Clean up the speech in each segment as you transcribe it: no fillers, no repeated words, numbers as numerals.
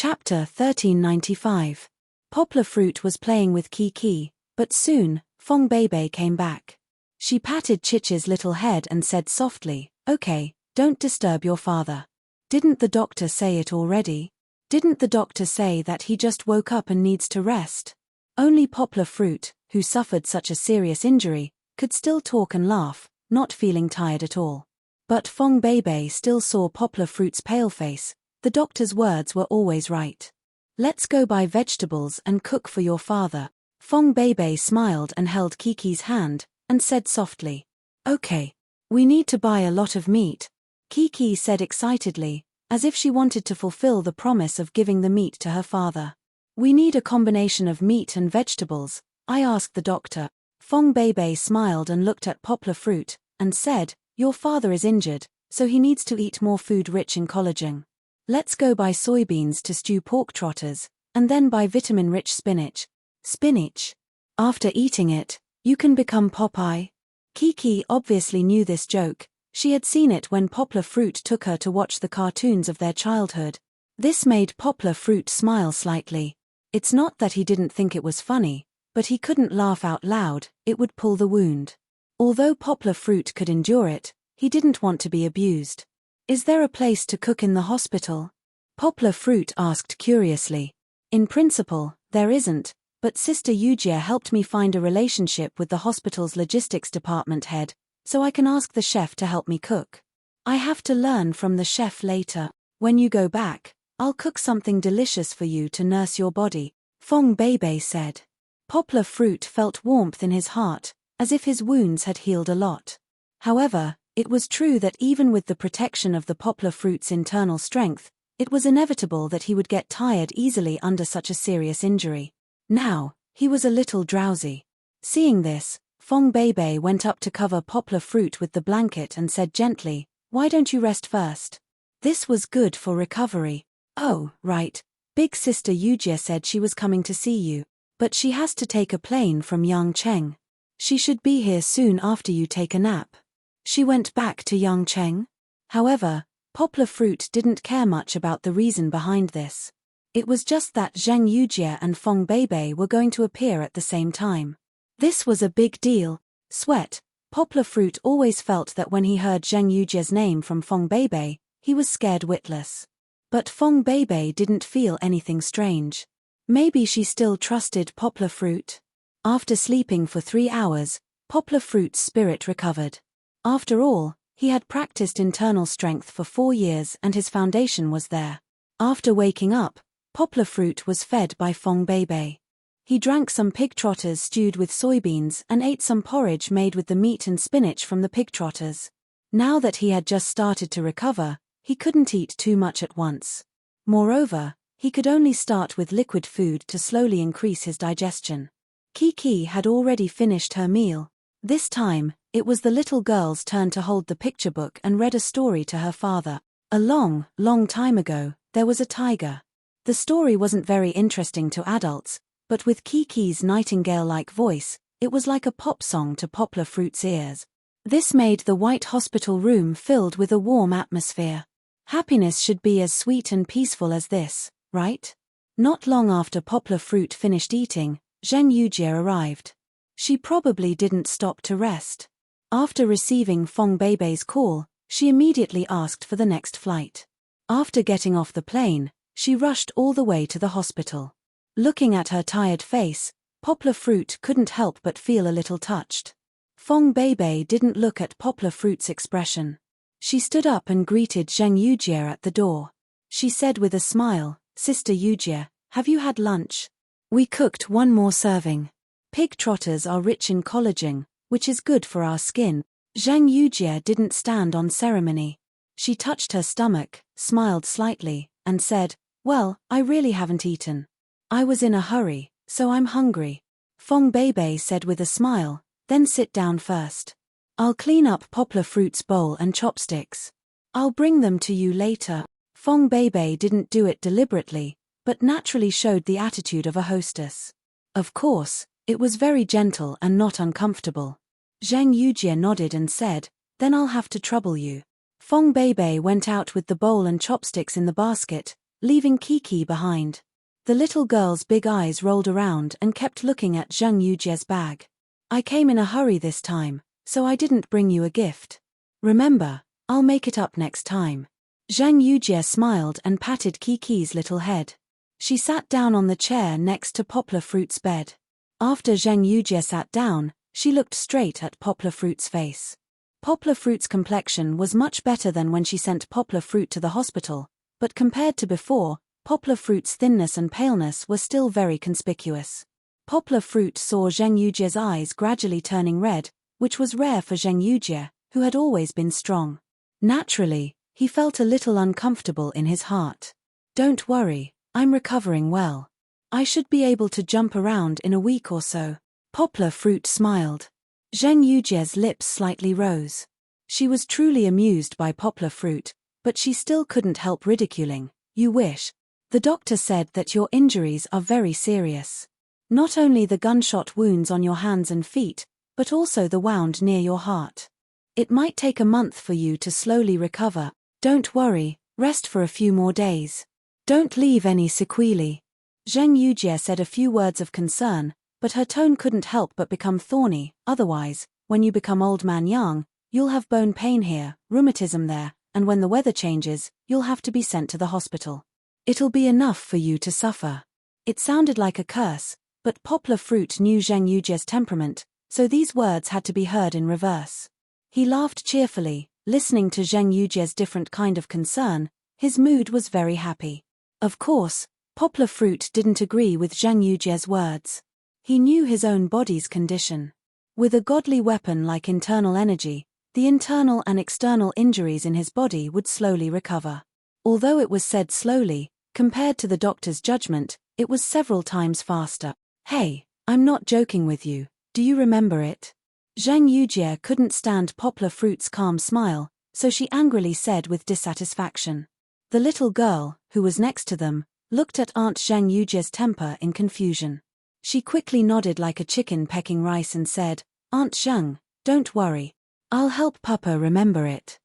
Chapter 1395. Poplar Fruit was playing with Kiki, but soon, Fong Bebe came back. She patted Chichi's little head and said softly, "Okay, don't disturb your father. Didn't the doctor say it already? Didn't the doctor say that he just woke up and needs to rest?" Only Poplar Fruit, who suffered such a serious injury, could still talk and laugh, not feeling tired at all. But Fong Bebe still saw Poplar Fruit's pale face. The doctor's words were always right. "Let's go buy vegetables and cook for your father." Fong Bebe smiled and held Kiki's hand, and said softly, "Okay. We need to buy a lot of meat," Kiki said excitedly, as if she wanted to fulfill the promise of giving the meat to her father. "We need a combination of meat and vegetables," I asked the doctor. Fong Bebe smiled and looked at Poplar Fruit, and said, "Your father is injured, so he needs to eat more food rich in collagen. Let's go buy soybeans to stew pork trotters, and then buy vitamin-rich spinach." Spinach. After eating it, you can become Popeye. Kiki obviously knew this joke. She had seen it when Poplar Fruit took her to watch the cartoons of their childhood. This made Poplar Fruit smile slightly. It's not that he didn't think it was funny, but he couldn't laugh out loud, it would pull the wound. Although Poplar Fruit could endure it, he didn't want to be abused. "Is there a place to cook in the hospital?" Poplar Fruit asked curiously. "In principle, there isn't, but Sister Yujia helped me find a relationship with the hospital's logistics department head, so I can ask the chef to help me cook. I have to learn from the chef later. When you go back, I'll cook something delicious for you to nurse your body," Fong Bebe said. Poplar Fruit felt warmth in his heart, as if his wounds had healed a lot. However, it was true that even with the protection of the Poplar Fruit's internal strength, it was inevitable that he would get tired easily under such a serious injury. Now, he was a little drowsy. Seeing this, Fong Bebe went up to cover Poplar Fruit with the blanket and said gently, "Why don't you rest first? This was good for recovery." "Oh, right. Big Sister Yujia said she was coming to see you, but she has to take a plane from Yangcheng. She should be here soon after you take a nap." She went back to Yangcheng? However, Poplar Fruit didn't care much about the reason behind this. It was just that Zheng Yujia and Fong Bebe were going to appear at the same time. This was a big deal. Sweat. Poplar Fruit always felt that when he heard Zheng Yujia's name from Fong Bebe, he was scared witless. But Fong Bebe didn't feel anything strange. Maybe she still trusted Poplar Fruit? After sleeping for 3 hours, Poplar Fruit's spirit recovered. After all, he had practiced internal strength for 4 years and his foundation was there. After waking up, Poplar Fruit was fed by Fong Bebe. He drank some pig trotters stewed with soybeans and ate some porridge made with the meat and spinach from the pig trotters. Now that he had just started to recover, he couldn't eat too much at once. Moreover, he could only start with liquid food to slowly increase his digestion. Kiki had already finished her meal. This time, it was the little girl's turn to hold the picture book and read a story to her father. A long, long time ago, there was a tiger. The story wasn't very interesting to adults, but with Kiki's nightingale-like voice, it was like a pop song to Poplar Fruit's ears. This made the white hospital room filled with a warm atmosphere. Happiness should be as sweet and peaceful as this, right? Not long after Poplar Fruit finished eating, Zheng Yujia arrived. She probably didn't stop to rest. After receiving Fong Bebe's call, she immediately asked for the next flight. After getting off the plane, she rushed all the way to the hospital. Looking at her tired face, Poplar Fruit couldn't help but feel a little touched. Fong Bebe didn't look at Poplar Fruit's expression. She stood up and greeted Zheng Yujia at the door. She said with a smile, "Sister Yujia, have you had lunch? We cooked one more serving. Pig trotters are rich in collagen, which is good for our skin." Zheng Yujia didn't stand on ceremony. She touched her stomach, smiled slightly, and said, "Well, I really haven't eaten. I was in a hurry, so I'm hungry." Fong Bebe said with a smile, "Then sit down first. I'll clean up Poplar Fruit's bowl and chopsticks. I'll bring them to you later." Fong Bebe didn't do it deliberately, but naturally showed the attitude of a hostess. Of course, it was very gentle and not uncomfortable. Zheng Yujia nodded and said, "Then I'll have to trouble you." Fong Bebe went out with the bowl and chopsticks in the basket, leaving Kiki behind. The little girl's big eyes rolled around and kept looking at Zheng Yujie's bag. I came in a hurry this time, so I didn't bring you a gift. Remember, I'll make it up next time. Zheng Yujie smiled and patted Kiki's little head. She sat down on the chair next to Poplar Fruit's bed. After Zheng Yujie sat down, she looked straight at Poplar Fruit's face. Poplar Fruit's complexion was much better than when she sent Poplar Fruit to the hospital, but compared to before, Poplar Fruit's thinness and paleness were still very conspicuous. Poplar Fruit saw Zheng Yujie's eyes gradually turning red, which was rare for Zheng Yujie, who had always been strong. Naturally, he felt a little uncomfortable in his heart. Don't worry, I'm recovering well. I should be able to jump around in a week or so. Poplar Fruit smiled. Zheng Yujie's lips slightly rose. She was truly amused by Poplar Fruit, but she still couldn't help ridiculing. You wish. The doctor said that your injuries are very serious. Not only the gunshot wounds on your hands and feet, but also the wound near your heart. It might take a month for you to slowly recover. Don't worry, rest for a few more days. Don't leave any sequelae. Zheng Yujie said a few words of concern, but her tone couldn't help but become thorny. Otherwise, when you become old man young, you'll have bone pain here, rheumatism there, and when the weather changes, you'll have to be sent to the hospital. It'll be enough for you to suffer. It sounded like a curse, but Poplar Fruit knew Zheng Yujie's temperament, so these words had to be heard in reverse. He laughed cheerfully, listening to Zheng Yujie's different kind of concern. His mood was very happy. Of course, Poplar Fruit didn't agree with Zheng Yujie's words. He knew his own body's condition. With a godly weapon like internal energy, the internal and external injuries in his body would slowly recover. Although it was said slowly, compared to the doctor's judgment, it was several times faster. Hey, I'm not joking with you, do you remember it? Zheng Yujie couldn't stand Poplar Fruit's calm smile, so she angrily said with dissatisfaction. The little girl, who was next to them, looked at Aunt Zheng Yujie's temper in confusion. She quickly nodded like a chicken pecking rice and said, Aunt Zheng, don't worry. I'll help Papa remember it.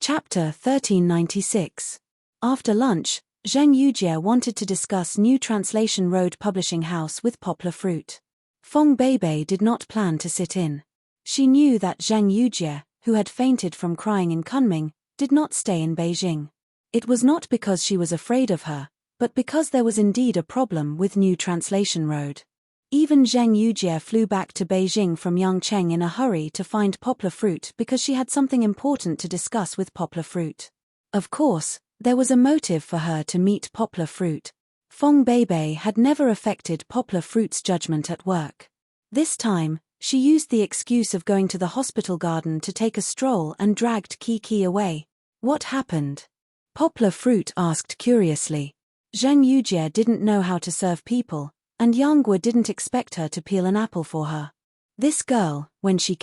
Chapter 1396. After lunch, Zheng Yujie wanted to discuss new Translation Road publishing house with Poplar Fruit. Fong Beibei did not plan to sit in. She knew that Zheng Yujie, who had fainted from crying in Kunming, did not stay in Beijing. It was not because she was afraid of her, but because there was indeed a problem with New Translation Road. Even Zheng Yujie flew back to Beijing from Yangcheng in a hurry to find Poplar Fruit because she had something important to discuss with Poplar Fruit. Of course, there was a motive for her to meet Poplar Fruit. Fong Beibei had never affected Poplar Fruit's judgment at work. This time, she used the excuse of going to the hospital garden to take a stroll and dragged Kiki away. What happened? Poplar Fruit asked curiously. Zheng Yujie didn't know how to serve people, and Yangwe didn't expect her to peel an apple for her. This girl, when she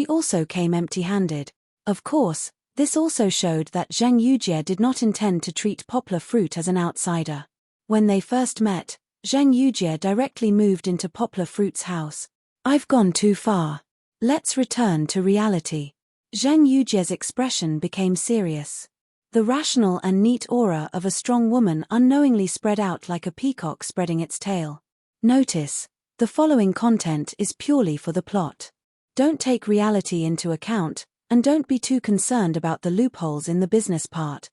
also came empty-handed. Of course, this also showed that Zheng Yujie did not intend to treat Poplar Fruit as an outsider. When they first met, Zheng Yujie directly moved into Poplar Fruit's house. I've gone too far. Let's return to reality. Zheng Yujie's expression became serious. The rational and neat aura of a strong woman unknowingly spread out like a peacock spreading its tail. Notice, the following content is purely for the plot. Don't take reality into account, and don't be too concerned about the loopholes in the business part.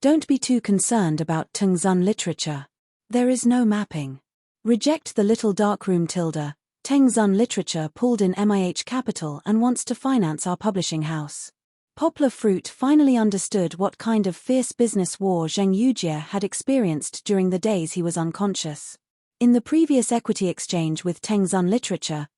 Don't be too concerned about Tengzun literature. There is no mapping. Reject the little darkroom tilde. Tengzun literature pulled in MIH capital and wants to finance our publishing house. Poplar Fruit finally understood what kind of fierce business war Zheng Yujie had experienced during the days he was unconscious. In the previous equity exchange with Tengzun Literature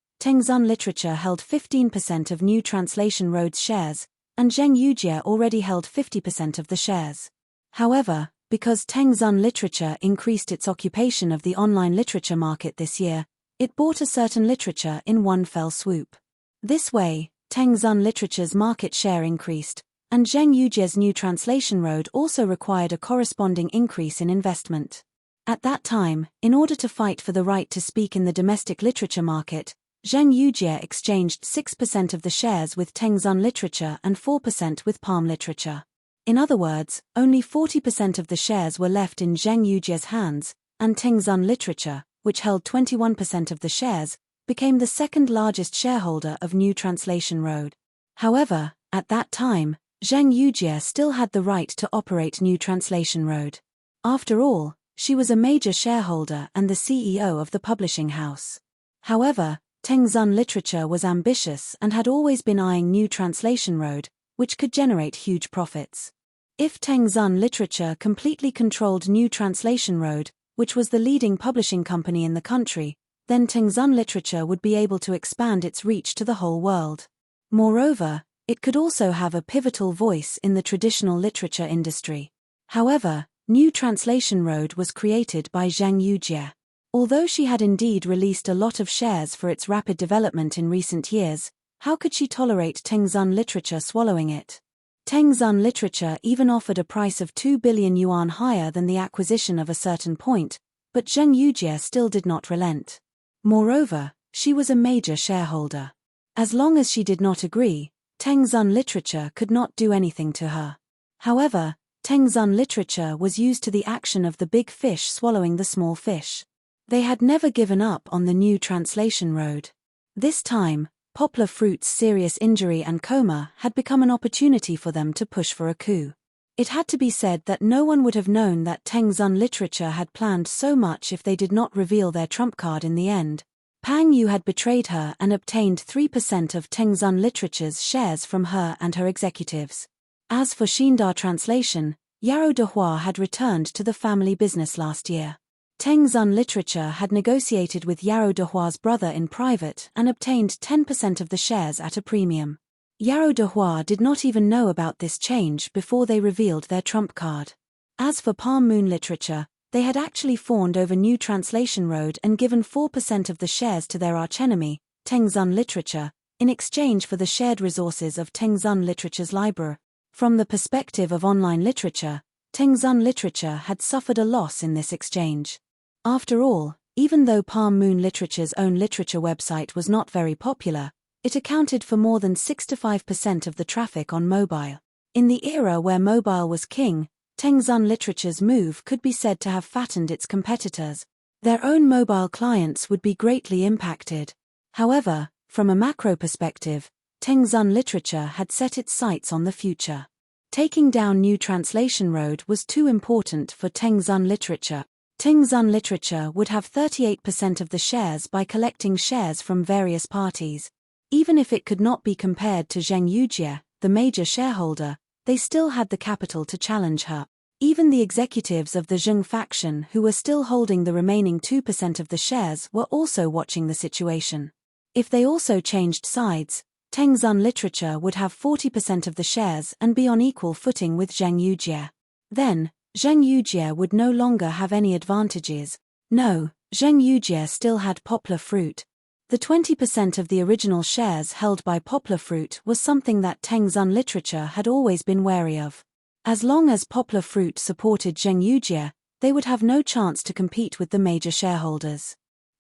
held 15% of New Translation Road's shares, and Zheng Yujie already held 50% of the shares. However, because Tengzun Literature increased its occupation of the online literature market this year, it bought a certain literature in one fell swoop. This way, Tengzun Literature's market share increased, and Zheng Yujie's New Translation Road also required a corresponding increase in investment. At that time, in order to fight for the right to speak in the domestic literature market, Zheng Yujie exchanged 6% of the shares with Tengzun Literature and 4% with Palm Literature. In other words, only 40% of the shares were left in Zheng Yujie's hands, and Tengzun Literature, which held 21% of the shares, became the second largest shareholder of New Translation Road. However, at that time, Zheng Yujie still had the right to operate New Translation Road. After all, she was a major shareholder and the CEO of the publishing house. However, Tengzun Literature was ambitious and had always been eyeing New Translation Road, which could generate huge profits. If Tengzun Literature completely controlled New Translation Road, which was the leading publishing company in the country, then Tengzun Literature would be able to expand its reach to the whole world. Moreover, it could also have a pivotal voice in the traditional literature industry. However, New Translation Road was created by Zheng Yujie. Although she had indeed released a lot of shares for its rapid development in recent years, how could she tolerate Tengzun Literature swallowing it? Tengzun Literature even offered a price of 2 billion yuan higher than the acquisition of a certain point, but Zheng Yujie still did not relent. Moreover, she was a major shareholder. As long as she did not agree, Tengzun Literature could not do anything to her. However, Tengzun Literature was used to the action of the big fish swallowing the small fish. They had never given up on the New Translation Road. This time, Poplar Fruit's serious injury and coma had become an opportunity for them to push for a coup. It had to be said that no one would have known that Tengzun Literature had planned so much if they did not reveal their trump card in the end. Pang Yu had betrayed her and obtained 3% of Tengzun Literature's shares from her and her executives. As for Xindar Translation, Yarrow Dehua had returned to the family business last year. Tengzun Literature had negotiated with Yarrow Dehua's brother in private and obtained 10% of the shares at a premium. Yarrow Dehua did not even know about this change before they revealed their trump card. As for Palm Moon Literature, they had actually fawned over New Translation Road and given 4% of the shares to their archenemy, Tengzun Literature, in exchange for the shared resources of Tengzun Literature's library. From the perspective of online literature, Tengzun Literature had suffered a loss in this exchange. After all, even though Palm Moon Literature's own literature website was not very popular, it accounted for more than 65% of the traffic on mobile. In the era where mobile was king, Tengzun Literature's move could be said to have fattened its competitors. Their own mobile clients would be greatly impacted. However, from a macro perspective, Tengzun Literature had set its sights on the future. Taking down New Translation Road was too important for Tengzun Literature. Tengzun Literature would have 38% of the shares by collecting shares from various parties. Even if it could not be compared to Zheng Yujie, the major shareholder, they still had the capital to challenge her. Even the executives of the Zheng faction who were still holding the remaining 2% of the shares were also watching the situation. If they also changed sides, Tengzun Literature would have 40% of the shares and be on equal footing with Zheng Yujie. Then, Zheng Yujie would no longer have any advantages. No, Zheng Yujie still had Poplar Fruit. The 20% of the original shares held by Poplar Fruit was something that Tengzun Literature had always been wary of. As long as Poplar Fruit supported Zheng Yujie, they would have no chance to compete with the major shareholders.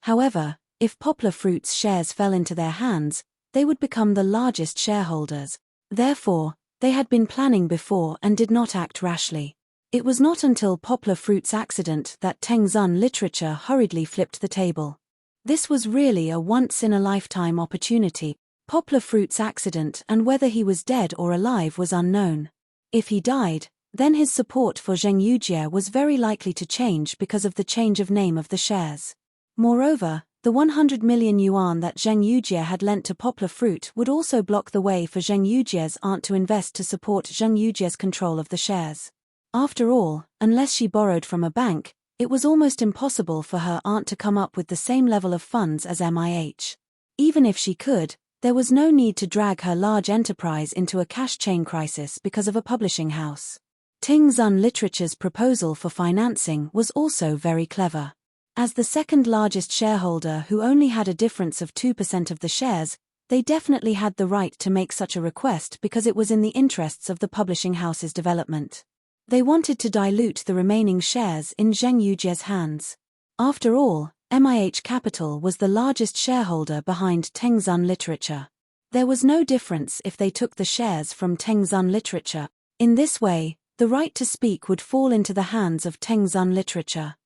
However, if Poplar Fruit's shares fell into their hands, they would become the largest shareholders. Therefore, they had been planning before and did not act rashly. It was not until Poplar Fruit's accident that Tengzun Literature hurriedly flipped the table. This was really a once-in-a-lifetime opportunity. Poplar Fruit's accident and whether he was dead or alive was unknown. If he died, then his support for Zheng Yujie was very likely to change because of the change of name of the shares. Moreover, the 100 million yuan that Zheng Yujie had lent to Poplar Fruit would also block the way for Zheng Yujie's aunt to invest to support Zheng Yujie's control of the shares. After all, unless she borrowed from a bank, it was almost impossible for her aunt to come up with the same level of funds as MIH. Even if she could, there was no need to drag her large enterprise into a cash chain crisis because of a publishing house. Tengzun Literature's proposal for financing was also very clever. As the second largest shareholder who only had a difference of 2% of the shares, they definitely had the right to make such a request because it was in the interests of the publishing house's development. They wanted to dilute the remaining shares in Zheng Yujie's hands. After all, MIH Capital was the largest shareholder behind Tengzun Literature. There was no difference if they took the shares from Tengzun Literature. In this way, the right to speak would fall into the hands of Tengzun Literature.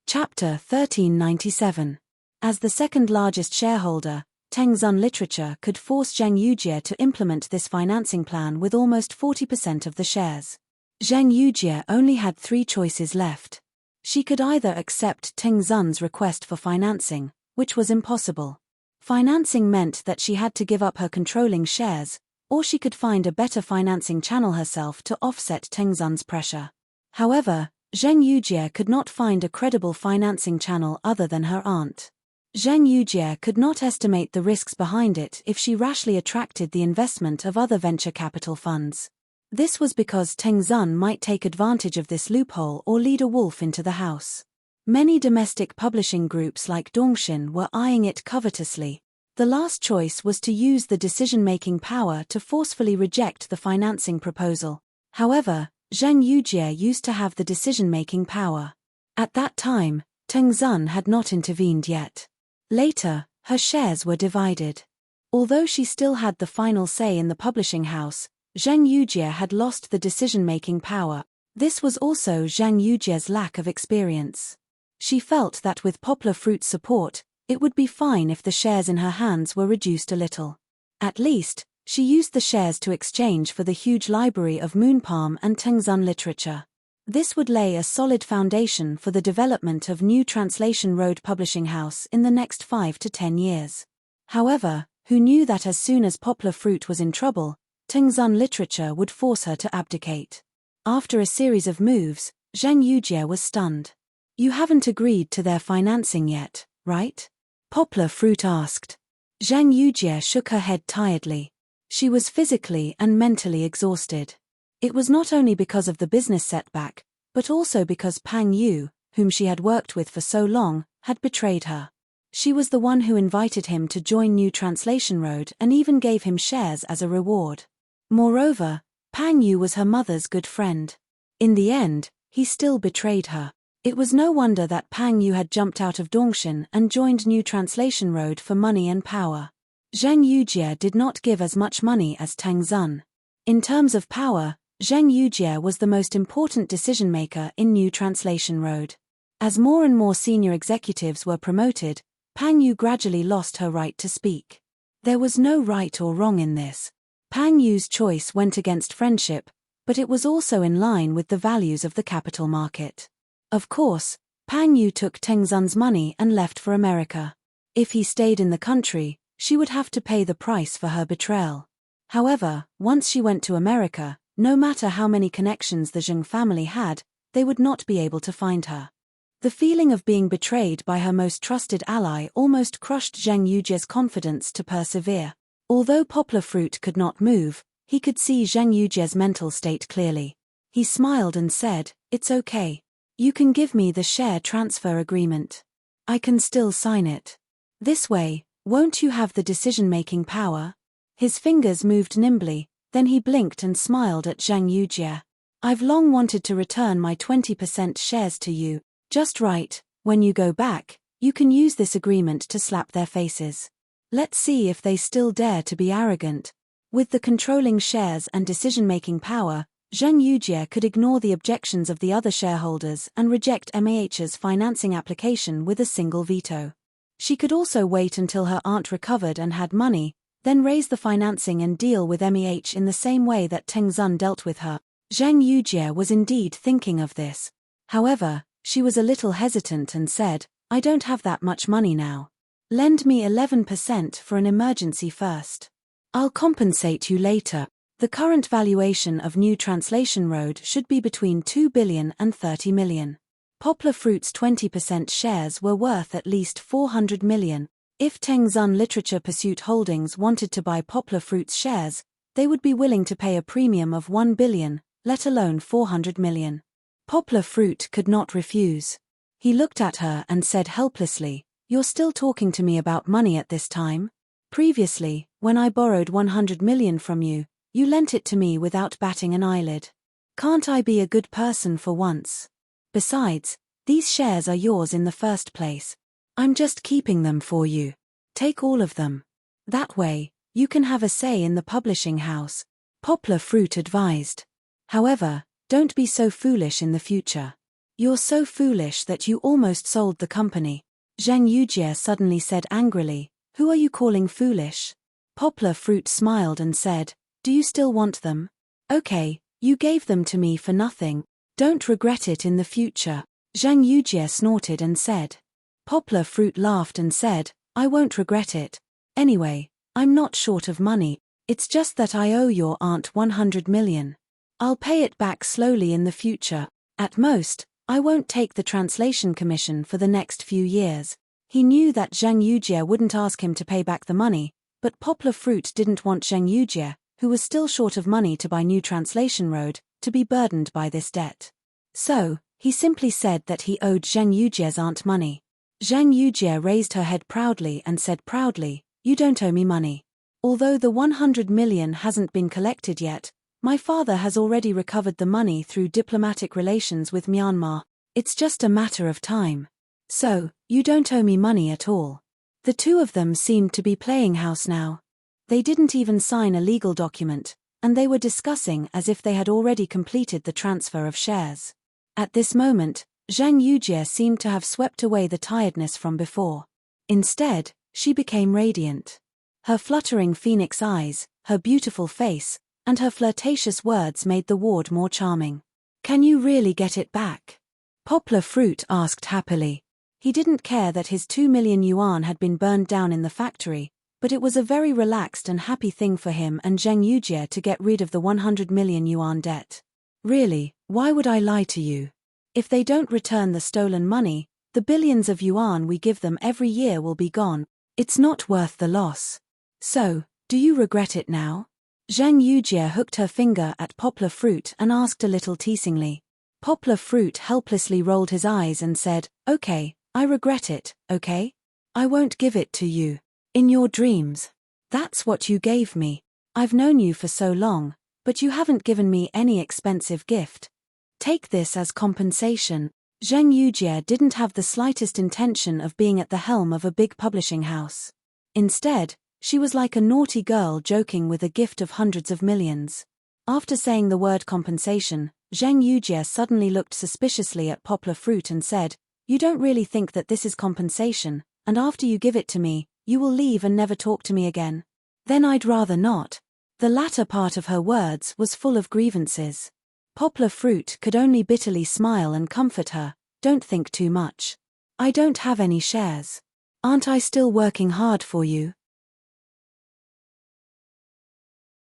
Chapter 1397. As the second largest shareholder, Tengzun Literature could force Zheng Yujie to implement this financing plan with almost 40% of the shares. Zheng Yujie only had 3 choices left. She could either accept Tengzun's request for financing, which was impossible. Financing meant that she had to give up her controlling shares, or she could find a better financing channel herself to offset Tengzun's pressure. However, Zheng Yujie could not find a credible financing channel other than her aunt. Zheng Yujie could not estimate the risks behind it if she rashly attracted the investment of other venture capital funds. This was because Tengzun might take advantage of this loophole or lead a wolf into the house. Many domestic publishing groups like Dongxin were eyeing it covetously. The last choice was to use the decision-making power to forcefully reject the financing proposal. However, Zheng Yujie used to have the decision-making power. At that time, Tengzun had not intervened yet. Later, her shares were divided. Although she still had the final say in the publishing house, Zheng Yujie had lost the decision-making power. This was also Zheng Yujie's lack of experience. She felt that with Poplar Fruit's support, it would be fine if the shares in her hands were reduced a little. At least, she used the shares to exchange for the huge library of Moonpalm and Tengzun Literature. This would lay a solid foundation for the development of New Translation Road Publishing House in the next 5 to 10 years. However, who knew that as soon as Poplar Fruit was in trouble, Tengzun Literature would force her to abdicate. After a series of moves, Zheng Yujie was stunned. "You haven't agreed to their financing yet, right?" Poplar Fruit asked. Zheng Yujie shook her head tiredly. She was physically and mentally exhausted. It was not only because of the business setback, but also because Pang Yu, whom she had worked with for so long, had betrayed her. She was the one who invited him to join New Translation Road and even gave him shares as a reward. Moreover, Pang Yu was her mother's good friend. In the end, he still betrayed her. It was no wonder that Pang Yu had jumped out of Dongxin and joined New Translation Road for money and power. Zheng Yujie did not give as much money as Tengzun. In terms of power, Zheng Yujie was the most important decision-maker in New Translation Road. As more and more senior executives were promoted, Pang Yu gradually lost her right to speak. There was no right or wrong in this. Pang Yu's choice went against friendship, but it was also in line with the values of the capital market. Of course, Pang Yu took Tengzun's money and left for America. If he stayed in the country, she would have to pay the price for her betrayal. However, once she went to America, no matter how many connections the Zheng family had, they would not be able to find her. The feeling of being betrayed by her most trusted ally almost crushed Zheng Yujie's confidence to persevere. Although Poplar Fruit could not move, he could see Zheng Yujie's mental state clearly. He smiled and said, "It's okay. You can give me the share transfer agreement. I can still sign it. This way, won't you have the decision-making power?" His fingers moved nimbly, then he blinked and smiled at Zheng Yujie. "I've long wanted to return my 20% shares to you. Just right, when you go back, you can use this agreement to slap their faces. Let's see if they still dare to be arrogant." With the controlling shares and decision-making power, Zheng Yujie could ignore the objections of the other shareholders and reject MAH's financing application with a single veto. She could also wait until her aunt recovered and had money, then raise the financing and deal with MAH in the same way that Tengzun dealt with her. Zheng Yujie was indeed thinking of this. However, she was a little hesitant and said, "I don't have that much money now. Lend me 11% for an emergency first. I'll compensate you later." The current valuation of New Translation Road should be between 2 billion and 30 million. Poplar Fruit's 20% shares were worth at least 400 million. If Tengzun Literature Pursuit Holdings wanted to buy Poplar Fruit's shares, they would be willing to pay a premium of 1 billion, let alone 400 million. Poplar Fruit could not refuse. He looked at her and said helplessly, "You're still talking to me about money at this time? Previously, when I borrowed 100 million from you, you lent it to me without batting an eyelid. Can't I be a good person for once? Besides, These shares are yours in the first place. I'm just keeping them for you. Take all of them. That way, you can have a say in the publishing house, Poplar Fruit advised. However, don't be so foolish in the future. You're so foolish that you almost sold the company. Zheng Yujie suddenly said angrily, "Who are you calling foolish?" Poplar Fruit smiled and said, "Do you still want them? Okay, you gave them to me for nothing. Don't regret it in the future." Zheng Yujie snorted and said. Poplar Fruit laughed and said, "I won't regret it. Anyway, I'm not short of money, it's just that I owe your aunt 100 million. I'll pay it back slowly in the future. At most, I won't take the translation commission for the next few years." He knew that Zheng Yujie wouldn't ask him to pay back the money, but Poplar Fruit didn't want Zheng Yujie, who was still short of money to buy new translation road, to be burdened by this debt. So, he simply said that he owed Zheng Yujie's aunt money. Zheng Yujie raised her head proudly and said proudly, "You don't owe me money. Although the 100 million hasn't been collected yet, my father has already recovered the money through diplomatic relations with Myanmar. It's just a matter of time. So, you don't owe me money at all." The two of them seemed to be playing house now. They didn't even sign a legal document, and they were discussing as if they had already completed the transfer of shares. At this moment, Zheng Yujie seemed to have swept away the tiredness from before. Instead, she became radiant. Her fluttering phoenix eyes, her beautiful face, and her flirtatious words made the ward more charming. "Can you really get it back?" Poplar Fruit asked happily. He didn't care that his 2 million yuan had been burned down in the factory, but it was a very relaxed and happy thing for him and Zheng Yujie to get rid of the 100 million yuan debt. "Really, why would I lie to you? If they don't return the stolen money, the billions of yuan we give them every year will be gone. It's not worth the loss. So, do you regret it now?" Zheng Yujie hooked her finger at Poplar Fruit and asked a little teasingly. Poplar Fruit helplessly rolled his eyes and said, "Okay, I regret it, okay? I won't give it to you. In your dreams. That's what you gave me. I've known you for so long, but you haven't given me any expensive gift. Take this as compensation." Zheng Yujie didn't have the slightest intention of being at the helm of a big publishing house. Instead, she was like a naughty girl joking with a gift of hundreds of millions. After saying the word compensation, Zheng Yujie suddenly looked suspiciously at Poplar Fruit and said, "You don't really think that this is compensation, and after you give it to me, you will leave and never talk to me again?" "Then I'd rather not." The latter part of her words was full of grievances. Poplar Fruit could only bitterly smile and comfort her, "Don't think too much. I don't have any shares. Aren't I still working hard for you?"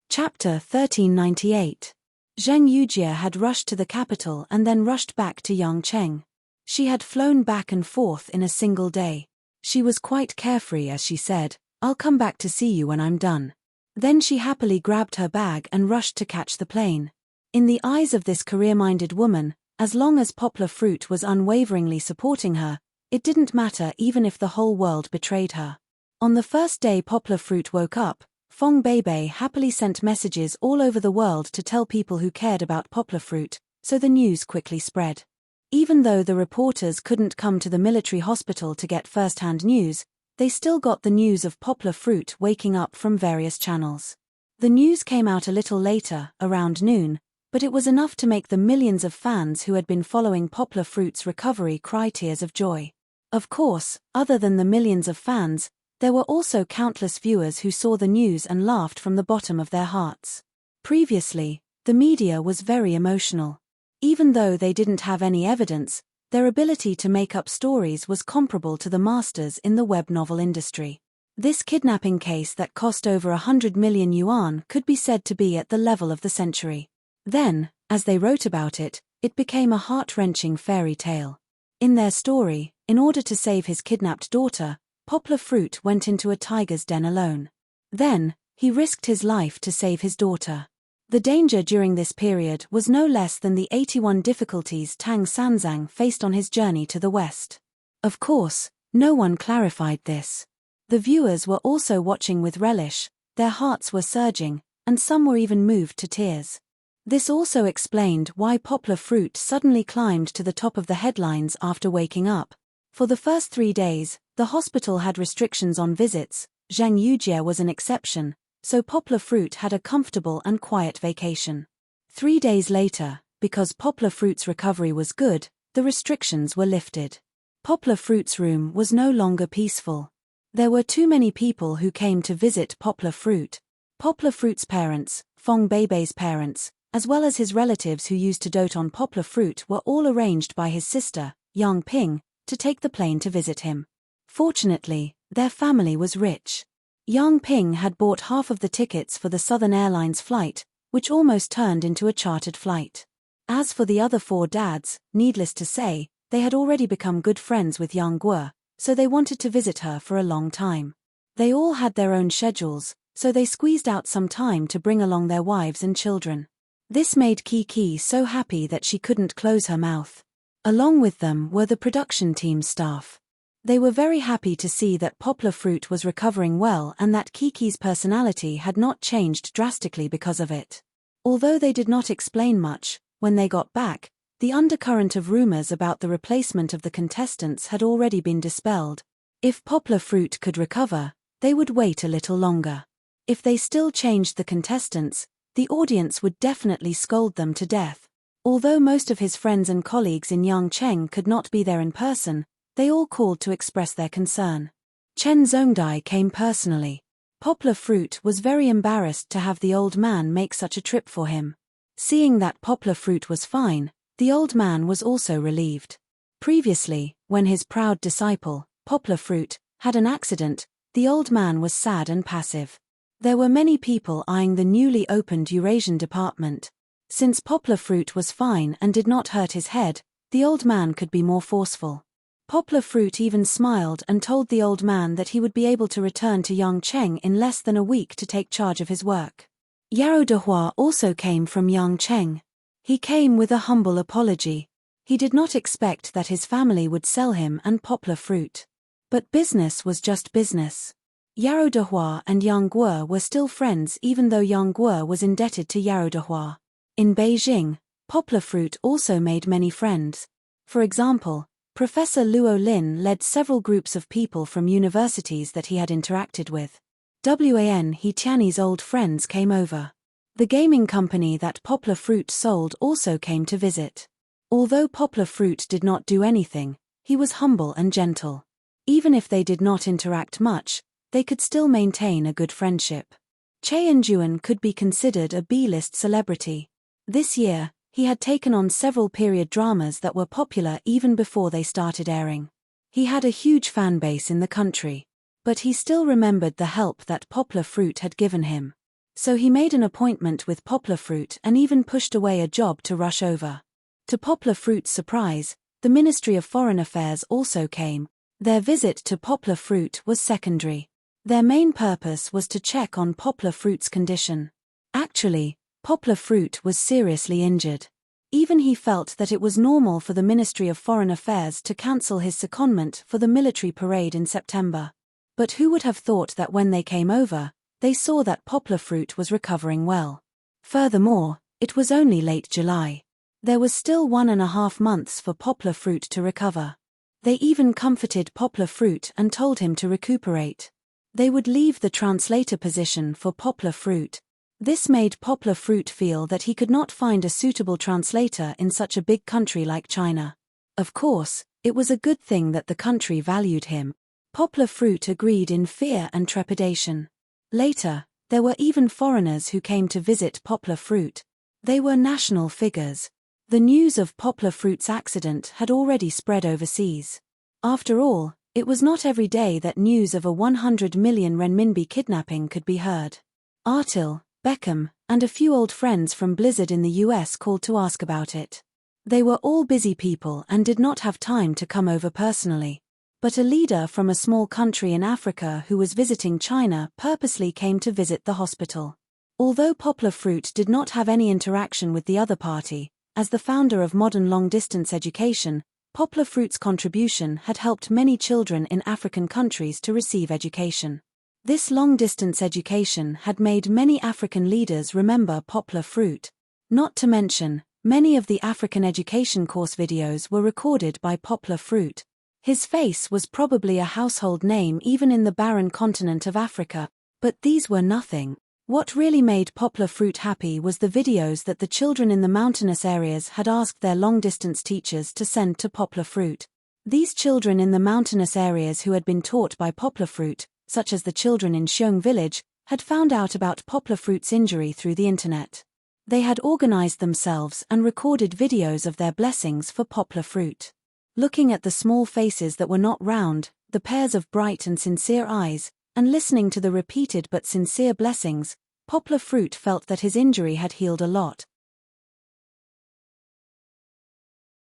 Chapter 1398. Zheng Yujie had rushed to the capital and then rushed back to Yangcheng. She had flown back and forth in a single day. She was quite carefree as she said, "I'll come back to see you when I'm done." Then she happily grabbed her bag and rushed to catch the plane. In the eyes of this career-minded woman, as long as Poplar Fruit was unwaveringly supporting her, it didn't matter even if the whole world betrayed her. On the first day Poplar Fruit woke up, Fong Beibei happily sent messages all over the world to tell people who cared about Poplar Fruit, so the news quickly spread. Even though the reporters couldn't come to the military hospital to get first-hand news, they still got the news of Poplar Fruit waking up from various channels. The news came out a little later, around noon, but it was enough to make the millions of fans who had been following Poplar Fruit's recovery cry tears of joy. Of course, other than the millions of fans, there were also countless viewers who saw the news and laughed from the bottom of their hearts. Previously, the media was very emotional. Even though they didn't have any evidence, their ability to make up stories was comparable to the masters in the web novel industry. This kidnapping case that cost over 100 million yuan could be said to be at the level of the century. Then, as they wrote about it, it became a heart-wrenching fairy tale. In their story, in order to save his kidnapped daughter, Poplar Fruit went into a tiger's den alone. Then, he risked his life to save his daughter. The danger during this period was no less than the 81 difficulties Tang Sanzang faced on his journey to the west. Of course, no one clarified this. The viewers were also watching with relish, their hearts were surging, and some were even moved to tears. This also explained why poplar fruit suddenly climbed to the top of the headlines after waking up. For the first 3 days, the hospital had restrictions on visits. Zhang Yujie was an exception, so poplar fruit had a comfortable and quiet vacation. 3 days later, because poplar fruit's recovery was good, the restrictions were lifted. Poplar fruit's room was no longer peaceful. There were too many people who came to visit poplar fruit. Poplar fruit's parents, Fong Beibei's parents, as well as his relatives who used to dote on poplar fruit, were all arranged by his sister, Yang Ping, to take the plane to visit him. Fortunately, their family was rich. Yang Ping had bought half of the tickets for the Southern Airlines flight, which almost turned into a chartered flight. As for the other 4 dads, needless to say, they had already become good friends with Yang Guo, so they wanted to visit her for a long time. They all had their own schedules, so they squeezed out some time to bring along their wives and children. This made Kiki so happy that she couldn't close her mouth. Along with them were the production team's staff. They were very happy to see that poplar fruit was recovering well and that Kiki's personality had not changed drastically because of it. Although they did not explain much, when they got back, the undercurrent of rumors about the replacement of the contestants had already been dispelled. If poplar fruit could recover, they would wait a little longer. If they still changed the contestants, the audience would definitely scold them to death. Although most of his friends and colleagues in Yangcheng could not be there in person, they all called to express their concern. Chen Zhongdai came personally. Poplar fruit was very embarrassed to have the old man make such a trip for him. Seeing that poplar fruit was fine, the old man was also relieved. Previously, when his proud disciple, poplar fruit, had an accident, the old man was sad and passive. There were many people eyeing the newly opened Eurasian department. Since poplar fruit was fine and did not hurt his head, the old man could be more forceful. Poplar fruit even smiled and told the old man that he would be able to return to Yangcheng in less than a week to take charge of his work. Yarrow Dehua also came from Yangcheng. He came with a humble apology. He did not expect that his family would sell him and poplar fruit. But business was just business. Yarrow Dehua and Yang Guo were still friends even though Yang Guo was indebted to Yarrow Dehua. In Beijing, poplar fruit also made many friends. For example, Professor Luo Lin led several groups of people from universities that he had interacted with. Wan Hetiani's old friends came over. The gaming company that poplar fruit sold also came to visit. Although poplar fruit did not do anything, he was humble and gentle. Even if they did not interact much, they could still maintain a good friendship. Che Enjuan could be considered a B-list celebrity. This year, he had taken on several period dramas that were popular even before they started airing. He had a huge fan base in the country. But he still remembered the help that poplar fruit had given him. So he made an appointment with poplar fruit and even pushed away a job to rush over. To poplar fruit's surprise, the Ministry of Foreign Affairs also came. Their visit to poplar fruit was secondary. Their main purpose was to check on poplar fruit's condition. Actually, poplar fruit was seriously injured. Even he felt that it was normal for the Ministry of Foreign Affairs to cancel his secondment for the military parade in September. But who would have thought that when they came over, they saw that poplar fruit was recovering well. Furthermore, it was only late July. There was still 1.5 months for poplar fruit to recover. They even comforted poplar fruit and told him to recuperate. They would leave the translator position for poplar fruit. This made poplar fruit feel that he could not find a suitable translator in such a big country like China. Of course, it was a good thing that the country valued him. Poplar fruit agreed in fear and trepidation. Later, there were even foreigners who came to visit poplar fruit. They were national figures. The news of poplar fruit's accident had already spread overseas. After all, it was not every day that news of a 100 million renminbi kidnapping could be heard. Artil, Beckham, and a few old friends from Blizzard in the US called to ask about it. They were all busy people and did not have time to come over personally. But a leader from a small country in Africa who was visiting China purposely came to visit the hospital. Although poplar fruit did not have any interaction with the other party, as the founder of modern long-distance education, poplar fruit's contribution had helped many children in African countries to receive education. This long-distance education had made many African leaders remember poplar fruit. Not to mention, many of the African education course videos were recorded by Poplar Fruit. His face was probably a household name even in the barren continent of Africa. But these were nothing. What really made Poplar Fruit happy was the videos that the children in the mountainous areas had asked their long-distance teachers to send to Poplar Fruit. These children in the mountainous areas who had been taught by Poplar Fruit, such as the children in Xiong village, had found out about Poplar Fruit's injury through the internet. They had organized themselves and recorded videos of their blessings for Poplar Fruit. Looking at the small faces that were not round, the pairs of bright and sincere eyes, and listening to the repeated but sincere blessings, Poplar Fruit felt that his injury had healed a lot.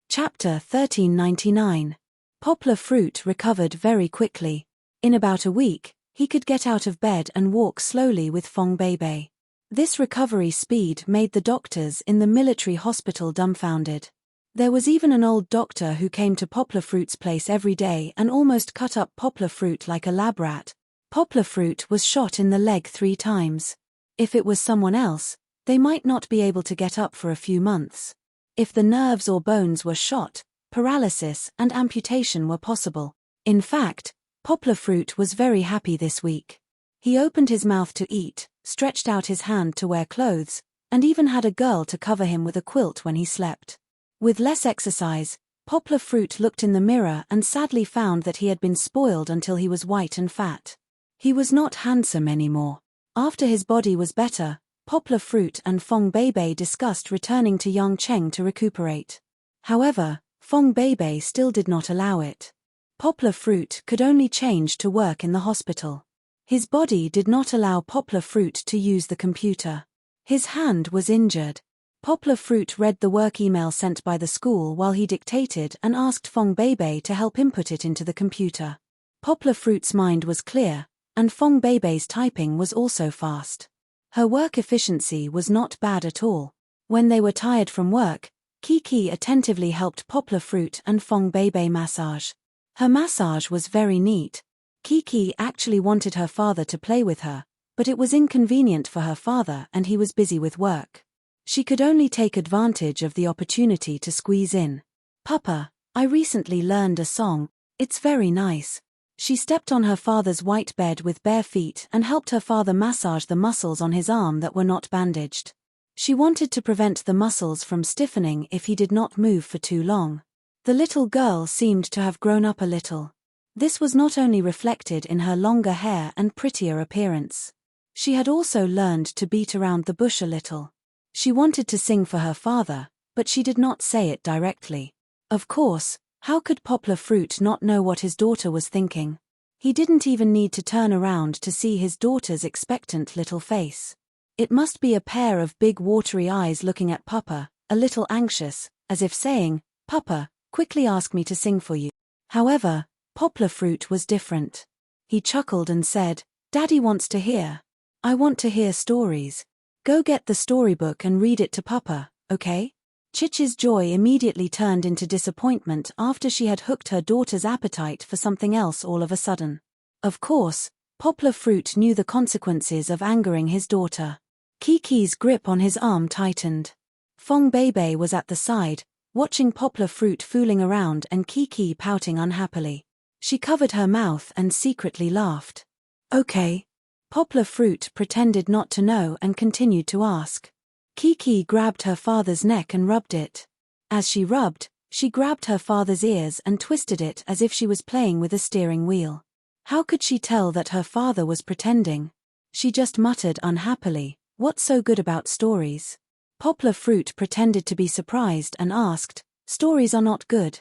Chapter 1399. Poplar Fruit recovered very quickly. In about a week, he could get out of bed and walk slowly with Fong Beibei. This recovery speed made the doctors in the military hospital dumbfounded. There was even an old doctor who came to Poplar Fruit's place every day and almost cut up Poplar Fruit like a lab rat. Poplar Fruit was shot in the leg 3 times. If it was someone else, they might not be able to get up for a few months. If the nerves or bones were shot, paralysis and amputation were possible. In fact, Poplar Fruit was very happy this week. He opened his mouth to eat, stretched out his hand to wear clothes, and even had a girl to cover him with a quilt when he slept. With less exercise, Poplar Fruit looked in the mirror and sadly found that he had been spoiled until he was white and fat. He was not handsome anymore. After his body was better, Poplar Fruit and Fong Beibei discussed returning to Yangcheng to recuperate. However, Fong Beibei still did not allow it. Poplar Fruit could only change to work in the hospital. His body did not allow Poplar Fruit to use the computer. His hand was injured. Poplar Fruit read the work email sent by the school while he dictated and asked Fong Beibei to help input it into the computer. Poplar Fruit's mind was clear, and Fong Beibei's typing was also fast. Her work efficiency was not bad at all. When they were tired from work, Kiki attentively helped Poplar Fruit and Fong Beibei massage. Her massage was very neat. Kiki actually wanted her father to play with her, but it was inconvenient for her father and he was busy with work. She could only take advantage of the opportunity to squeeze in. "Papa, I recently learned a song. It's very nice." She stepped on her father's white bed with bare feet and helped her father massage the muscles on his arm that were not bandaged. She wanted to prevent the muscles from stiffening if he did not move for too long. The little girl seemed to have grown up a little. This was not only reflected in her longer hair and prettier appearance. She had also learned to beat around the bush a little. She wanted to sing for her father, but she did not say it directly. Of course, how could Poplar Fruit not know what his daughter was thinking? He didn't even need to turn around to see his daughter's expectant little face. It must be a pair of big watery eyes looking at Papa, a little anxious, as if saying, "Papa, quickly ask me to sing for you." However, Poplar Fruit was different. He chuckled and said, "Daddy wants to hear. I want to hear stories. Go get the storybook and read it to Papa, okay?" Chichi's joy immediately turned into disappointment after she had hooked her daughter's appetite for something else all of a sudden. Of course, Poplar Fruit knew the consequences of angering his daughter. Kiki's grip on his arm tightened. Fong Beibei was at the side, watching Poplar Fruit fooling around and Kiki pouting unhappily. She covered her mouth and secretly laughed. "Okay." Poplar Fruit pretended not to know and continued to ask. Kiki grabbed her father's neck and rubbed it. As she rubbed, she grabbed her father's ears and twisted it as if she was playing with a steering wheel. How could she tell that her father was pretending? She just muttered unhappily, "What's so good about stories?" Poplar Fruit pretended to be surprised and asked, "Stories are not good."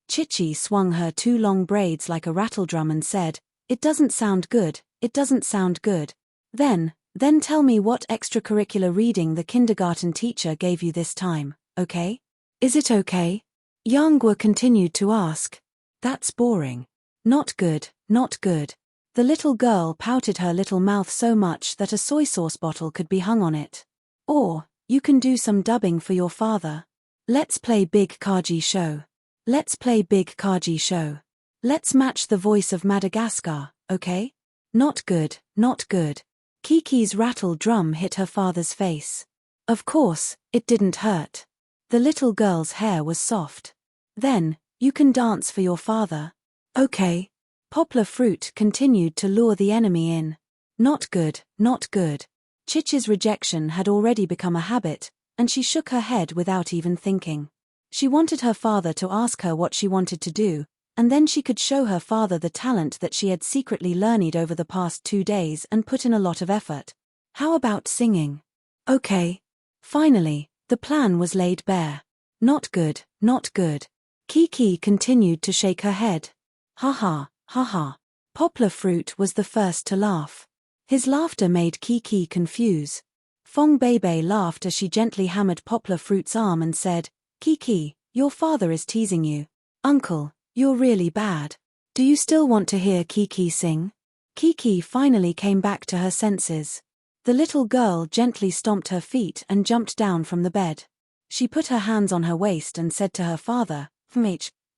Chichi swung her 2 long braids like a rattledrum and said, "It doesn't sound good, it doesn't sound good." Then tell me what extracurricular reading the kindergarten teacher gave you this time, okay? Is it okay? Yanghua continued to ask. "That's boring." "Not good, not good." The little girl pouted her little mouth so much that a soy sauce bottle could be hung on it. "Or, you can do some dubbing for your father. Let's play Big Kaji Show. Let's play Big Kaji Show. Let's match the voice of Madagascar, okay?" "Not good, not good." Kiki's rattle drum hit her father's face. Of course, it didn't hurt. The little girl's hair was soft. Then, you can dance for your father. Okay. Poplar fruit continued to lure the enemy in. Not good, not good. Chichi's rejection had already become a habit, and she shook her head without even thinking. She wanted her father to ask her what she wanted to do, and then she could show her father the talent that she had secretly learned over the past 2 days and put in a lot of effort. How about singing? Okay. Finally, the plan was laid bare. Not good, not good. Kiki continued to shake her head. Ha ha, ha ha. Poplar fruit was the first to laugh. His laughter made Kiki confuse. Fong Beibei laughed as she gently hammered Poplar fruit's arm and said, Kiki, your father is teasing you. Uncle, you're really bad. Do you still want to hear Kiki sing? Kiki finally came back to her senses. The little girl gently stomped her feet and jumped down from the bed. She put her hands on her waist and said to her father,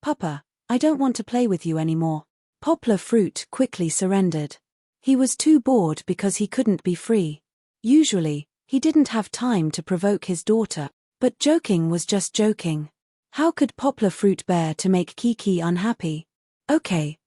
Papa, I don't want to play with you anymore. Poplar fruit quickly surrendered. He was too bored because he couldn't be free. Usually, he didn't have time to provoke his daughter, but joking was just joking. How could Poplar fruit bear to make Kiki unhappy? Okay,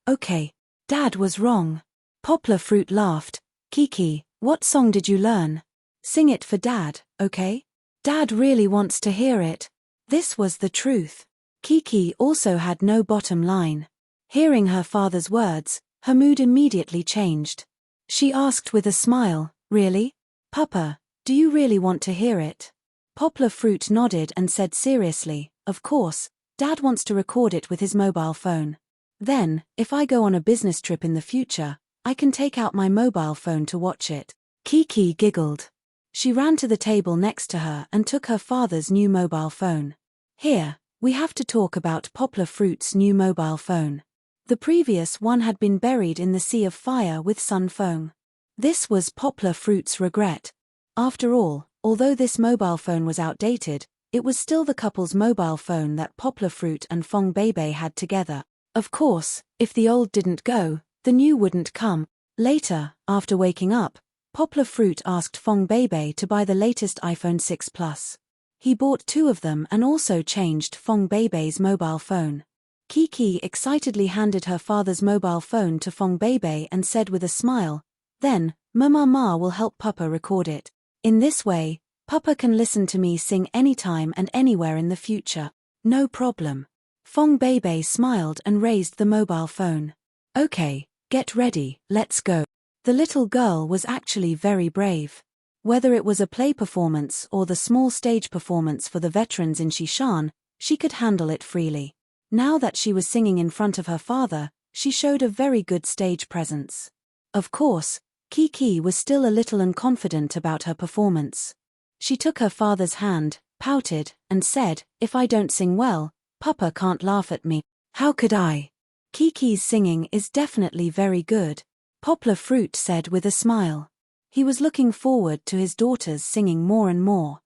Dad was wrong. Poplar fruit laughed. Kiki, what song did you learn? Sing it for Dad, okay? Dad really wants to hear it. This was the truth. Kiki also had no bottom line. Hearing her father's words, her mood immediately changed. She asked with a smile, Really? Papa, do you really want to hear it? Poplar fruit nodded and said seriously, Of course, Dad wants to record it with his mobile phone. Then, if I go on a business trip in the future, I can take out my mobile phone to watch it. Kiki giggled. She ran to the table next to her and took her father's new mobile phone. Here, we have to talk about Poplar fruit's new mobile phone. The previous one had been buried in the sea of fire with sun foam. This was Poplar fruit's regret. After all, although this mobile phone was outdated, it was still the couple's mobile phone that Poplar fruit and Fong Beibei had together. Of course, if the old didn't go, the new wouldn't come. Later, after waking up, Poplar fruit asked Fong Beibei to buy the latest iPhone 6 Plus. He bought 2 of them and also changed Fong Beibei's mobile phone. Kiki excitedly handed her father's mobile phone to Fong Beibei and said with a smile, Then, Mama will help Papa record it. In this way, Papa can listen to me sing anytime and anywhere in the future. No problem. Fong Beibei smiled and raised the mobile phone. Okay, get ready, let's go. The little girl was actually very brave. Whether it was a play performance or the small stage performance for the veterans in Shishan, she could handle it freely. Now that she was singing in front of her father, she showed a very good stage presence. Of course, Kiki was still a little unconfident about her performance. She took her father's hand, pouted, and said, If I don't sing well, Papa can't laugh at me. How could I? Kiki's singing is definitely very good, Poplar fruit said with a smile. He was looking forward to his daughters singing more and more.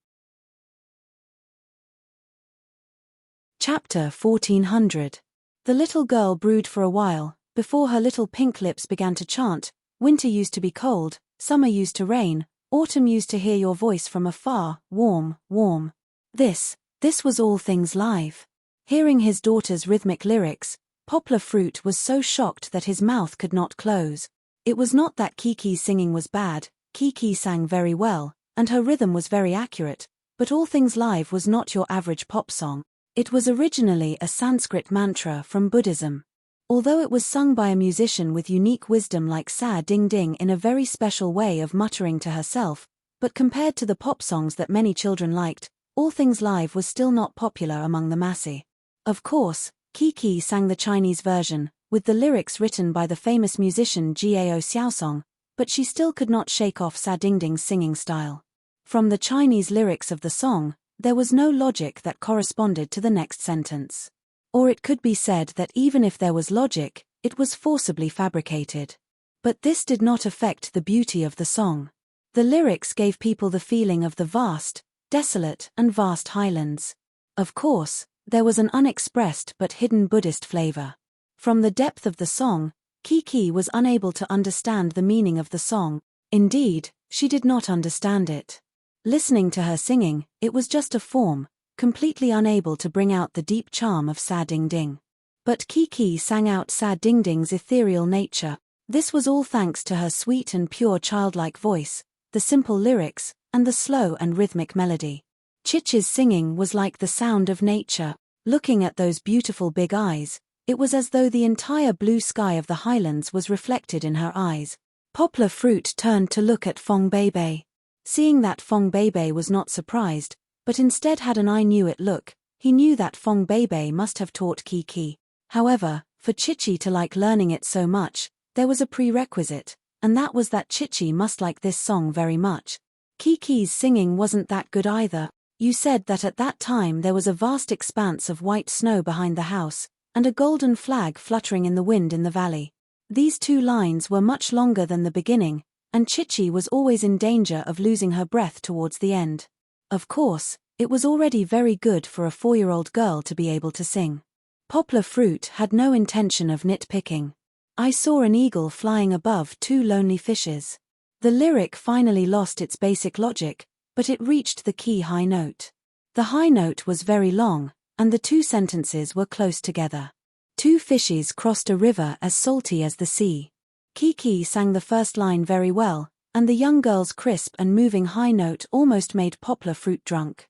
Chapter 1400. The little girl brewed for a while, before her little pink lips began to chant, Winter used to be cold, summer used to rain, autumn used to hear your voice from afar, warm, warm. This was All Things Live. Hearing his daughter's rhythmic lyrics, Poplar fruit was so shocked that his mouth could not close. It was not that Kiki's singing was bad, Kiki sang very well, and her rhythm was very accurate, but All Things Live was not your average pop song. It was originally a Sanskrit mantra from Buddhism. Although it was sung by a musician with unique wisdom like Sa Ding Ding in a very special way of muttering to herself, but compared to the pop songs that many children liked, All Things Live was still not popular among the masses. Of course, Kiki sang the Chinese version, with the lyrics written by the famous musician Gao Xiaosong, but she still could not shake off Sa Ding Ding's singing style. From the Chinese lyrics of the song, there was no logic that corresponded to the next sentence. Or it could be said that even if there was logic, it was forcibly fabricated. But this did not affect the beauty of the song. The lyrics gave people the feeling of the vast, desolate, and vast highlands. Of course, there was an unexpressed but hidden Buddhist flavor. From the depth of the song, Kiki was unable to understand the meaning of the song. Indeed, she did not understand it. Listening to her singing, it was just a form, completely unable to bring out the deep charm of Sad Ding Ding. But Kiki sang out Sad Ding Ding's ethereal nature. This was all thanks to her sweet and pure childlike voice, the simple lyrics, and the slow and rhythmic melody. Chichi's singing was like the sound of nature. Looking at those beautiful big eyes, it was as though the entire blue sky of the highlands was reflected in her eyes. Poplar Fruit turned to look at Fong Beibei. Seeing that Fong Beibei was not surprised, but instead had an I-knew-it look, he knew that Fong Beibei must have taught Kiki. However, for Chichi to like learning it so much, there was a prerequisite, and that was that Chichi must like this song very much. Kiki's singing wasn't that good either. You said that at that time there was a vast expanse of white snow behind the house, and a golden flag fluttering in the wind in the valley. These two lines were much longer than the beginning, and Chichi was always in danger of losing her breath towards the end. Of course, it was already very good for a 4-year-old girl to be able to sing. Poplar Fruit had no intention of nitpicking. I saw an eagle flying above 2 lonely fishes. The lyric finally lost its basic logic, but it reached the key high note. The high note was very long, and the 2 sentences were close together. 2 fishes crossed a river as salty as the sea. Kiki sang the first line very well, and the young girl's crisp and moving high note almost made Poplar Fruit drunk.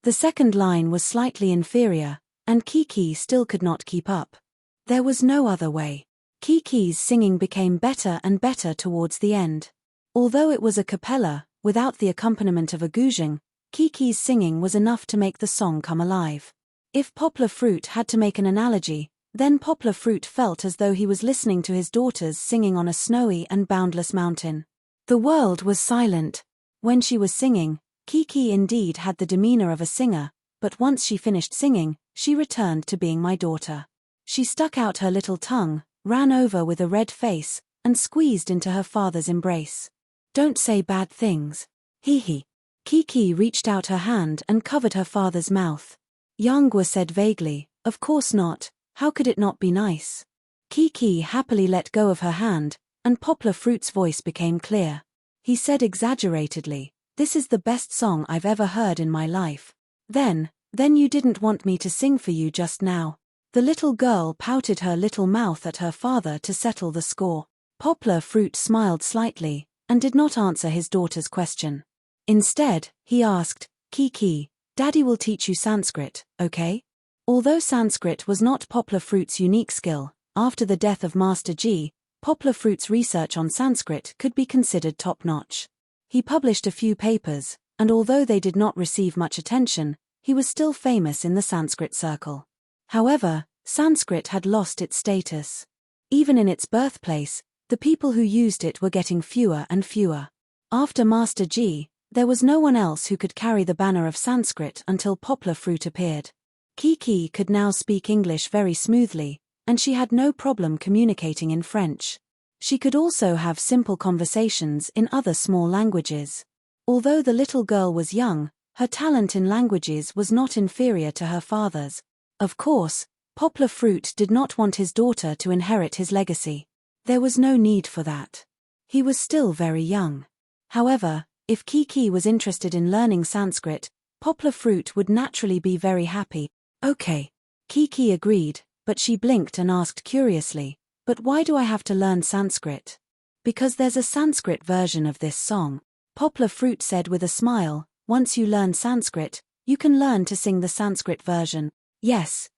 The second line was slightly inferior, and Kiki still could not keep up. There was no other way. Kiki's singing became better and better towards the end. Although it was a cappella, without the accompaniment of a guzheng, Kiki's singing was enough to make the song come alive. If Poplar Fruit had to make an analogy, then Poplar Fruit felt as though he was listening to his daughters singing on a snowy and boundless mountain. The world was silent. When she was singing, Kiki indeed had the demeanor of a singer, but once she finished singing, she returned to being my daughter. She stuck out her little tongue, ran over with a red face, and squeezed into her father's embrace. Don't say bad things. Hee. Kiki reached out her hand and covered her father's mouth. Yanghua said vaguely, of course not, how could it not be nice? Kiki happily let go of her hand, and Poplar Fruit's voice became clear. He said exaggeratedly, this is the best song I've ever heard in my life. Then you didn't want me to sing for you just now. The little girl pouted her little mouth at her father to settle the score. Poplar Fruit smiled slightly, and did not answer his daughter's question. Instead, he asked, Kiki, Daddy will teach you Sanskrit, okay? Although Sanskrit was not Poplar Fruit's unique skill, after the death of Master Ji, Poplar Fruit's research on Sanskrit could be considered top-notch. He published a few papers, and although they did not receive much attention, he was still famous in the Sanskrit circle. However, Sanskrit had lost its status. Even in its birthplace, the people who used it were getting fewer and fewer. After Master Ji, there was no one else who could carry the banner of Sanskrit until Poplar Fruit appeared. Kiki could now speak English very smoothly, and she had no problem communicating in French. She could also have simple conversations in other small languages. Although the little girl was young, her talent in languages was not inferior to her father's. Of course, Poplar Fruit did not want his daughter to inherit his legacy. There was no need for that. He was still very young. However, if Kiki was interested in learning Sanskrit, Poplar Fruit would naturally be very happy. Okay. Kiki agreed, but she blinked and asked curiously, but why do I have to learn Sanskrit? Because there's a Sanskrit version of this song. Poplar Fruit said with a smile, once you learn Sanskrit, you can learn to sing the Sanskrit version. Yes,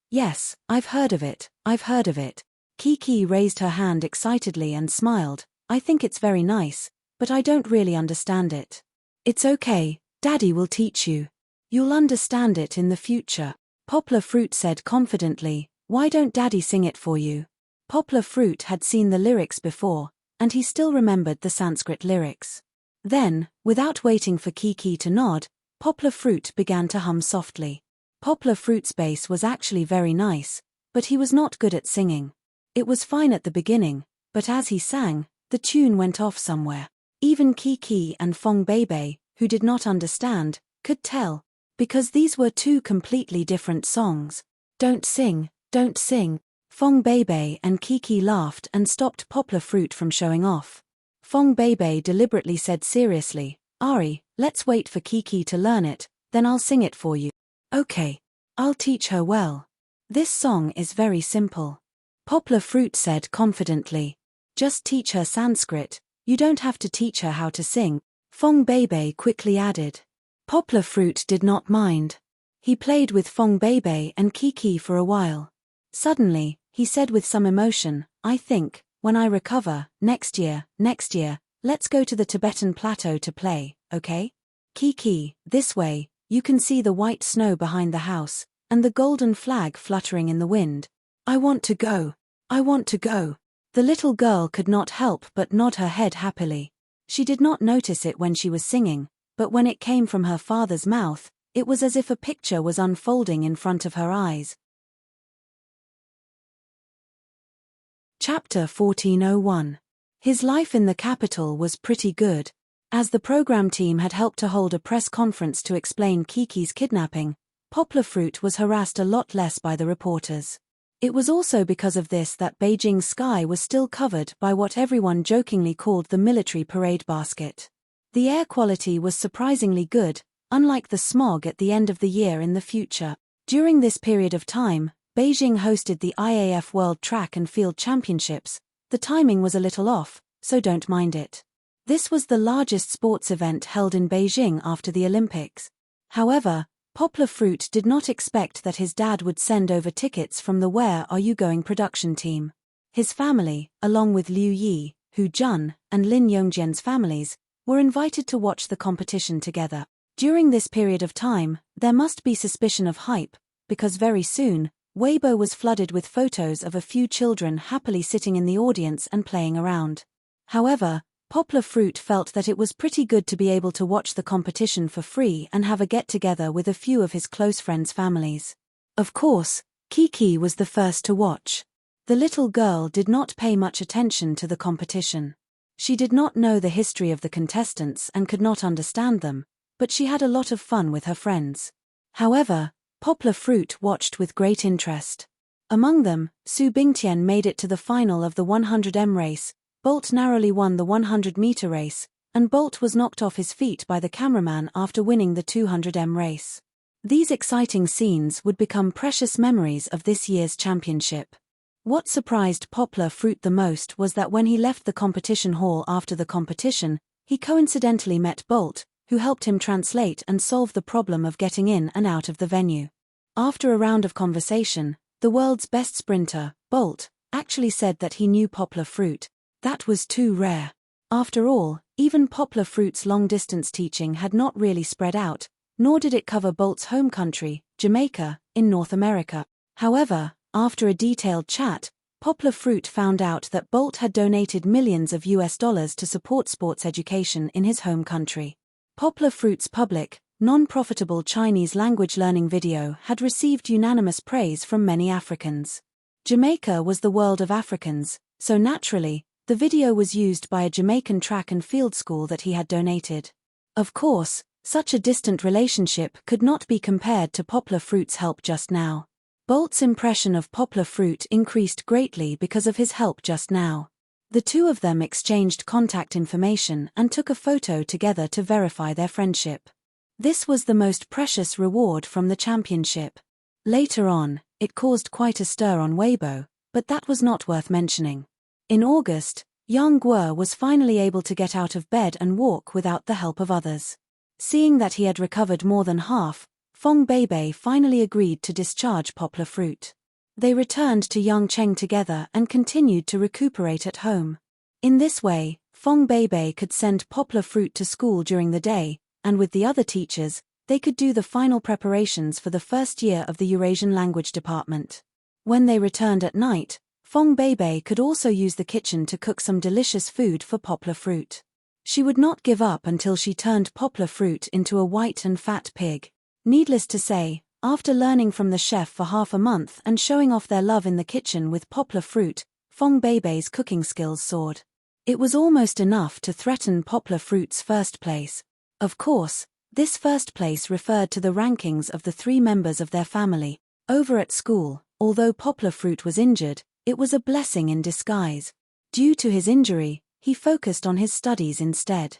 I've heard of it. Kiki raised her hand excitedly and smiled, I think it's very nice, but I don't really understand it. It's okay, Daddy will teach you. You'll understand it in the future. Poplar Fruit said confidently, why don't Daddy sing it for you? Poplar Fruit had seen the lyrics before, and he still remembered the Sanskrit lyrics. Then, without waiting for Kiki to nod, Poplar Fruit began to hum softly. Poplar Fruit's bass was actually very nice, but he was not good at singing. It was fine at the beginning, but as he sang, the tune went off somewhere. Even Kiki and Fong Beibei, who did not understand, could tell, because these were 2 completely different songs. Don't sing. Fong Beibei and Kiki laughed and stopped Poplar Fruit from showing off. Fong Beibei deliberately said seriously, Ari, Let's wait for Kiki to learn it, then I'll sing it for you. Okay. I'll teach her well. This song is very simple. Poplar Fruit said confidently. Just teach her Sanskrit, you don't have to teach her how to sing, Fong Beibei quickly added. Poplar Fruit did not mind. He played with Fong Beibei and Kiki for a while. Suddenly, he said with some emotion, I think, when I recover, next year, let's go to the Tibetan plateau to play, okay? Kiki, this way, you can see the white snow behind the house, and the golden flag fluttering in the wind. I want to go. I want to go. The little girl could not help but nod her head happily. She did not notice it when she was singing, but when it came from her father's mouth, it was as if a picture was unfolding in front of her eyes. Chapter 1401. His life in the capital was pretty good. As the program team had helped to hold a press conference to explain Kiki's kidnapping, Poplar Fruit was harassed a lot less by the reporters. It was also because of this that Beijing's sky was still covered by what everyone jokingly called the military parade basket. The air quality was surprisingly good, unlike the smog at the end of the year in the future. During this period of time, Beijing hosted the IAF World Track and Field Championships. The timing was a little off, so don't mind it. This was the largest sports event held in Beijing after the Olympics. However, Poplar Fruit did not expect that his dad would send over tickets from the Where Are You Going production team. His family, along with Liu Yi, Hu Jun, and Lin Yongjian's families, were invited to watch the competition together. During this period of time, there must be suspicion of hype, because very soon, Weibo was flooded with photos of a few children happily sitting in the audience and playing around. However, Poplar Fruit felt that it was pretty good to be able to watch the competition for free and have a get-together with a few of his close friends' families. Of course, Kiki was the first to watch. The little girl did not pay much attention to the competition. She did not know the history of the contestants and could not understand them, but she had a lot of fun with her friends. However, Poplar Fruit watched with great interest. Among them, Su Bingtian made it to the final of the 100m race. Bolt narrowly won the 100-meter race, and Bolt was knocked off his feet by the cameraman after winning the 200m race. These exciting scenes would become precious memories of this year's championship. What surprised Poplar Fruit the most was that when he left the competition hall after the competition, he coincidentally met Bolt, who helped him translate and solve the problem of getting in and out of the venue. After a round of conversation, the world's best sprinter, Bolt, actually said that he knew Poplar Fruit. That was too rare. After all, even Poplar Fruit's long-distance teaching had not really spread out, nor did it cover Bolt's home country, Jamaica, in North America. However, after a detailed chat, Poplar Fruit found out that Bolt had donated millions of US dollars to support sports education in his home country. Poplar Fruit's public, non-profitable Chinese language learning video had received unanimous praise from many Africans. Jamaica was the world of Africans, so naturally, the video was used by a Jamaican track and field school that he had donated. Of course, such a distant relationship could not be compared to Poplar Fruit's help just now. Bolt's impression of Poplar Fruit increased greatly because of his help just now. The two of them exchanged contact information and took a photo together to verify their friendship. This was the most precious reward from the championship. Later on, it caused quite a stir on Weibo, but that was not worth mentioning. In August, Yang Guo was finally able to get out of bed and walk without the help of others. Seeing that he had recovered more than half, Fong Beibei finally agreed to discharge Poplar Fruit. They returned to Yangcheng together and continued to recuperate at home. In this way, Fong Beibei could send Poplar Fruit to school during the day, and with the other teachers, they could do the final preparations for the first year of the Eurasian language department. When they returned at night, Fong Beibei could also use the kitchen to cook some delicious food for Poplar Fruit. She would not give up until she turned Poplar Fruit into a white and fat pig. Needless to say, after learning from the chef for half a month and showing off their love in the kitchen with Poplar Fruit, Fong Beibei's cooking skills soared. It was almost enough to threaten Poplar Fruit's first place. Of course, this first place referred to the rankings of the three members of their family. Over at school, although Poplar Fruit was injured, it was a blessing in disguise. Due to his injury, he focused on his studies instead.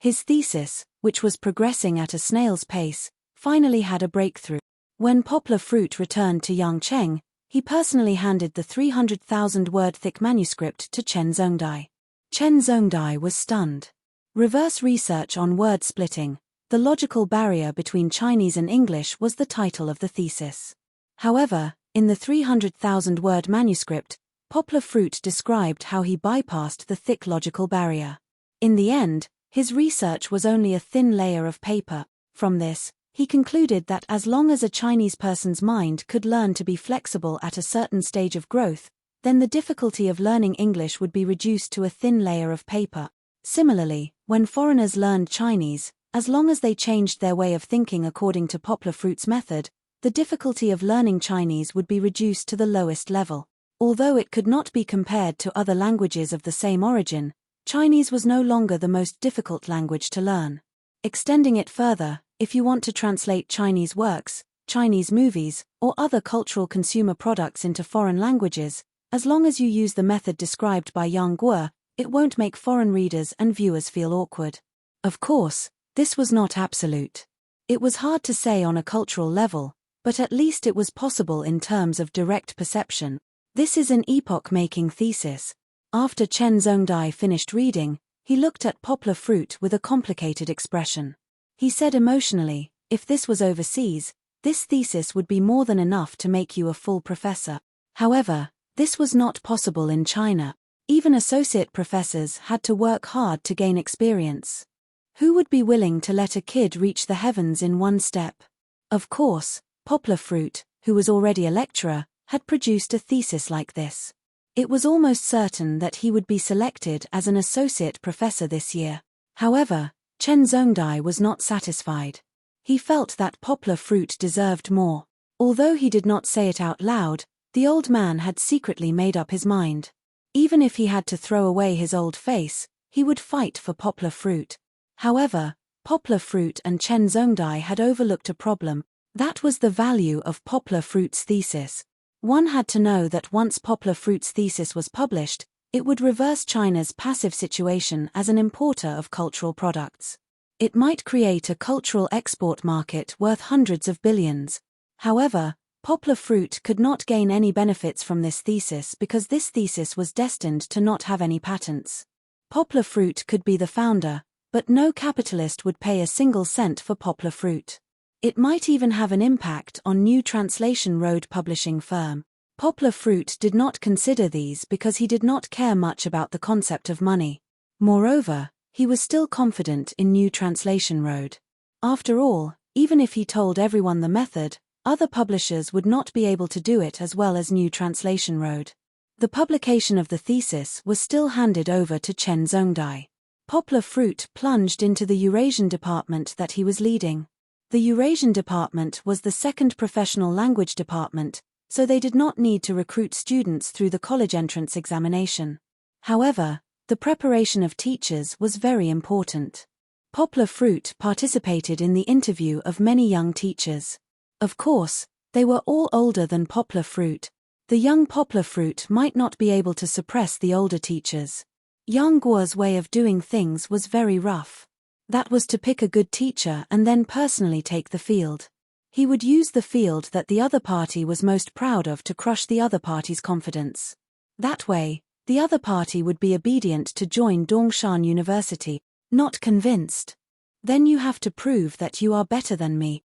His thesis, which was progressing at a snail's pace, finally had a breakthrough. When Poplar Fruit returned to Yang Cheng, he personally handed the 300,000-word-thick manuscript to Chen Zhongdai. Chen Zhongdai was stunned. Reverse Research on Word Splitting, The Logical Barrier Between Chinese and English was the title of the thesis. However, in the 300,000-word manuscript, Poplar Fruit described how he bypassed the thick logical barrier. In the end, his research was only a thin layer of paper. From this, he concluded that as long as a Chinese person's mind could learn to be flexible at a certain stage of growth, then the difficulty of learning English would be reduced to a thin layer of paper. Similarly, when foreigners learned Chinese, as long as they changed their way of thinking according to Poplar Fruit's method, the difficulty of learning Chinese would be reduced to the lowest level. Although it could not be compared to other languages of the same origin, Chinese was no longer the most difficult language to learn. Extending it further, if you want to translate Chinese works, Chinese movies, or other cultural consumer products into foreign languages, as long as you use the method described by Yang Guo, it won't make foreign readers and viewers feel awkward. Of course, this was not absolute. It was hard to say on a cultural level, but at least it was possible in terms of direct perception. This is an epoch-making thesis. After Chen Zhongdai finished reading, he looked at Poplar Fruit with a complicated expression. He said emotionally, if this was overseas, this thesis would be more than enough to make you a full professor. However, this was not possible in China. Even associate professors had to work hard to gain experience. Who would be willing to let a kid reach the heavens in one step? Of course, Poplar Fruit, who was already a lecturer, had produced a thesis like this. It was almost certain that he would be selected as an associate professor this year. However, Chen Zhongdai was not satisfied. He felt that Poplar Fruit deserved more. Although he did not say it out loud, the old man had secretly made up his mind. Even if he had to throw away his old face, he would fight for Poplar Fruit. However, Poplar Fruit and Chen Zhongdai had overlooked a problem. That was the value of Poplar Fruit's thesis. One had to know that once Poplar Fruit's thesis was published, it would reverse China's passive situation as an importer of cultural products. It might create a cultural export market worth hundreds of billions. However, Poplar Fruit could not gain any benefits from this thesis because this thesis was destined to not have any patents. Poplar Fruit could be the founder, but no capitalist would pay a single cent for Poplar Fruit. It might even have an impact on New Translation Road publishing firm. Poplar Fruit did not consider these because he did not care much about the concept of money. Moreover, he was still confident in New Translation Road. After all, even if he told everyone the method, other publishers would not be able to do it as well as New Translation Road. The publication of the thesis was still handed over to Chen Zhongdai. Poplar Fruit plunged into the Eurasian department that he was leading. The Eurasian department was the second professional language department, so they did not need to recruit students through the college entrance examination. However, the preparation of teachers was very important. Poplar Fruit participated in the interview of many young teachers. Of course, they were all older than Poplar Fruit. The young Poplar Fruit might not be able to suppress the older teachers. Yang Guo's way of doing things was very rough. That was to pick a good teacher and then personally take the field. He would use the field that the other party was most proud of to crush the other party's confidence. That way, the other party would be obedient to join Dongshan University, not convinced. Then you have to prove that you are better than me.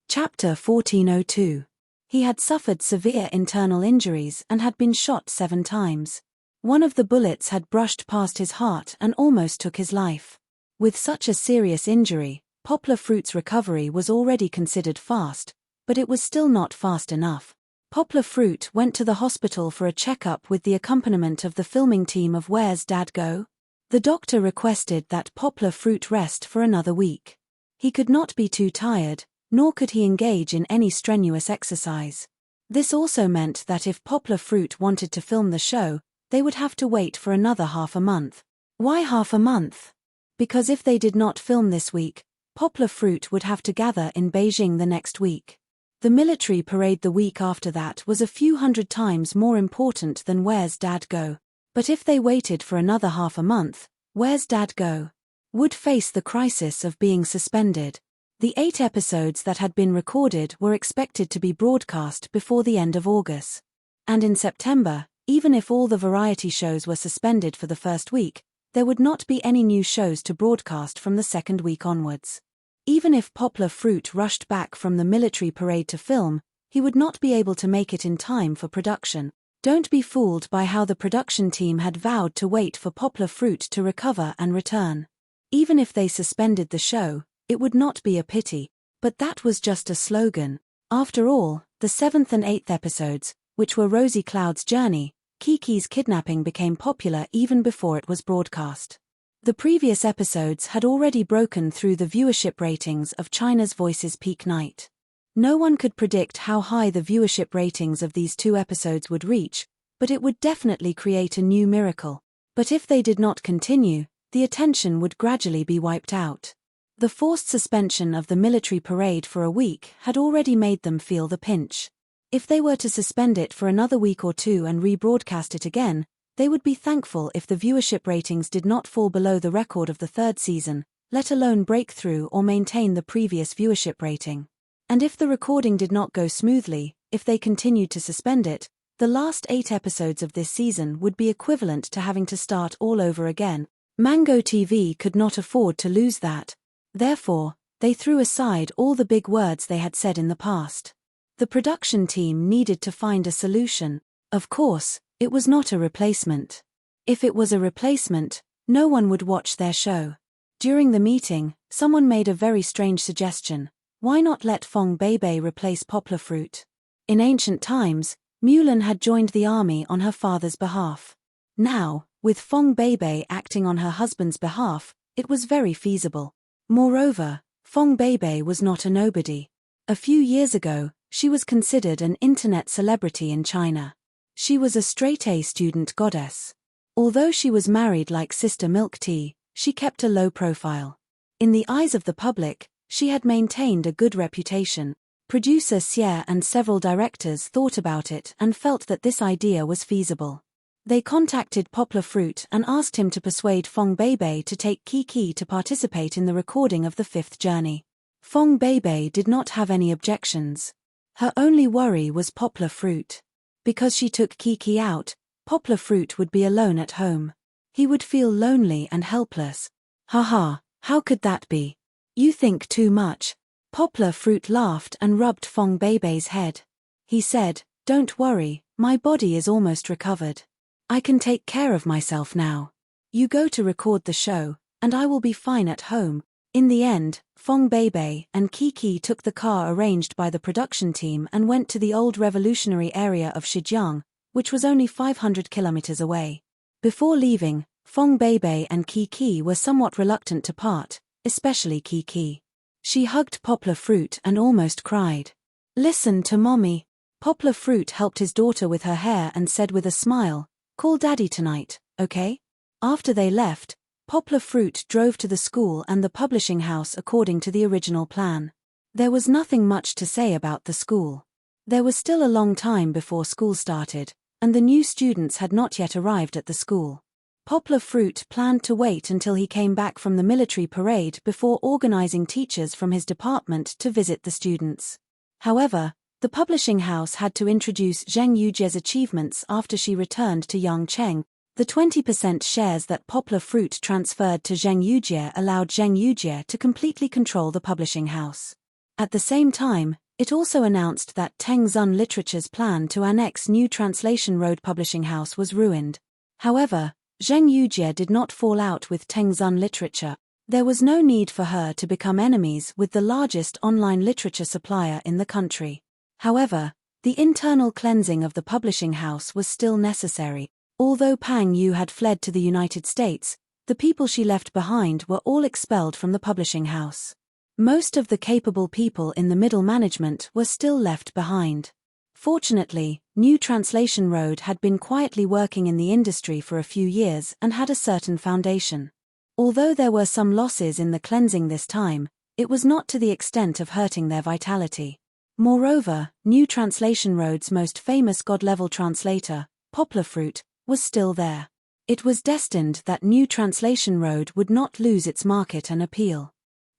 Chapter 1402. He had suffered severe internal injuries and had been shot 7 times. One of the bullets had brushed past his heart and almost took his life. With such a serious injury, Poplar Fruit's recovery was already considered fast, but it was still not fast enough. Poplar Fruit went to the hospital for a checkup with the accompaniment of the filming team of Where's Dad Go? The doctor requested that Poplar Fruit rest for another week. He could not be too tired, nor could he engage in any strenuous exercise. This also meant that if Poplar Fruit wanted to film the show, they would have to wait for another half a month. Why half a month? Because if they did not film this week, Poplar Fruit would have to gather in Beijing the next week. The military parade the week after that was a few hundred times more important than Where's Dad Go? But if they waited for another half a month, where's Dad go? Would face the crisis of being suspended. The 8 episodes that had been recorded were expected to be broadcast before the end of August. And in September, even if all the variety shows were suspended for the first week, there would not be any new shows to broadcast from the second week onwards. Even if Poplar Fruit rushed back from the military parade to film, he would not be able to make it in time for production. Don't be fooled by how the production team had vowed to wait for Poplar Fruit to recover and return. Even if they suspended the show, it would not be a pity, but that was just a slogan. After all, the 7th and 8th episodes, which were Rosie Cloud's journey, Kiki's kidnapping became popular even before it was broadcast. The previous episodes had already broken through the viewership ratings of China's Voices peak night. No one could predict how high the viewership ratings of these 2 episodes would reach, but it would definitely create a new miracle. But if they did not continue, the attention would gradually be wiped out. The forced suspension of the military parade for a week had already made them feel the pinch. If they were to suspend it for another week or 2 and rebroadcast it again, they would be thankful if the viewership ratings did not fall below the record of the 3rd season, let alone break through or maintain the previous viewership rating. And if the recording did not go smoothly, if they continued to suspend it, the last 8 episodes of this season would be equivalent to having to start all over again. Mango TV could not afford to lose that. Therefore, they threw aside all the big words they had said in the past. The production team needed to find a solution. Of course, it was not a replacement. If it was a replacement, no one would watch their show. During the meeting, someone made a very strange suggestion. Why not let Fong Beibei replace Poplar Fruit? In ancient times, Mulan had joined the army on her father's behalf. Now, with Fong Beibei acting on her husband's behalf, it was very feasible. Moreover, Fong Beibei was not a nobody. A few years ago, she was considered an internet celebrity in China. She was a straight-A student goddess. Although she was married like Sister Milk Tea, she kept a low profile. In the eyes of the public, she had maintained a good reputation. Producer Xie and several directors thought about it and felt that this idea was feasible. They contacted Poplar Fruit and asked him to persuade Fong Beibei to take Kiki to participate in the recording of the 5th journey. Fong Beibei did not have any objections. Her only worry was Poplar Fruit. Because she took Kiki out, Poplar Fruit would be alone at home. He would feel lonely and helpless. Haha, how could that be? You think too much. Poplar Fruit laughed and rubbed Fong Beibei's head. He said, "Don't worry, my body is almost recovered. I can take care of myself now. You go to record the show, and I will be fine at home." In the end, Fong Beibei and Kiki took the car arranged by the production team and went to the old revolutionary area of Xinjiang, which was only 500 kilometers away. Before leaving, Fong Beibei and Kiki were somewhat reluctant to part, especially Kiki. She hugged Poplar Fruit and almost cried. "Listen to Mommy." Poplar Fruit helped his daughter with her hair and said with a smile, "Call Daddy tonight, okay?" After they left, Poplar Fruit drove to the school and the publishing house according to the original plan. There was nothing much to say about the school. There was still a long time before school started, and the new students had not yet arrived at the school. Poplar Fruit planned to wait until he came back from the military parade before organizing teachers from his department to visit the students. However, the publishing house had to introduce Zheng Yujie's achievements after she returned to Yangcheng. The 20% shares that Poplar Fruit transferred to Zheng Yujie allowed Zheng Yujie to completely control the publishing house. At the same time, it also announced that Teng Zun Literature's plan to annex New Translation Road Publishing House was ruined. However, Zheng Yujie did not fall out with Teng Zun Literature. There was no need for her to become enemies with the largest online literature supplier in the country. However, the internal cleansing of the publishing house was still necessary. Although Pang Yu had fled to the United States, the people she left behind were all expelled from the publishing house. Most of the capable people in the middle management were still left behind. Fortunately, New Translation Road had been quietly working in the industry for a few years and had a certain foundation. Although there were some losses in the cleansing this time, it was not to the extent of hurting their vitality. Moreover, New Translation Road's most famous God-level translator, Poplar Fruit, was still there. It was destined that New Translation Road would not lose its market and appeal.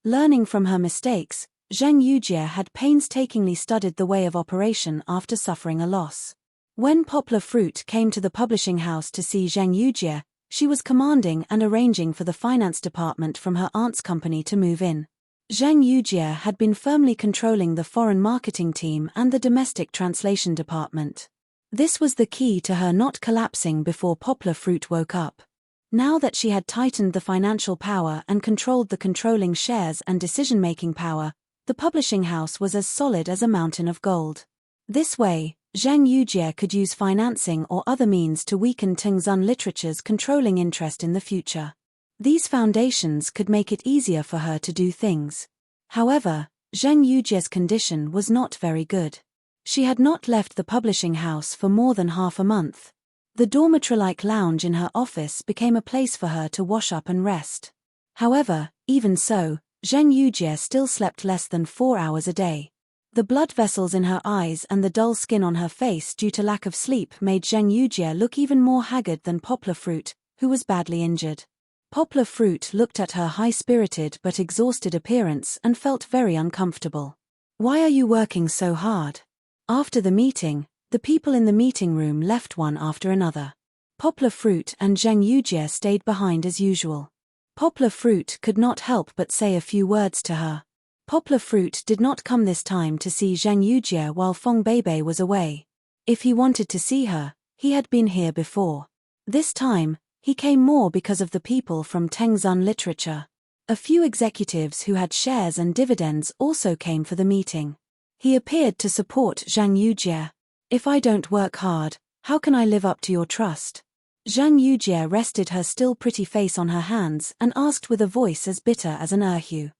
Learning from her mistakes, Zheng Yujie had painstakingly studied the way of operation after suffering a loss. When Poplar Fruit came to the publishing house to see Zheng Yujie, she was commanding and arranging for the finance department from her aunt's company to move in. Zheng Yujie had been firmly controlling the foreign marketing team and the domestic translation department. This was the key to her not collapsing before Poplar Fruit woke up. Now that she had tightened the financial power and controlled the controlling shares and decision-making power, the publishing house was as solid as a mountain of gold. This way, Zheng Yujie could use financing or other means to weaken Tengzun literature's controlling interest in the future. These foundations could make it easier for her to do things. However, Zheng Yujie's condition was not very good. She had not left the publishing house for more than half a month. The dormitory-like lounge in her office became a place for her to wash up and rest. However, even so, Zheng Yujie still slept less than 4 hours a day. The blood vessels in her eyes and the dull skin on her face due to lack of sleep made Zheng Yujie look even more haggard than Poplar Fruit, who was badly injured. Poplar Fruit looked at her high-spirited but exhausted appearance and felt very uncomfortable. "Why are you working so hard?" After the meeting, the people in the meeting room left one after another. Poplar Fruit and Zheng Yujie stayed behind as usual. Poplar Fruit could not help but say a few words to her. Poplar Fruit did not come this time to see Zheng Yujie while Fong Beibei was away. If he wanted to see her, he had been here before. This time, he came more because of the people from Tengzun literature. A few executives who had shares and dividends also came for the meeting. He appeared to support Zheng Yujie. "If I don't work hard, how can I live up to your trust?" Zheng Yujie rested her still pretty face on her hands and asked with a voice as bitter as an erhu.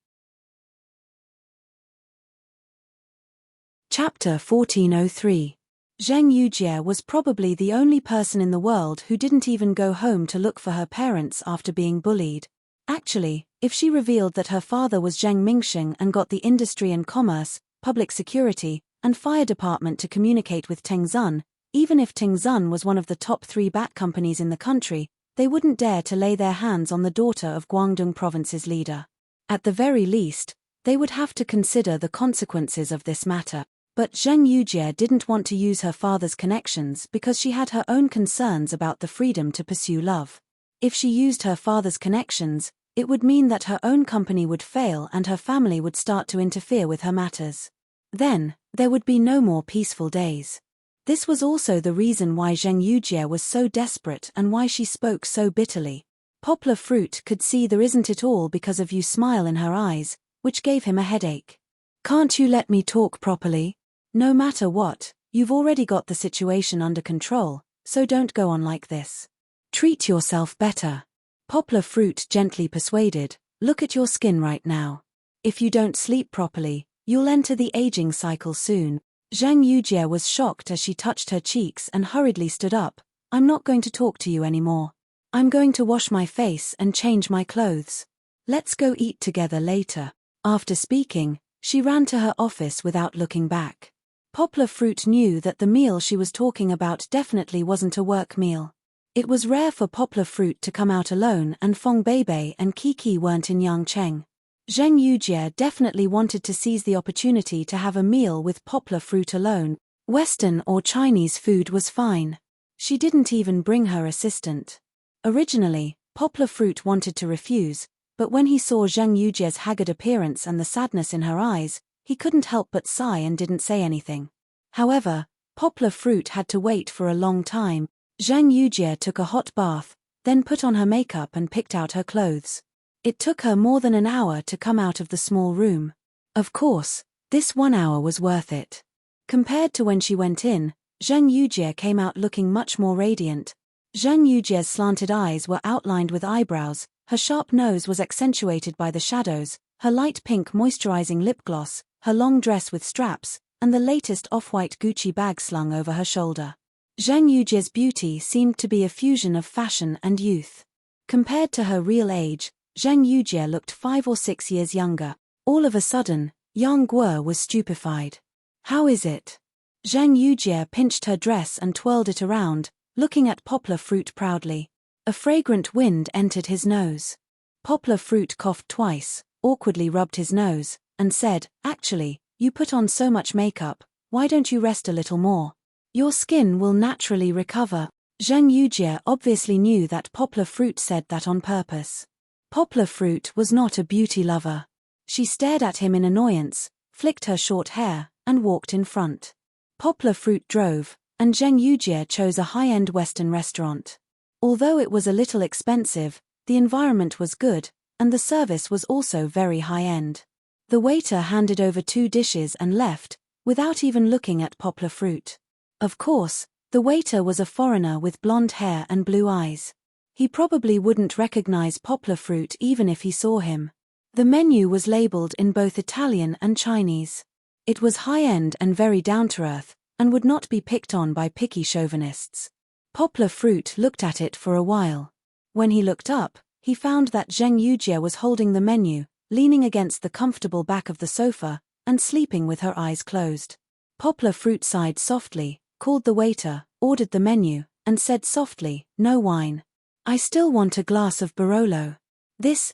Chapter 1403. Zheng Yujie was probably the only person in the world who didn't even go home to look for her parents after being bullied. Actually, if she revealed that her father was Zheng Mingsheng and got the industry and commerce, public security, and fire department to communicate with Tengzun, even if Tengzun was one of the top 3 bat companies in the country, they wouldn't dare to lay their hands on the daughter of Guangdong province's leader. At the very least, they would have to consider the consequences of this matter. But Zheng Yujie didn't want to use her father's connections because she had her own concerns about the freedom to pursue love. If she used her father's connections, it would mean that her own company would fail and her family would start to interfere with her matters. Then, there would be no more peaceful days. This was also the reason why Zheng Yujie was so desperate and why she spoke so bitterly. Poplar Fruit could see there isn't it all because of you smile in her eyes, which gave him a headache. "Can't you let me talk properly? No matter what, you've already got the situation under control, so don't go on like this. Treat yourself better." Poplar Fruit gently persuaded, "Look at your skin right now. If you don't sleep properly, you'll enter the aging cycle soon." Zheng Yujie was shocked as she touched her cheeks and hurriedly stood up. "I'm not going to talk to you anymore. I'm going to wash my face and change my clothes. Let's go eat together later." After speaking, she ran to her office without looking back. Poplar Fruit knew that the meal she was talking about definitely wasn't a work meal. It was rare for Poplar Fruit to come out alone and Fong Beibei and Kiki weren't in Yangcheng. Zheng Yujie definitely wanted to seize the opportunity to have a meal with Poplar Fruit alone. Western or Chinese food was fine. She didn't even bring her assistant. Originally, Poplar Fruit wanted to refuse, but when he saw Zheng Yujie's haggard appearance and the sadness in her eyes, he couldn't help but sigh and didn't say anything. However, Poplar Fruit had to wait for a long time. Zheng Yujie took a hot bath, then put on her makeup and picked out her clothes. It took her more than an hour to come out of the small room. Of course, this 1 hour was worth it. Compared to when she went in, Zheng Yujie came out looking much more radiant. Zheng Yujie's slanted eyes were outlined with eyebrows, her sharp nose was accentuated by the shadows, her light pink moisturizing lip gloss, her long dress with straps, and the latest off-white Gucci bag slung over her shoulder. Zheng Yujie's beauty seemed to be a fusion of fashion and youth. Compared to her real age, Zheng Yujie looked 5 or 6 years younger. All of a sudden, Yang Guo was stupefied. "How is it?" Zheng Yujie pinched her dress and twirled it around, looking at Poplar Fruit proudly. A fragrant wind entered his nose. Poplar Fruit coughed twice, awkwardly rubbed his nose, and said, "Actually, you put on so much makeup, why don't you rest a little more? Your skin will naturally recover." Zheng Yujie obviously knew that Poplar Fruit said that on purpose. Poplar Fruit was not a beauty lover. She stared at him in annoyance, flicked her short hair, and walked in front. Poplar Fruit drove, and Zheng Yujie chose a high-end Western restaurant. Although it was a little expensive, the environment was good, and the service was also very high-end. The waiter handed over 2 dishes and left, without even looking at Poplar Fruit. Of course, the waiter was a foreigner with blonde hair and blue eyes. He probably wouldn't recognize Poplar Fruit even if he saw him. The menu was labeled in both Italian and Chinese. It was high-end and very down-to-earth, and would not be picked on by picky chauvinists. Poplar Fruit looked at it for a while. When he looked up, he found that Zheng Yujie was holding the menu, leaning against the comfortable back of the sofa, and sleeping with her eyes closed. Poplar Fruit sighed softly, called the waiter, ordered the menu, and said softly, "No wine. I still want a glass of Barolo. This,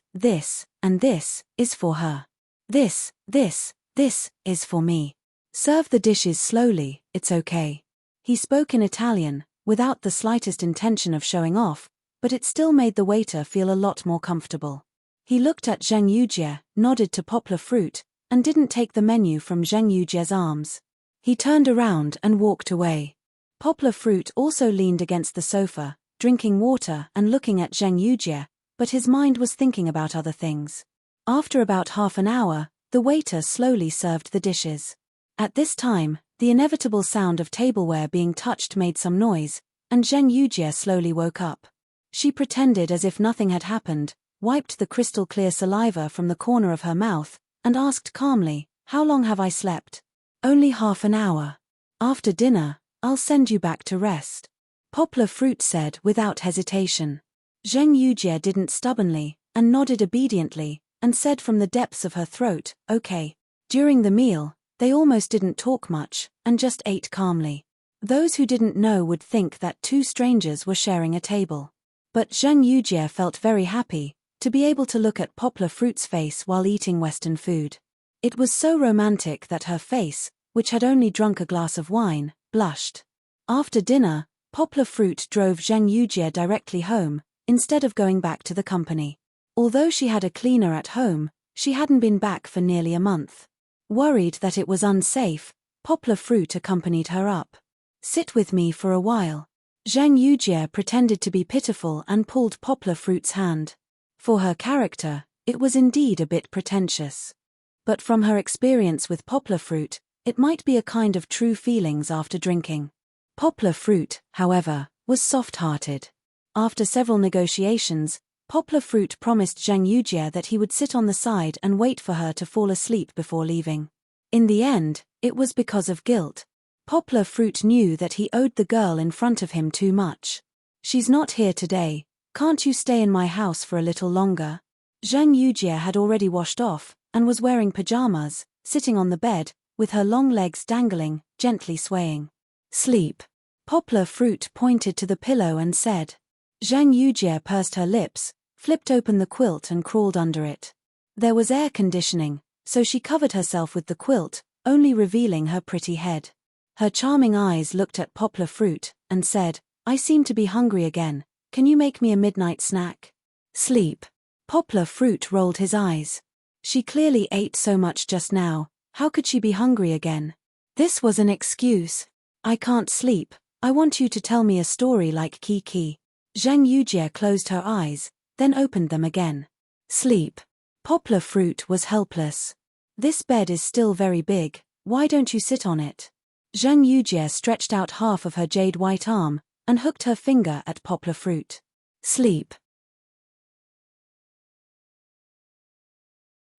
and this, is for her. This is for me. Serve the dishes slowly, it's okay." He spoke in Italian, without the slightest intention of showing off, but it still made the waiter feel a lot more comfortable. He looked at Zheng Yujie, nodded to Poplar Fruit, and didn't take the menu from Zheng Yujie's arms. He turned around and walked away. Poplar Fruit also leaned against the sofa, drinking water and looking at Zheng Yujie, but his mind was thinking about other things. After about half an hour, the waiter slowly served the dishes. At this time, the inevitable sound of tableware being touched made some noise, and Zheng Yujie slowly woke up. She pretended as if nothing had happened, wiped the crystal-clear saliva from the corner of her mouth, and asked calmly, "How long have I slept?" "Only half an hour. After dinner, I'll send you back to rest," Poplar Fruit said without hesitation. Zheng Yujie didn't stubbornly, and nodded obediently, and said from the depths of her throat, "Okay." During the meal, they almost didn't talk much, and just ate calmly. Those who didn't know would think that 2 strangers were sharing a table. But Zheng Yujie felt very happy to be able to look at Poplar Fruit's face while eating Western food. It was so romantic that her face, which had only drunk a glass of wine, blushed. After dinner, Poplar Fruit drove Zheng Yujie directly home, instead of going back to the company. Although she had a cleaner at home, she hadn't been back for nearly a month. Worried that it was unsafe, Poplar Fruit accompanied her up. "Sit with me for a while." Zheng Yujie pretended to be pitiful and pulled Poplar Fruit's hand. For her character, it was indeed a bit pretentious. But from her experience with Poplar Fruit, it might be a kind of true feelings after drinking. Poplar Fruit, however, was soft-hearted. After several negotiations, Poplar Fruit promised Zheng Yujie that he would sit on the side and wait for her to fall asleep before leaving. In the end, it was because of guilt. Poplar Fruit knew that he owed the girl in front of him too much. "She's not here today, can't you stay in my house for a little longer?" Zheng Yujie had already washed off, and was wearing pajamas, sitting on the bed, with her long legs dangling, gently swaying. "Sleep." Poplar Fruit pointed to the pillow and said. Zheng Yujie pursed her lips, flipped open the quilt and crawled under it. There was air conditioning, so she covered herself with the quilt, only revealing her pretty head. Her charming eyes looked at Poplar Fruit, and said, "I seem to be hungry again, can you make me a midnight snack?" "Sleep." Poplar Fruit rolled his eyes. She clearly ate so much just now, how could she be hungry again? This was an excuse. "I can't sleep, I want you to tell me a story like Kiki." Zheng Yujie closed her eyes, then opened them again. "Sleep." Poplar Fruit was helpless. "This bed is still very big, why don't you sit on it?" Zheng Yujie stretched out half of her jade white arm, and hooked her finger at Poplar Fruit. "Sleep."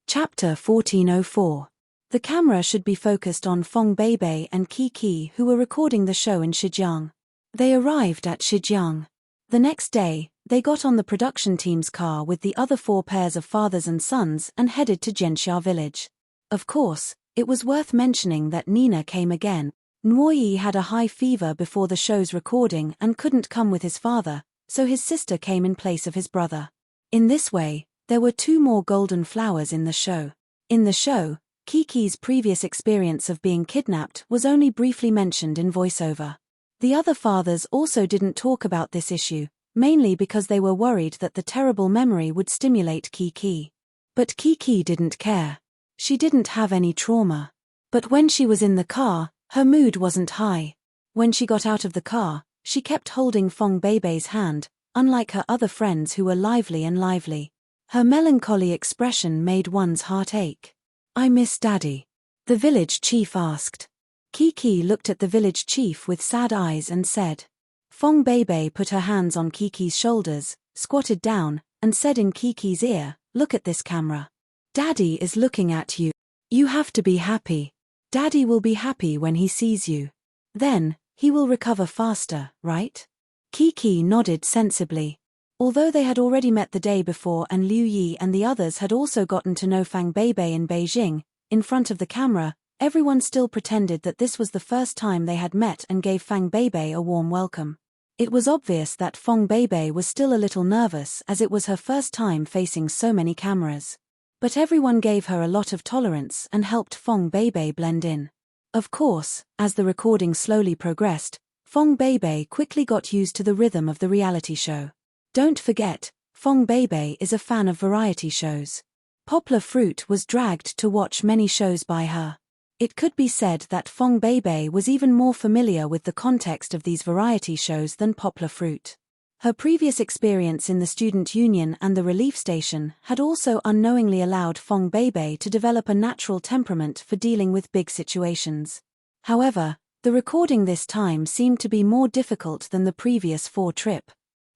Chapter 1404. The camera should be focused on Fong Beibei and Kiki, who were recording the show in Shijiang. They arrived at Shijiang. The next day, they got on the production team's car with the other 4 pairs of fathers and sons and headed to Jianxia village. Of course, it was worth mentioning that Nina came again. Nuoyi had a high fever before the show's recording and couldn't come with his father, so his sister came in place of his brother. In this way, there were 2 more golden flowers in the show. In the show, Kiki's previous experience of being kidnapped was only briefly mentioned in voiceover. The other fathers also didn't talk about this issue, mainly because they were worried that the terrible memory would stimulate Kiki. But Kiki didn't care. She didn't have any trauma. But when she was in the car, her mood wasn't high. When she got out of the car, she kept holding Fong Beibei's hand, unlike her other friends who were lively and lively. Her melancholy expression made one's heart ache. "I miss Daddy," the village chief asked. Kiki looked at the village chief with sad eyes and said. Fong Beibei put her hands on Kiki's shoulders, squatted down, and said in Kiki's ear, "Look at this camera. Daddy is looking at you. You have to be happy. Daddy will be happy when he sees you. Then, he will recover faster, right?" Kiki nodded sensibly. Although they had already met the day before and Liu Yi and the others had also gotten to know Fang Beibei in Beijing, in front of the camera, everyone still pretended that this was the first time they had met and gave Fang Beibei a warm welcome. It was obvious that Fong Beibei was still a little nervous as it was her first time facing so many cameras. But everyone gave her a lot of tolerance and helped Fong Beibei blend in. Of course, as the recording slowly progressed, Fong Beibei quickly got used to the rhythm of the reality show. Don't forget, Fong Beibei is a fan of variety shows. Poplar Fruit was dragged to watch many shows by her. It could be said that Fong Beibei was even more familiar with the context of these variety shows than Poplar Fruit. Her previous experience in the student union and the relief station had also unknowingly allowed Fong Beibei to develop a natural temperament for dealing with big situations. However, the recording this time seemed to be more difficult than the previous 4 trip.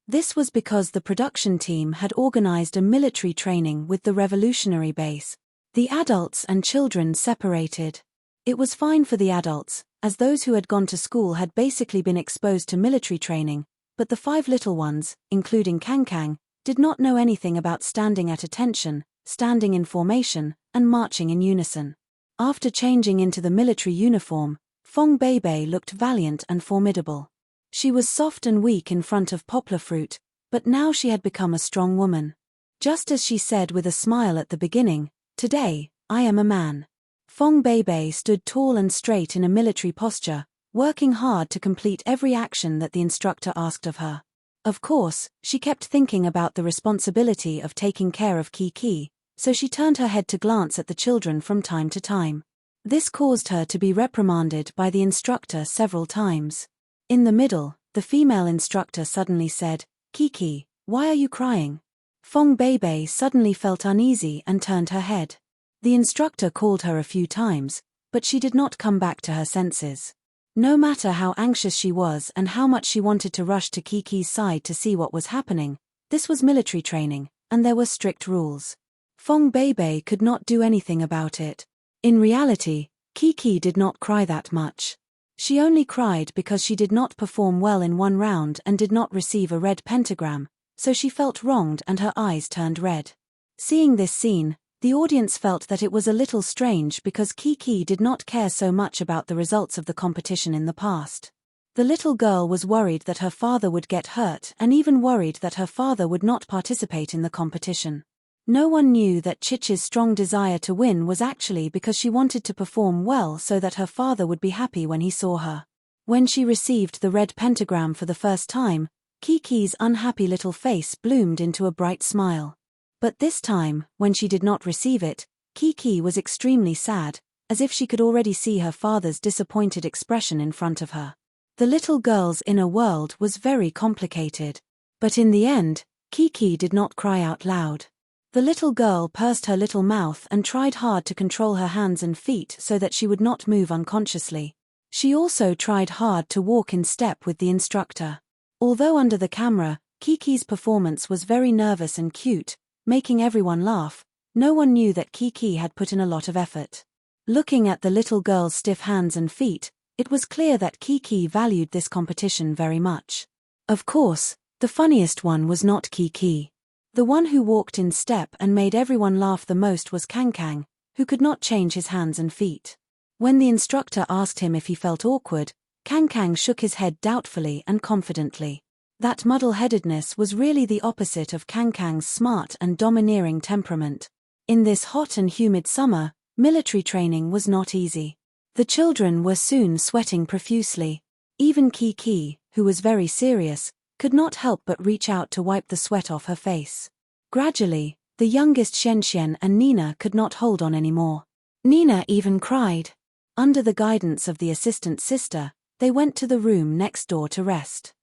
This was because the production team had organized a military training with the revolutionary base. The adults and children separated. It was fine for the adults, as those who had gone to school had basically been exposed to military training, but the 5 little ones, including Kang, did not know anything about standing at attention, standing in formation, and marching in unison. After changing into the military uniform, Fong Beibei looked valiant and formidable. She was soft and weak in front of Poplar Fruit, but now she had become a strong woman. Just as she said with a smile at the beginning, "Today, I am a man." Fong Beibei stood tall and straight in a military posture, working hard to complete every action that the instructor asked of her. Of course, she kept thinking about the responsibility of taking care of Kiki, so she turned her head to glance at the children from time to time. This caused her to be reprimanded by the instructor several times. In the middle, the female instructor suddenly said, "Kiki, why are you crying?" Fong Beibei suddenly felt uneasy and turned her head. The instructor called her a few times, but she did not come back to her senses. No matter how anxious she was and how much she wanted to rush to Kiki's side to see what was happening, this was military training, and there were strict rules. Fong Beibei could not do anything about it. In reality, Kiki did not cry that much. She only cried because she did not perform well in one round and did not receive a red pentagram, so she felt wronged and her eyes turned red. Seeing this scene, the audience felt that it was a little strange because Kiki did not care so much about the results of the competition in the past. The little girl was worried that her father would get hurt and even worried that her father would not participate in the competition. No one knew that Chichi's strong desire to win was actually because she wanted to perform well so that her father would be happy when he saw her. When she received the red pentagram for the first time, Kiki's unhappy little face bloomed into a bright smile. But this time, when she did not receive it, Kiki was extremely sad, as if she could already see her father's disappointed expression in front of her. The little girl's inner world was very complicated. But in the end, Kiki did not cry out loud. The little girl pursed her little mouth and tried hard to control her hands and feet so that she would not move unconsciously. She also tried hard to walk in step with the instructor. Although under the camera, Kiki's performance was very nervous and cute, making everyone laugh, no one knew that Kiki had put in a lot of effort. Looking at the little girl's stiff hands and feet, it was clear that Kiki valued this competition very much. Of course, the funniest one was not Kiki. The one who walked in step and made everyone laugh the most was Kang, who could not change his hands and feet. When the instructor asked him if he felt awkward, Kang shook his head doubtfully and confidently. That muddle-headedness was really the opposite of Kangkang's smart and domineering temperament. In this hot and humid summer, military training was not easy. The children were soon sweating profusely. Even Kiki, who was very serious, could not help but reach out to wipe the sweat off her face. Gradually, the youngest Xian and Nina could not hold on anymore. Nina even cried. Under the guidance of the assistant sister, they went to the room next door to rest.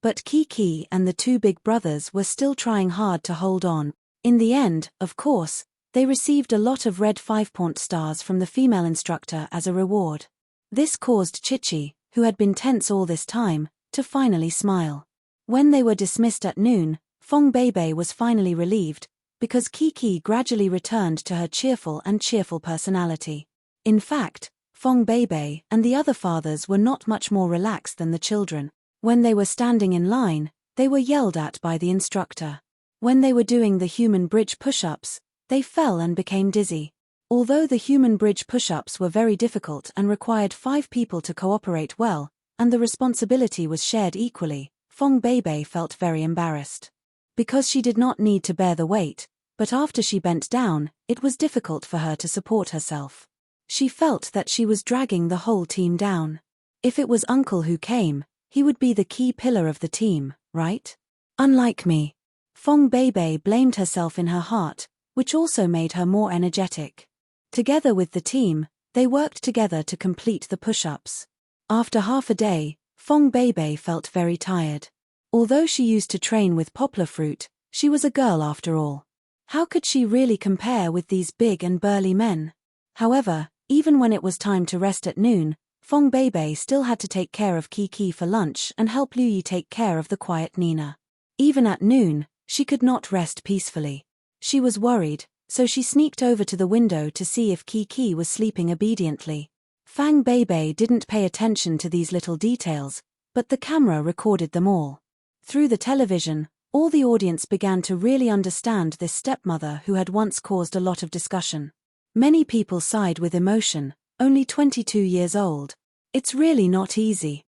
But Kiki and the two big brothers were still trying hard to hold on. In the end, of course, they received a lot of red 5-point stars from the female instructor as a reward. This caused Chichi, who had been tense all this time, to finally smile. When they were dismissed at noon, Fong Beibei was finally relieved, because Kiki gradually returned to her cheerful personality. In fact, Fong Beibei and the other fathers were not much more relaxed than the children. When they were standing in line, they were yelled at by the instructor. When they were doing the human bridge push-ups, they fell and became dizzy. Although the human bridge push-ups were very difficult and required 5 people to cooperate well, and the responsibility was shared equally, Fong Beibei felt very embarrassed. Because she did not need to bear the weight, but after she bent down, it was difficult for her to support herself. She felt that she was dragging the whole team down. If it was Uncle who came, he would be the key pillar of the team, right? Unlike me. Fong Beibei blamed herself in her heart, which also made her more energetic. Together with the team, they worked together to complete the push-ups. After half a day, Fong Beibei felt very tired. Although she used to train with poplar fruit, she was a girl after all. How could she really compare with these big and burly men? However, even when it was time to rest at noon, Fong Beibei still had to take care of Kiki for lunch and help Liuyi take care of the quiet Nina. Even at noon, she could not rest peacefully. She was worried, so she sneaked over to the window to see if Kiki was sleeping obediently. Fang Beibei didn't pay attention to these little details, but the camera recorded them all. Through the television, all the audience began to really understand this stepmother who had once caused a lot of discussion. Many people sighed with emotion, only 22 years old. It's really not easy.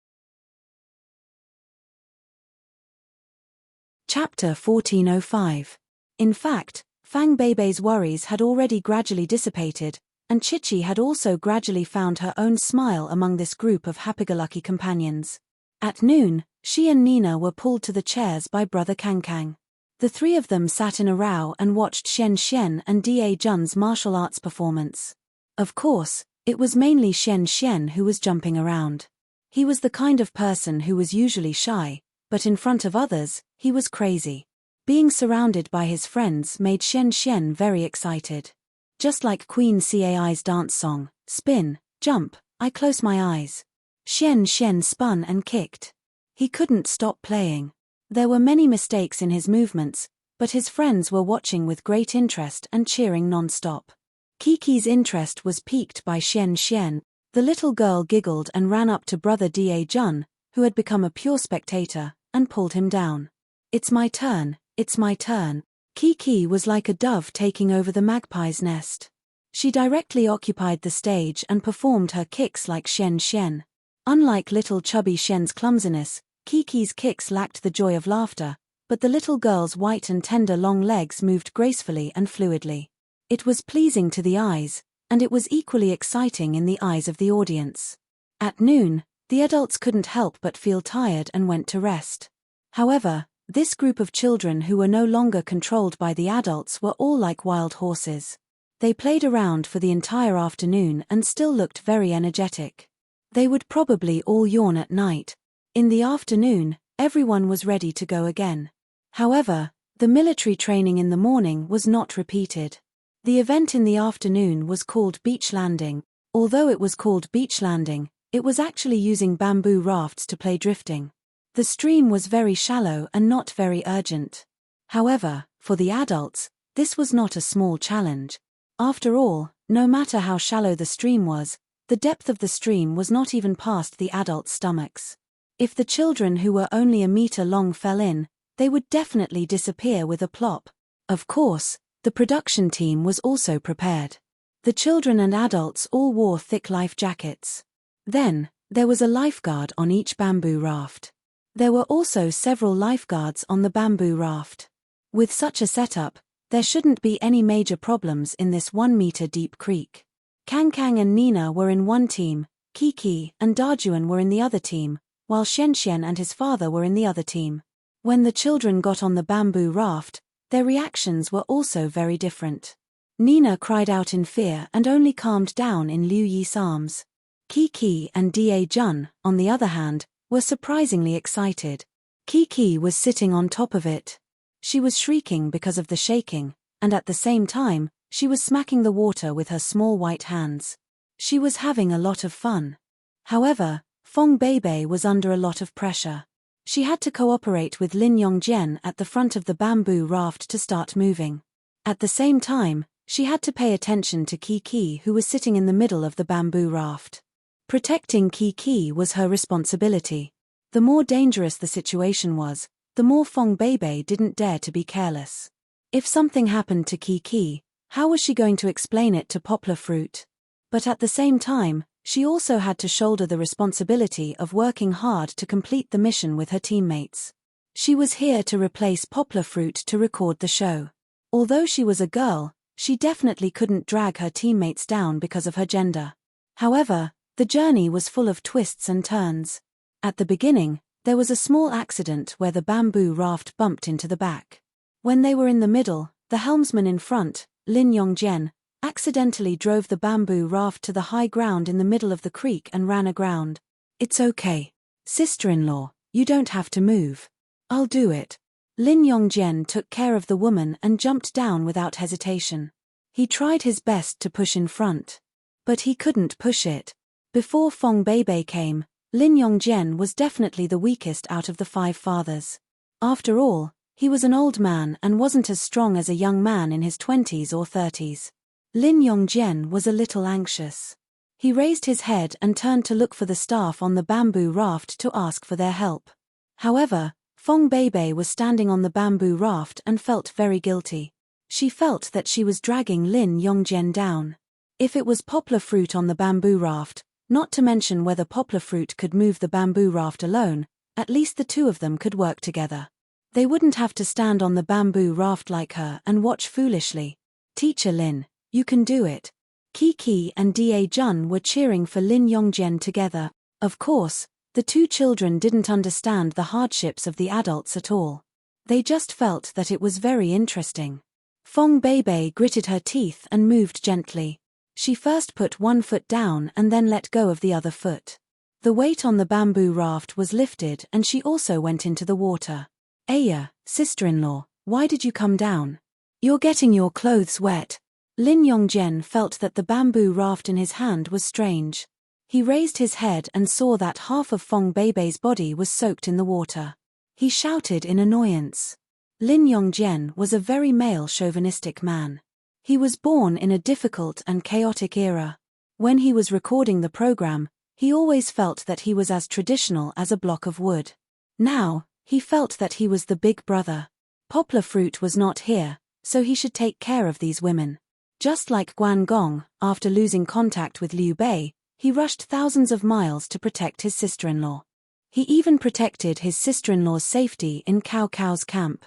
Chapter 1405. In fact, Fang Beibei's worries had already gradually dissipated, and Chichi had also gradually found her own smile among this group of happy-go-lucky companions. At noon, she and Nina were pulled to the chairs by brother Kangkang. The 3 of them sat in a row and watched Xian and Da Jun's martial arts performance. Of course, it was mainly Xian who was jumping around. He was the kind of person who was usually shy, but in front of others, he was crazy. Being surrounded by his friends made Xian very excited. Just like Queen Cai's dance song, spin, jump, I close my eyes. Xian spun and kicked. He couldn't stop playing. There were many mistakes in his movements, but his friends were watching with great interest and cheering non-stop. Kiki's interest was piqued by Xian. The little girl giggled and ran up to brother Da Jun, who had become a pure spectator, and pulled him down. It's my turn, it's my turn. Kiki was like a dove taking over the magpie's nest. She directly occupied the stage and performed her kicks like Xian. Unlike little chubby Xian's clumsiness, Kiki's kicks lacked the joy of laughter, but the little girl's white and tender long legs moved gracefully and fluidly. It was pleasing to the eyes, and it was equally exciting in the eyes of the audience. At noon, the adults couldn't help but feel tired and went to rest. However, this group of children who were no longer controlled by the adults were all like wild horses. They played around for the entire afternoon and still looked very energetic. They would probably all yawn at night. In the afternoon, everyone was ready to go again. However, the military training in the morning was not repeated. The event in the afternoon was called beach landing. Although it was called beach landing, it was actually using bamboo rafts to play drifting. The stream was very shallow and not very urgent. However, for the adults, this was not a small challenge. After all, no matter how shallow the stream was, the depth of the stream was not even past the adults' stomachs. If the children who were only a meter long fell in, they would definitely disappear with a plop. Of course, the production team was also prepared. The children and adults all wore thick life jackets. Then, there was a lifeguard on each bamboo raft. There were also several lifeguards on the bamboo raft. With such a setup, there shouldn't be any major problems in this 1-meter deep creek. Kang and Nina were in one team, Kiki and Dajuan were in the other team, while Xian and his father were in the other team. When the children got on the bamboo raft, their reactions were also very different. Nina cried out in fear and only calmed down in Liu Yi's arms. Kiki and Dajuan, on the other hand, were surprisingly excited. Kiki was sitting on top of it. She was shrieking because of the shaking, and at the same time, she was smacking the water with her small white hands. She was having a lot of fun. However, Fong Beibei was under a lot of pressure. She had to cooperate with Lin Yongjian at the front of the bamboo raft to start moving. At the same time, she had to pay attention to Kiki, who was sitting in the middle of the bamboo raft. Protecting Kiki was her responsibility. The more dangerous the situation was, the more Fong Beibei didn't dare to be careless. If something happened to Kiki, how was she going to explain it to Poplar Fruit? But at the same time, she also had to shoulder the responsibility of working hard to complete the mission with her teammates. She was here to replace Poplar Fruit to record the show. Although she was a girl, she definitely couldn't drag her teammates down because of her gender. However, the journey was full of twists and turns. At the beginning, there was a small accident where the bamboo raft bumped into the back. When they were in the middle, the helmsman in front, Lin Yongjian, accidentally drove the bamboo raft to the high ground in the middle of the creek and ran aground. "It's okay. Sister-in-law, you don't have to move. I'll do it." Lin Yongjian took care of the woman and jumped down without hesitation. He tried his best to push in front. But he couldn't push it. Before Fong Beibei came, Lin Yongjian was definitely the weakest out of the 5 fathers. After all, he was an old man and wasn't as strong as a young man in his 20s or 30s. Lin Yongjian was a little anxious. He raised his head and turned to look for the staff on the bamboo raft to ask for their help. However, Fong Beibei was standing on the bamboo raft and felt very guilty. She felt that she was dragging Lin Yongjian down. If it was Poplar Fruit on the bamboo raft, not to mention whether Poplar Fruit could move the bamboo raft alone, at least the two of them could work together. They wouldn't have to stand on the bamboo raft like her and watch foolishly. "Teacher Lin, you can do it." Kiki and Dajuan were cheering for Lin Yongjian together. Of course, the two children didn't understand the hardships of the adults at all. They just felt that it was very interesting. Fong Beibei gritted her teeth and moved gently. She first put one foot down and then let go of the other foot. The weight on the bamboo raft was lifted and she also went into the water. "Aya, sister-in-law, why did you come down? You're getting your clothes wet." Lin Yongjian felt that the bamboo raft in his hand was strange. He raised his head and saw that half of Fong Beibei's body was soaked in the water. He shouted in annoyance. Lin Yongjian was a very male chauvinistic man. He was born in a difficult and chaotic era. When he was recording the program, he always felt that he was as traditional as a block of wood. Now, he felt that he was the big brother. Poplar Fruit was not here, so he should take care of these women. Just like Guan Gong, after losing contact with Liu Bei, he rushed thousands of miles to protect his sister-in-law. He even protected his sister-in-law's safety in Cao Cao's camp.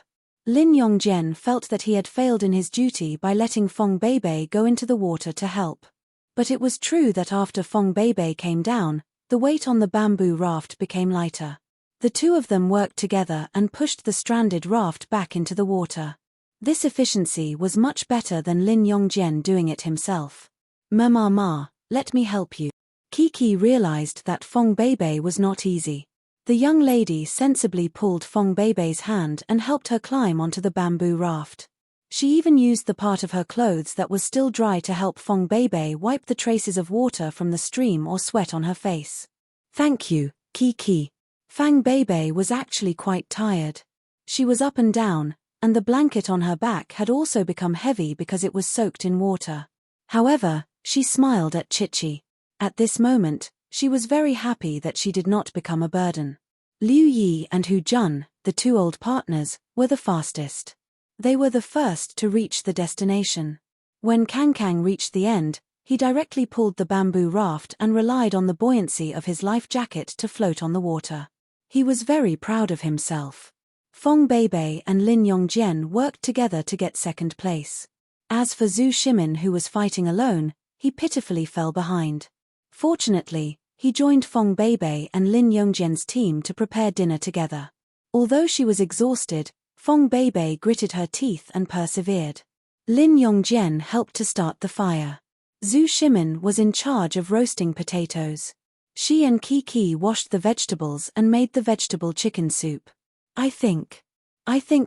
Lin Yongjian felt that he had failed in his duty by letting Fong Beibei go into the water to help. But it was true that after Fong Beibei came down, the weight on the bamboo raft became lighter. The two of them worked together and pushed the stranded raft back into the water. This efficiency was much better than Lin Yongjian doing it himself. "Ma, let me help you." Kiki realized that Fong Beibei was not easy. The young lady sensibly pulled Fong Beibei's hand and helped her climb onto the bamboo raft. She even used the part of her clothes that was still dry to help Fong Beibei wipe the traces of water from the stream or sweat on her face. "Thank you, Kiki." Fang Beibei was actually quite tired. She was up and down, and the blanket on her back had also become heavy because it was soaked in water. However, she smiled at Chichi. At this moment, she was very happy that she did not become a burden. Liu Yi and Hu Jun, the two old partners, were the fastest. They were the first to reach the destination. When Kang reached the end, he directly pulled the bamboo raft and relied on the buoyancy of his life jacket to float on the water. He was very proud of himself. Fong Beibei and Lin Yongjian worked together to get second place. As for Zhu Shimin, who was fighting alone, he pitifully fell behind. Fortunately, he joined Fong Beibei and Lin Yongjian's team to prepare dinner together. Although she was exhausted, Fong Beibei gritted her teeth and persevered. Lin Yongjian helped to start the fire. Zhu Shimin was in charge of roasting potatoes. She and Kiki washed the vegetables and made the vegetable chicken soup. I think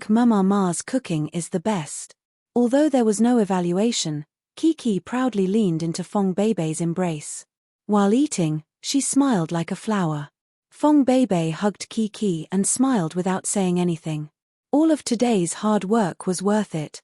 Mama Ma's cooking is the best. Although there was no evaluation, Kiki proudly leaned into Fong Beibei's embrace. While eating, she smiled like a flower. Fong Beibei hugged Kiki and smiled without saying anything. All of today's hard work was worth it.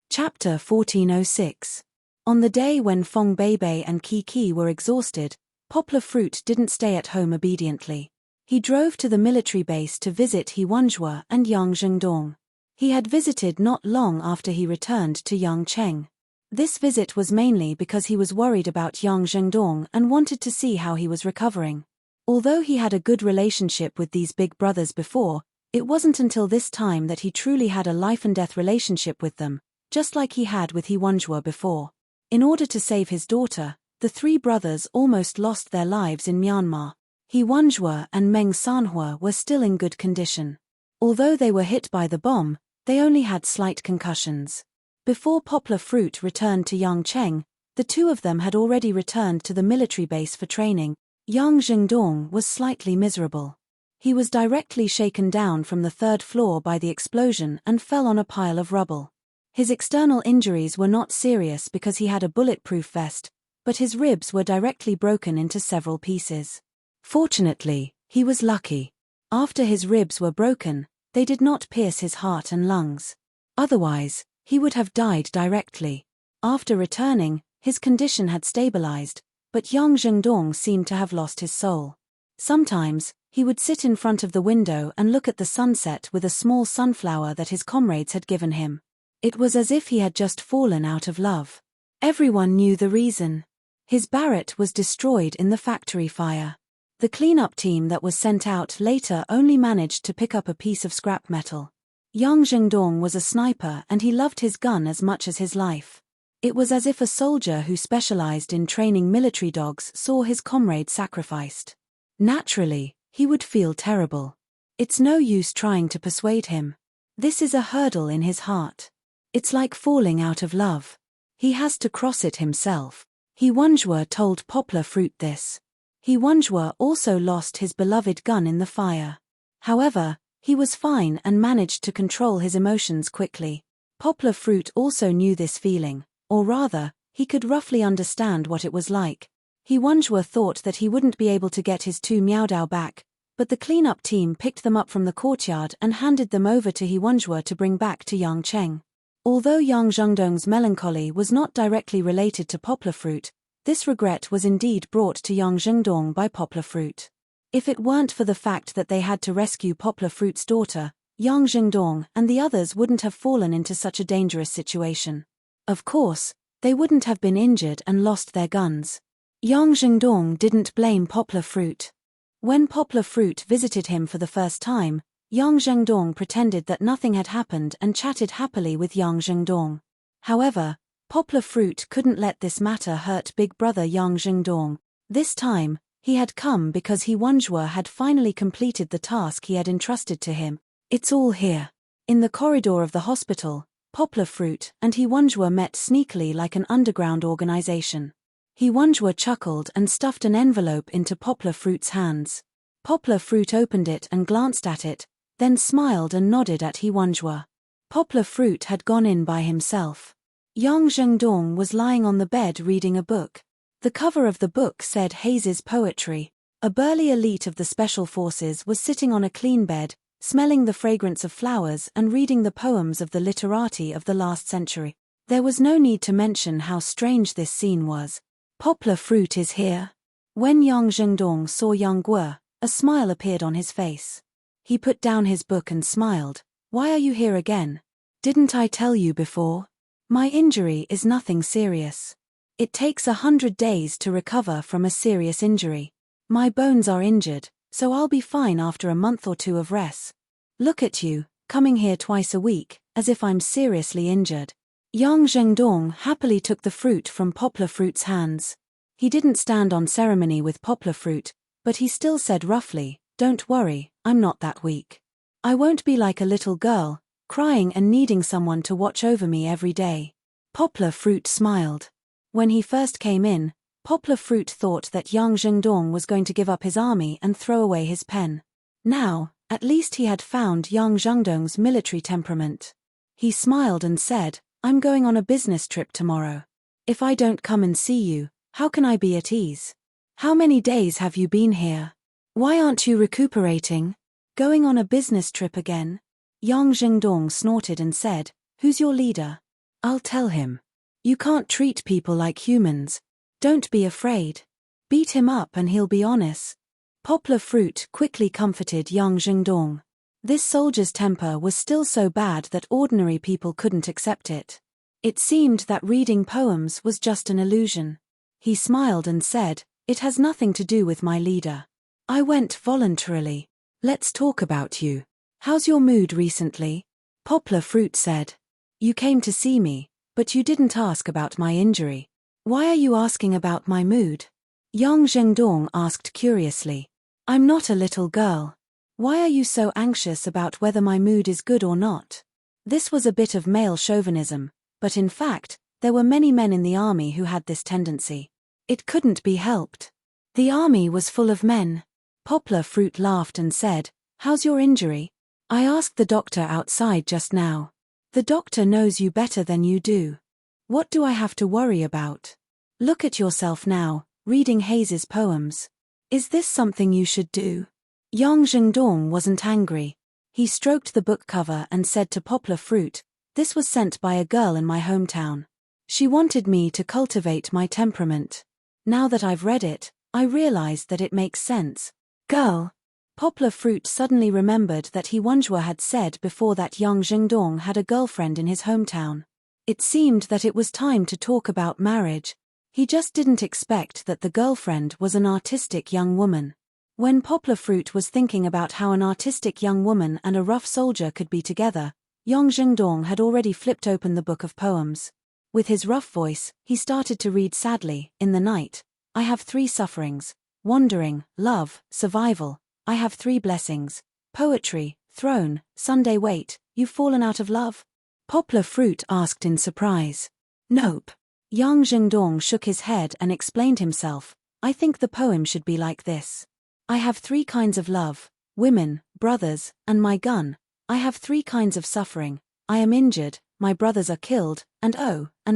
Chapter 1406. On the day when Fong Beibei and Kiki were exhausted, Poplar Fruit didn't stay at home obediently. He drove to the military base to visit He Wenjue and Yang Zhengdong. He had visited not long after he returned to Yangcheng. This visit was mainly because he was worried about Yang Zhengdong and wanted to see how he was recovering. Although he had a good relationship with these big brothers before, it wasn't until this time that he truly had a life-and-death relationship with them, just like he had with He Wenjue before. In order to save his daughter, the three brothers almost lost their lives in Myanmar. He Wenjue and Meng Sanhua were still in good condition. Although they were hit by the bomb, they only had slight concussions. Before Poplar Fruit returned to Yangcheng, the two of them had already returned to the military base for training. Yang Zhengdong was slightly miserable. He was directly shaken down from the third floor by the explosion and fell on a pile of rubble. His external injuries were not serious because he had a bulletproof vest, but his ribs were directly broken into several pieces. Fortunately, he was lucky. After his ribs were broken, they did not pierce his heart and lungs. Otherwise, he would have died directly. After returning, his condition had stabilized, but Yang Zhengdong seemed to have lost his soul. Sometimes, he would sit in front of the window and look at the sunset with a small sunflower that his comrades had given him. It was as if he had just fallen out of love. Everyone knew the reason. His Barrett was destroyed in the factory fire. The cleanup team that was sent out later only managed to pick up a piece of scrap metal. Yang Zhengdong was a sniper and he loved his gun as much as his life. It was as if a soldier who specialized in training military dogs saw his comrade sacrificed. Naturally, he would feel terrible. It's no use trying to persuade him. This is a hurdle in his heart. It's like falling out of love. He has to cross it himself. He Wenjue told Poplar Fruit this. He Wenjue also lost his beloved gun in the fire. However, he was fine and managed to control his emotions quickly. Poplar Fruit also knew this feeling, or rather, he could roughly understand what it was like. He Wenjue thought that he wouldn't be able to get his two Miaodao back, but the cleanup team picked them up from the courtyard and handed them over to He Wenjue to bring back to Yangcheng. Although Yang Zhengdong's melancholy was not directly related to Poplar Fruit, this regret was indeed brought to Yang Zhengdong by Poplar Fruit. If it weren't for the fact that they had to rescue Poplar Fruit's daughter, Yang Zhengdong and the others wouldn't have fallen into such a dangerous situation. Of course, they wouldn't have been injured and lost their guns. Yang Zhengdong didn't blame Poplar Fruit. When Poplar Fruit visited him for the first time, Yang Zhengdong pretended that nothing had happened and chatted happily with Yang Zhengdong. However, Poplar Fruit couldn't let this matter hurt big brother Yang Zhengdong. This time, he had come because He Wenjue had finally completed the task he had entrusted to him. It's all here. In the corridor of the hospital, Poplar Fruit and He Wenjue met sneakily like an underground organization. He Wenjue chuckled and stuffed an envelope into Poplar Fruit's hands. Poplar Fruit opened it and glanced at it, then smiled and nodded at He Wenjue. Poplar Fruit had gone in by himself. Yang Zhengdong was lying on the bed reading a book. The cover of the book said Hayes's Poetry. A burly elite of the Special Forces was sitting on a clean bed, smelling the fragrance of flowers and reading the poems of the literati of the last century. There was no need to mention how strange this scene was. Poplar Fruit is here. When Yang Zhengdong saw Yang Guo, a smile appeared on his face. He put down his book and smiled. Why are you here again? Didn't I tell you before? My injury is nothing serious. It takes 100 days to recover from a serious injury. My bones are injured, so I'll be fine after a month or two of rest. Look at you, coming here twice a week, as if I'm seriously injured. Yang Zhengdong happily took the fruit from Poplar Fruit's hands. He didn't stand on ceremony with Poplar Fruit, but he still said roughly, "Don't worry, I'm not that weak. I won't be like a little girl, crying and needing someone to watch over me every day." Poplar Fruit smiled. When he first came in, Poplar Fruit thought that Yang Zhengdong was going to give up his army and throw away his pen. Now, at least he had found Yang Zhengdong's military temperament. He smiled and said, "I'm going on a business trip tomorrow. If I don't come and see you, how can I be at ease? How many days have you been here? Why aren't you recuperating? Going on a business trip again?" Yang Zhengdong snorted and said, "Who's your leader? I'll tell him. You can't treat people like humans. Don't be afraid. Beat him up and he'll be honest." Poplar Fruit quickly comforted Yang Zhengdong. This soldier's temper was still so bad that ordinary people couldn't accept it. It seemed that reading poems was just an illusion. He smiled and said, "It has nothing to do with my leader. I went voluntarily. Let's talk about you. How's your mood recently?" Poplar Fruit said, "You came to see me, but you didn't ask about my injury. Why are you asking about my mood?" Yang Zhengdong asked curiously. "I'm not a little girl. Why are you so anxious about whether my mood is good or not?" This was a bit of male chauvinism, but in fact, there were many men in the army who had this tendency. It couldn't be helped. The army was full of men. Poplar Fruit laughed and said, "How's your injury? I asked the doctor outside just now. The doctor knows you better than you do. What do I have to worry about? Look at yourself now, reading Hayes's poems. Is this something you should do?" Yang Zhengdong wasn't angry. He stroked the book cover and said to Poplar Fruit, "This was sent by a girl in my hometown. She wanted me to cultivate my temperament. Now that I've read it, I realized that it makes sense." "Girl." Poplar Fruit suddenly remembered that he Wanjua had said before that Yang Zhengdong had a girlfriend in his hometown. It seemed that it was time to talk about marriage. He just didn't expect that the girlfriend was an artistic young woman. When Poplar Fruit was thinking about how an artistic young woman and a rough soldier could be together, Yang Zhengdong had already flipped open the book of poems. With his rough voice, he started to read sadly, "In the night, I have 3 sufferings, wandering, love, survival. I have 3 blessings, poetry, throne, Sunday wait, you've fallen out of love?" Poplar Fruit asked in surprise. "Nope." Yang Zhengdong shook his head and explained himself, "I think the poem should be like this. I have 3 kinds of love, women, brothers, and my gun. I have 3 kinds of suffering. I am injured, my brothers are killed, and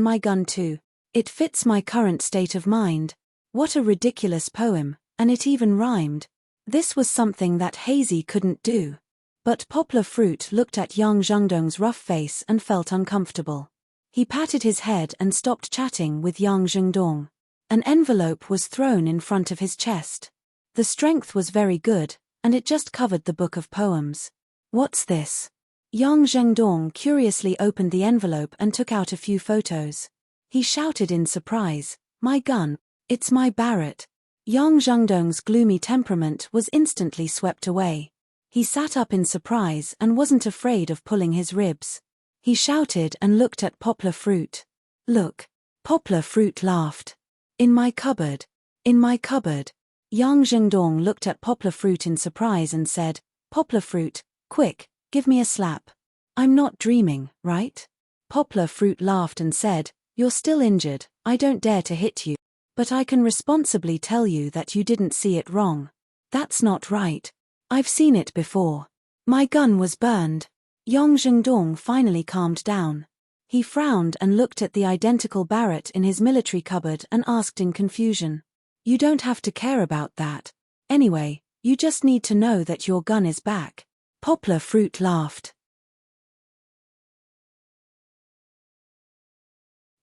my gun too. It fits my current state of mind." What a ridiculous poem, and it even rhymed. This was something that Hazy couldn't do. But Poplar Fruit looked at Yang Zhengdong's rough face and felt uncomfortable. He patted his head and stopped chatting with Yang Zhengdong. An envelope was thrown in front of his chest. The strength was very good, and it just covered the book of poems. "What's this?" Yang Zhengdong curiously opened the envelope and took out a few photos. He shouted in surprise, "My gun, it's my Barrett." Yang Zhengdong's gloomy temperament was instantly swept away. He sat up in surprise and wasn't afraid of pulling his ribs. He shouted and looked at Poplar Fruit. "Look." Poplar Fruit laughed. "In my cupboard. In my cupboard." Yang Zhengdong looked at Poplar Fruit in surprise and said, "Poplar Fruit, quick, give me a slap. I'm not dreaming, right?" Poplar Fruit laughed and said, "You're still injured, I don't dare to hit you. But I can responsibly tell you that you didn't see it wrong. That's not right. I've seen it before. My gun was burned." Yang Zhengdong finally calmed down. He frowned and looked at the identical Barrett in his military cupboard and asked in confusion, "You don't have to care about that. Anyway, you just need to know that your gun is back." Poplar Fruit laughed.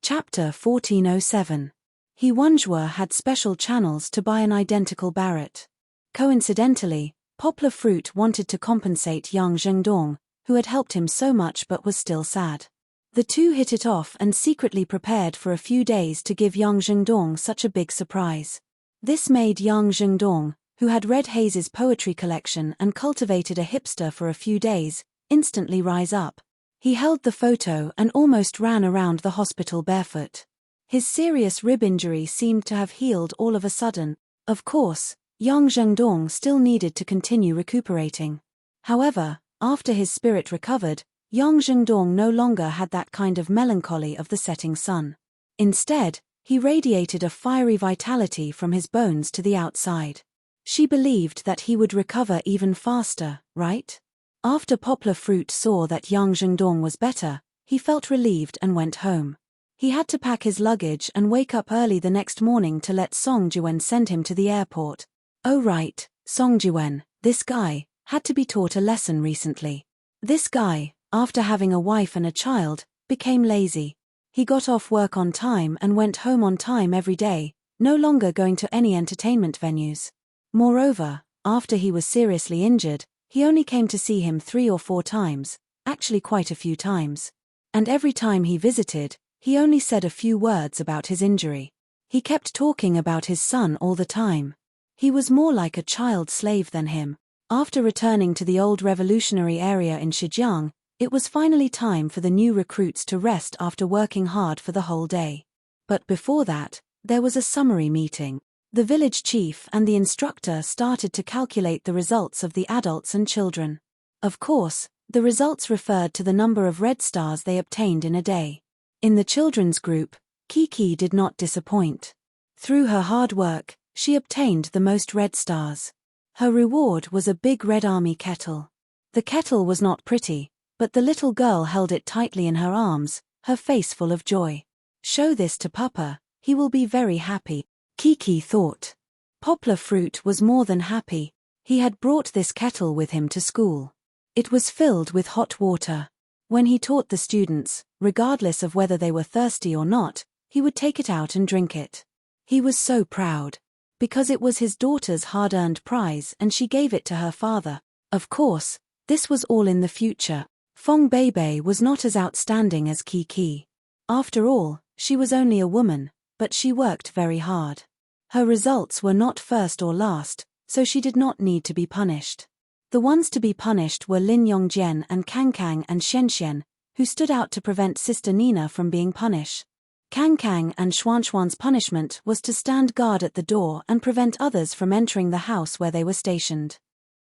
Chapter 1407. He Wanjua had special channels to buy an identical Barrett. Coincidentally, Poplar Fruit wanted to compensate Yang Zhengdong, who had helped him so much but was still sad. The two hit it off and secretly prepared for a few days to give Yang Zhengdong such a big surprise. This made Yang Zhengdong, who had read Hayes's poetry collection and cultivated a hipster for a few days, instantly rise up. He held the photo and almost ran around the hospital barefoot. His serious rib injury seemed to have healed all of a sudden. Of course, Yang Zhengdong still needed to continue recuperating. However, after his spirit recovered, Yang Zhengdong no longer had that kind of melancholy of the setting sun. Instead, he radiated a fiery vitality from his bones to the outside. She believed that he would recover even faster, right? After Poplar Fruit saw that Yang Zhengdong was better, he felt relieved and went home. He had to pack his luggage and wake up early the next morning to let Song Jiwen send him to the airport. Oh right, Song Jiwen, this guy, had to be taught a lesson recently. This guy, after having a wife and a child, became lazy. He got off work on time and went home on time every day, no longer going to any entertainment venues. Moreover, after he was seriously injured, he only came to see him 3 or 4 times, actually quite a few times. And every time he visited, he only said a few words about his injury. He kept talking about his son all the time. He was more like a child slave than him. After returning to the old revolutionary area in Zhejiang, it was finally time for the new recruits to rest after working hard for the whole day. But before that, there was a summary meeting. The village chief and the instructor started to calculate the results of the adults and children. Of course, the results referred to the number of red stars they obtained in a day. In the children's group, Kiki did not disappoint. Through her hard work, she obtained the most red stars. Her reward was a big red army kettle. The kettle was not pretty, but the little girl held it tightly in her arms, her face full of joy. Show this to Papa, he will be very happy, Kiki thought. Poplar Fruit was more than happy. He had brought this kettle with him to school. It was filled with hot water. When he taught the students, regardless of whether they were thirsty or not, he would take it out and drink it. He was so proud. Because it was his daughter's hard-earned prize and she gave it to her father. Of course, this was all in the future. Fong Beibei was not as outstanding as Kiki. After all, she was only a woman, but she worked very hard. Her results were not first or last, so she did not need to be punished. The ones to be punished were Lin Yongjian and Kang and Xianxian, who stood out to prevent Sister Nina from being punished. Kang and Xuanxuan's punishment was to stand guard at the door and prevent others from entering the house where they were stationed.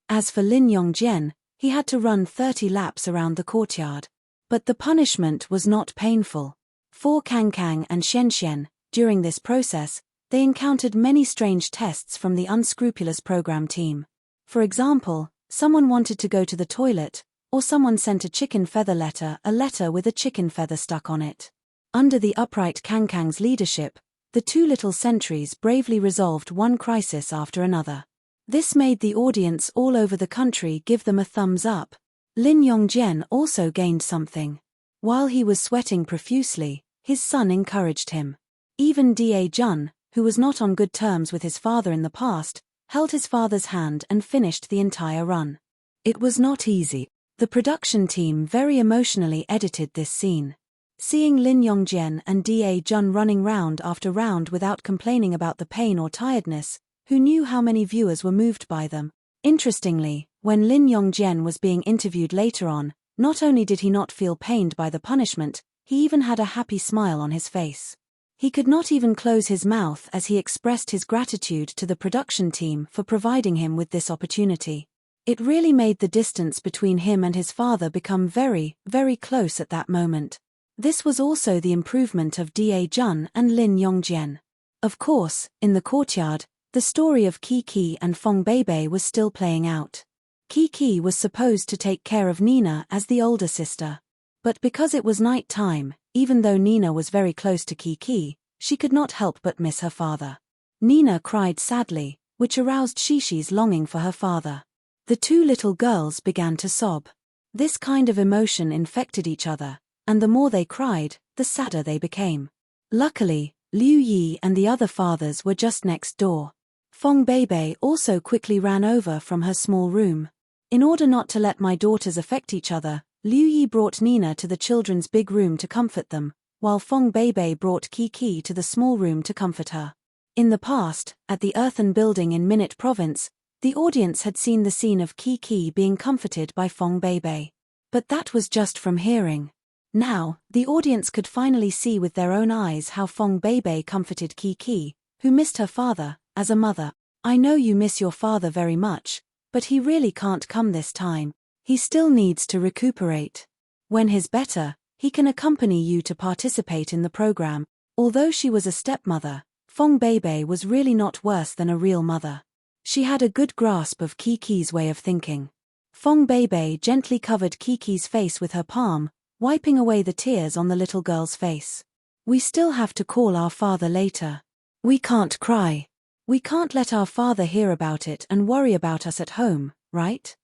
As for Lin Yongjian, he had to run 30 laps around the courtyard. But the punishment was not painful. For Kang and Xianxian, during this process, they encountered many strange tests from the unscrupulous program team. For example, someone wanted to go to the toilet, or someone sent a chicken feather letter, a letter with a chicken feather stuck on it. Under the upright Kang's leadership, the 2 little sentries bravely resolved one crisis after another. This made the audience all over the country give them a thumbs up. Lin Yongjian also gained something. While he was sweating profusely, his son encouraged him. Even Da Jun, who was not on good terms with his father in the past, held his father's hand and finished the entire run. It was not easy. The production team very emotionally edited this scene. Seeing Lin Yongjian and Da Jun running round after round without complaining about the pain or tiredness, who knew how many viewers were moved by them? Interestingly, when Lin Yongjian was being interviewed later on, not only did he not feel pained by the punishment, he even had a happy smile on his face. He could not even close his mouth as he expressed his gratitude to the production team for providing him with this opportunity. It really made the distance between him and his father become very, very close at that moment. This was also the improvement of Da Jun and Lin Yongjian. Of course, in the courtyard, the story of Kiki and Fong Beibei was still playing out. Kiki was supposed to take care of Nina as the older sister. But because it was night time, even though Nina was very close to Kiki, she could not help but miss her father. Nina cried sadly, which aroused Shishi's longing for her father. The 2 little girls began to sob. This kind of emotion infected each other, and the more they cried, the sadder they became. Luckily, Liu Yi and the other fathers were just next door. Fong Beibei also quickly ran over from her small room. In order not to let my daughters affect each other, Liu Yi brought Nina to the children's big room to comfort them, while Fong Beibei brought Kiki to the small room to comfort her. In the past, at the earthen building in Minute Province, the audience had seen the scene of Kiki being comforted by Fong Beibei. But that was just from hearing. Now, the audience could finally see with their own eyes how Fong Beibei comforted Kiki, who missed her father, as a mother. I know you miss your father very much, but he really can't come this time. He still needs to recuperate. When he's better, he can accompany you to participate in the program. Although she was a stepmother, Fong Beibei was really not worse than a real mother. She had a good grasp of Kiki's way of thinking. Fong Beibei gently covered Kiki's face with her palm, wiping away the tears on the little girl's face. We still have to call our father later. We can't cry. We can't let our father hear about it and worry about us at home, right?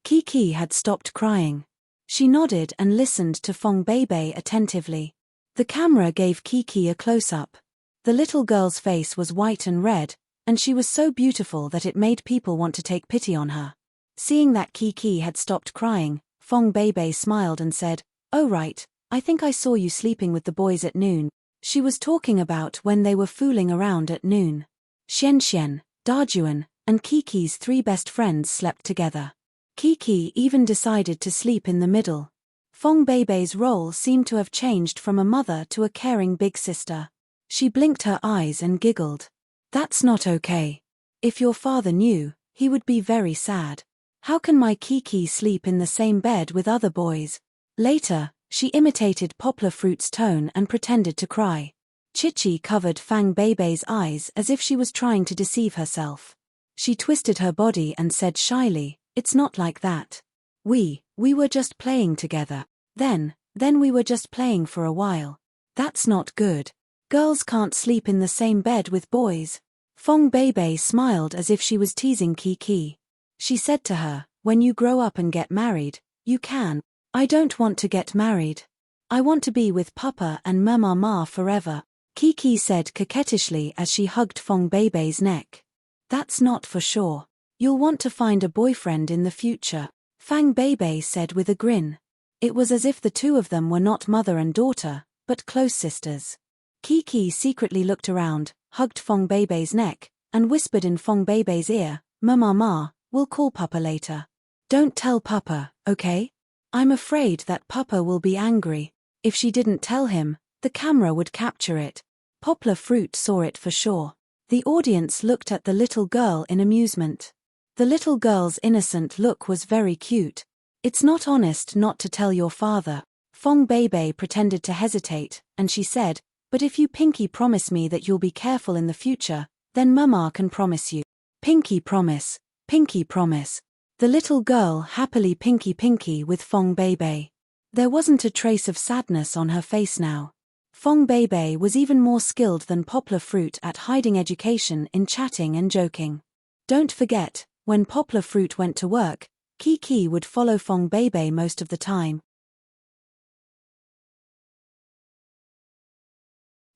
Kiki had stopped crying. She nodded and listened to Fong Beibei attentively. The camera gave Kiki a close-up. The little girl's face was white and red, and she was so beautiful that it made people want to take pity on her. Seeing that Kiki had stopped crying, Fong Beibei smiled and said, "Oh right, I think I saw you sleeping with the boys at noon." She was talking about when they were fooling around at noon. Xian, Dajuan, and Kiki's 3 best friends slept together. Kiki even decided to sleep in the middle. Fong Beibei's role seemed to have changed from a mother to a caring big sister. She blinked her eyes and giggled. That's not okay. If your father knew, he would be very sad. How can my Kiki sleep in the same bed with other boys? Later, she imitated Poplar Fruit's tone and pretended to cry. Chichi covered Fang Beibei's eyes as if she was trying to deceive herself. She twisted her body and said shyly, "It's not like that. We were just playing together. Then we were just playing for a while. That's not good. Girls can't sleep in the same bed with boys." Fong Beibei smiled as if she was teasing Kiki. She said to her, "When you grow up and get married, you can." "I don't want to get married. I want to be with Papa and Mama forever," Kiki said coquettishly as she hugged Fong Beibei's neck. "That's not for sure. You'll want to find a boyfriend in the future," Fang Beibei said with a grin. It was as if the two of them were not mother and daughter, but close sisters. Kiki secretly looked around, hugged Fong Beibei's neck, and whispered in Fong Beibei's ear, "Mama, we'll call Papa later. Don't tell Papa, okay? I'm afraid that Papa will be angry." If she didn't tell him, the camera would capture it. Poplar Fruit saw it for sure. The audience looked at the little girl in amusement. The little girl's innocent look was very cute. "It's not honest not to tell your father." Fong Beibei pretended to hesitate, and she said, "But if you pinky promise me that you'll be careful in the future, then Mama can promise you." Pinky promise, pinky promise. The little girl happily pinky with Fong Beibei. There wasn't a trace of sadness on her face now. Fong Beibei was even more skilled than Poplar Fruit at hiding education in chatting and joking. Don't forget, when Poplar Fruit went to work, Kiki would follow Fong Beibei most of the time.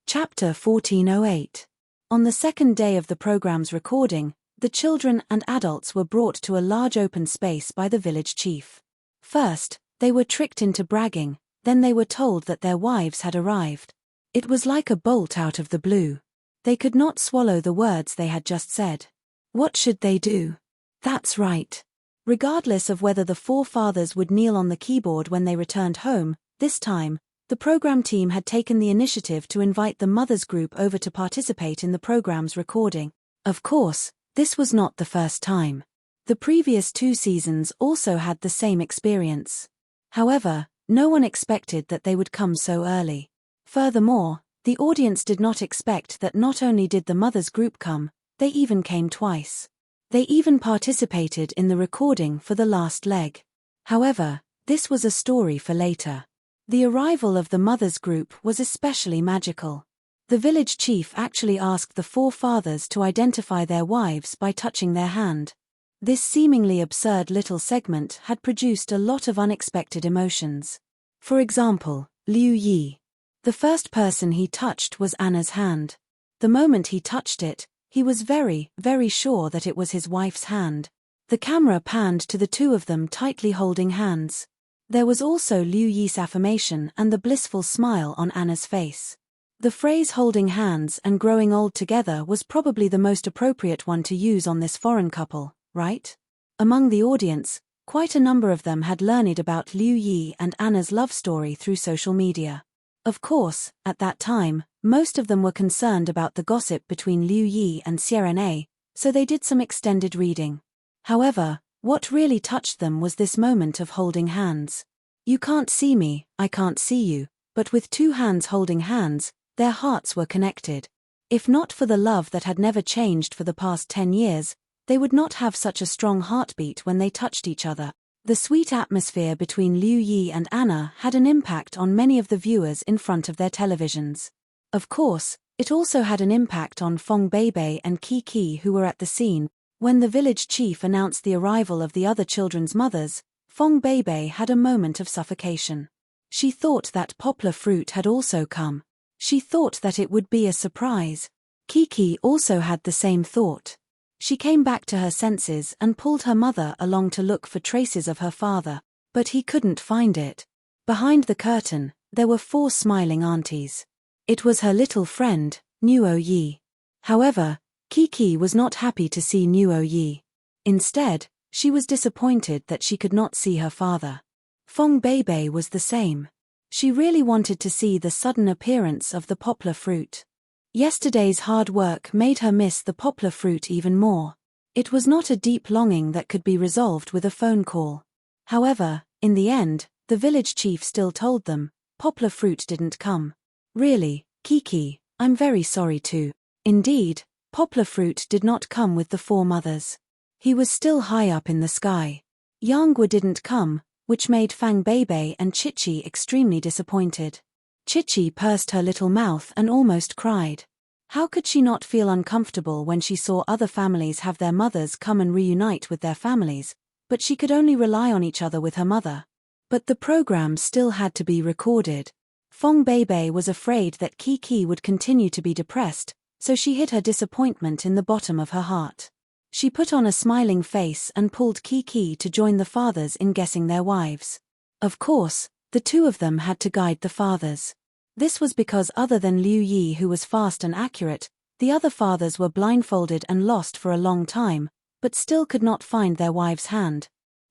Chapter 1408. On the second day of the program's recording, the children and adults were brought to a large open space by the village chief. First, they were tricked into bragging, then they were told that their wives had arrived. It was like a bolt out of the blue. They could not swallow the words they had just said. What should they do? That's right. Regardless of whether the 4 fathers would kneel on the keyboard when they returned home, this time, the program team had taken the initiative to invite the mothers group over to participate in the program's recording. Of course, this was not the first time. The previous 2 seasons also had the same experience. However, no one expected that they would come so early. Furthermore, the audience did not expect that not only did the mothers group come, they even came twice. They even participated in the recording for the last leg. However, this was a story for later. The arrival of the mothers group was especially magical. The village chief actually asked the 4 fathers to identify their wives by touching their hand. This seemingly absurd little segment had produced a lot of unexpected emotions. For example, Liu Yi. The first person he touched was Anna's hand. The moment he touched it, he was very sure that it was his wife's hand. The camera panned to the 2 of them tightly holding hands. There was also Liu Yi's affirmation and the blissful smile on Anna's face. The phrase holding hands and growing old together was probably the most appropriate one to use on this foreign couple, right? Among the audience, quite a number of them had learned about Liu Yi and Anna's love story through social media. Of course, at that time, most of them were concerned about the gossip between Liu Yi and Serena, so they did some extended reading. However, what really touched them was this moment of holding hands. You can't see me, I can't see you, but with two hands holding hands, their hearts were connected. If not for the love that had never changed for the past 10 years, they would not have such a strong heartbeat when they touched each other. The sweet atmosphere between Liu Yi and Anna had an impact on many of the viewers in front of their televisions. Of course, it also had an impact on Fong Beibei and Kiki, who were at the scene. When the village chief announced the arrival of the other children's mothers, Fong Beibei had a moment of suffocation. She thought that poplar fruit had also come. She thought that it would be a surprise. Kiki also had the same thought. She came back to her senses and pulled her mother along to look for traces of her father, but he couldn't find it. Behind the curtain, there were 4 smiling aunties. It was her little friend, Nuo Yi. However, Kiki was not happy to see Nuo Yi. Instead, she was disappointed that she could not see her father. Fong Beibei was the same. She really wanted to see the sudden appearance of the poplar fruit. Yesterday's hard work made her miss the poplar fruit even more. It was not a deep longing that could be resolved with a phone call. However, in the end, the village chief still told them, poplar fruit didn't come. Really, Kiki, I'm very sorry too. Indeed, poplar fruit did not come with the 4 mothers. He was still high up in the sky. Yangwa didn't come, which made Fang Beibei and Chichi extremely disappointed. Chichi pursed her little mouth and almost cried. How could she not feel uncomfortable when she saw other families have their mothers come and reunite with their families, but she could only rely on each other with her mother. But the program still had to be recorded. Fong Beibei was afraid that Kiki would continue to be depressed, so she hid her disappointment in the bottom of her heart. She put on a smiling face and pulled Kiki to join the fathers in guessing their wives. Of course, the 2 of them had to guide the fathers. This was because other than Liu Yi, who was fast and accurate, the other fathers were blindfolded and lost for a long time, but still could not find their wife's hand.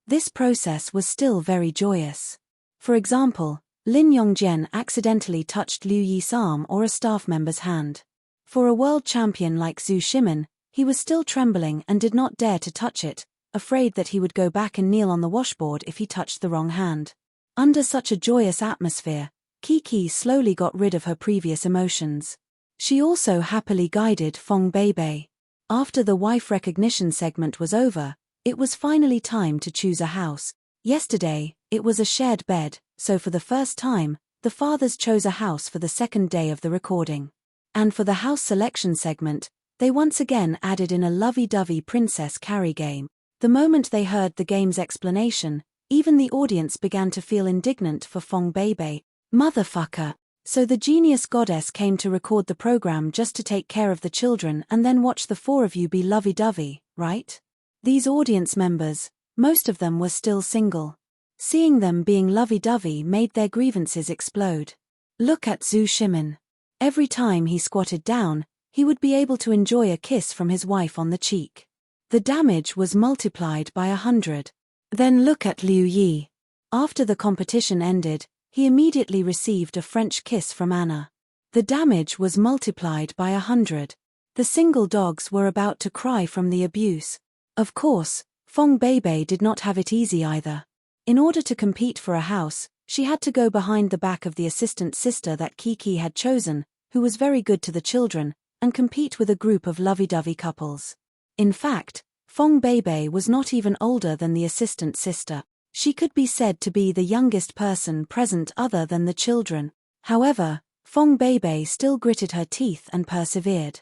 This process was still very joyous. For example, Lin Yongjian accidentally touched Liu Yi's arm or a staff member's hand. For a world champion like Zhu Shimin, he was still trembling and did not dare to touch it, afraid that he would go back and kneel on the washboard if he touched the wrong hand. Under such a joyous atmosphere, Kiki slowly got rid of her previous emotions. She also happily guided Fong Beibei. After the wife recognition segment was over, it was finally time to choose a house. Yesterday, it was a shared bed, so for the first time, the fathers chose a house for the second day of the recording. And for the house selection segment, they once again added in a lovey-dovey princess carry game. The moment they heard the game's explanation, even the audience began to feel indignant for Fong Beibei. Motherfucker. So the genius goddess came to record the program just to take care of the children and then watch the 4 of you be lovey-dovey, right? These audience members, most of them were still single. Seeing them being lovey-dovey made their grievances explode. Look at Zhu Shimin. Every time he squatted down, he would be able to enjoy a kiss from his wife on the cheek. The damage was multiplied by 100. Then look at Liu Yi. After the competition ended, he immediately received a French kiss from Anna. The damage was multiplied by 100. The single dogs were about to cry from the abuse. Of course, Fong Beibei did not have it easy either. In order to compete for a house, she had to go behind the back of the assistant sister that Kiki had chosen, who was very good to the children, and compete with a group of lovey-dovey couples. In fact, Fong Beibei was not even older than the assistant sister. She could be said to be the youngest person present other than the children. However, Fong Beibei still gritted her teeth and persevered.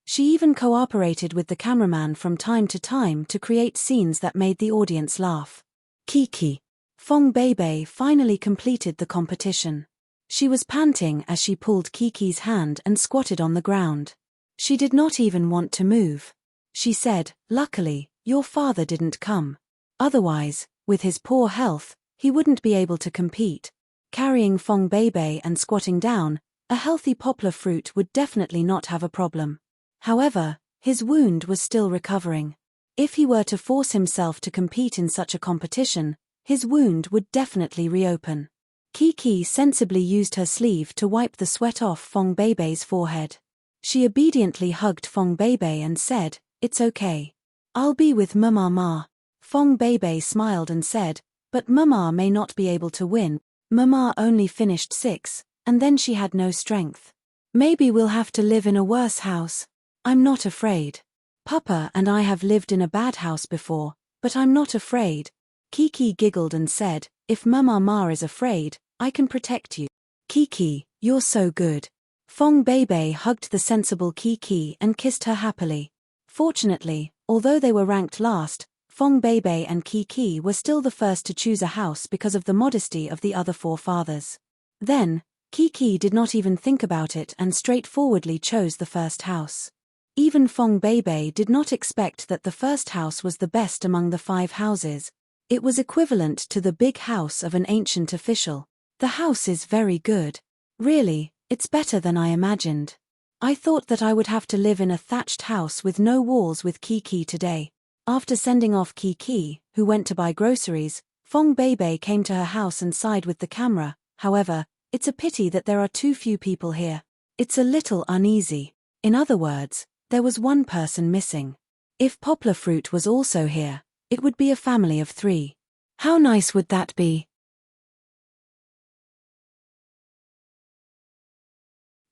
She even cooperated with the cameraman from time to time to create scenes that made the audience laugh. Kiki. Fong Beibei finally completed the competition. She was panting as she pulled Kiki's hand and squatted on the ground. She did not even want to move. She said, "Luckily, your father didn't come. Otherwise, with his poor health, He wouldn't be able to compete. Carrying Fong Beibei and squatting down, a healthy poplar fruit would definitely not have a problem. However, his wound was still recovering. If he were to force himself to compete in such a competition, his wound would definitely reopen. Kiki sensibly used her sleeve to wipe the sweat off Fong Beibei's forehead. She obediently hugged Fong Beibei and said, "It's okay. I'll be with Mama." Fong Beibei smiled and said, "But Mama may not be able to win. Mama only finished 6, and then she had no strength. Maybe we'll have to live in a worse house. I'm not afraid. Papa and I have lived in a bad house before, but I'm not afraid." Kiki giggled and said, "If Mama is afraid, I can protect you." "Kiki, you're so good." Fong Beibei hugged the sensible Kiki and kissed her happily. Fortunately, although they were ranked last, Fong Beibei and Kiki were still the first to choose a house because of the modesty of the other 4 fathers. Then, Kiki did not even think about it and straightforwardly chose the first house. Even Fong Beibei did not expect that the first house was the best among the 5 houses. It was equivalent to the big house of an ancient official. "The house is very good. Really, it's better than I imagined. I thought that I would have to live in a thatched house with no walls with Kiki today." After sending off Kiki, who went to buy groceries, Fong Beibei came to her house and sighed with the camera. "However, it's a pity that there are too few people here. It's a little uneasy." In other words, there was one person missing. If Poplar Fruit was also here, it would be a family of 3. How nice would that be?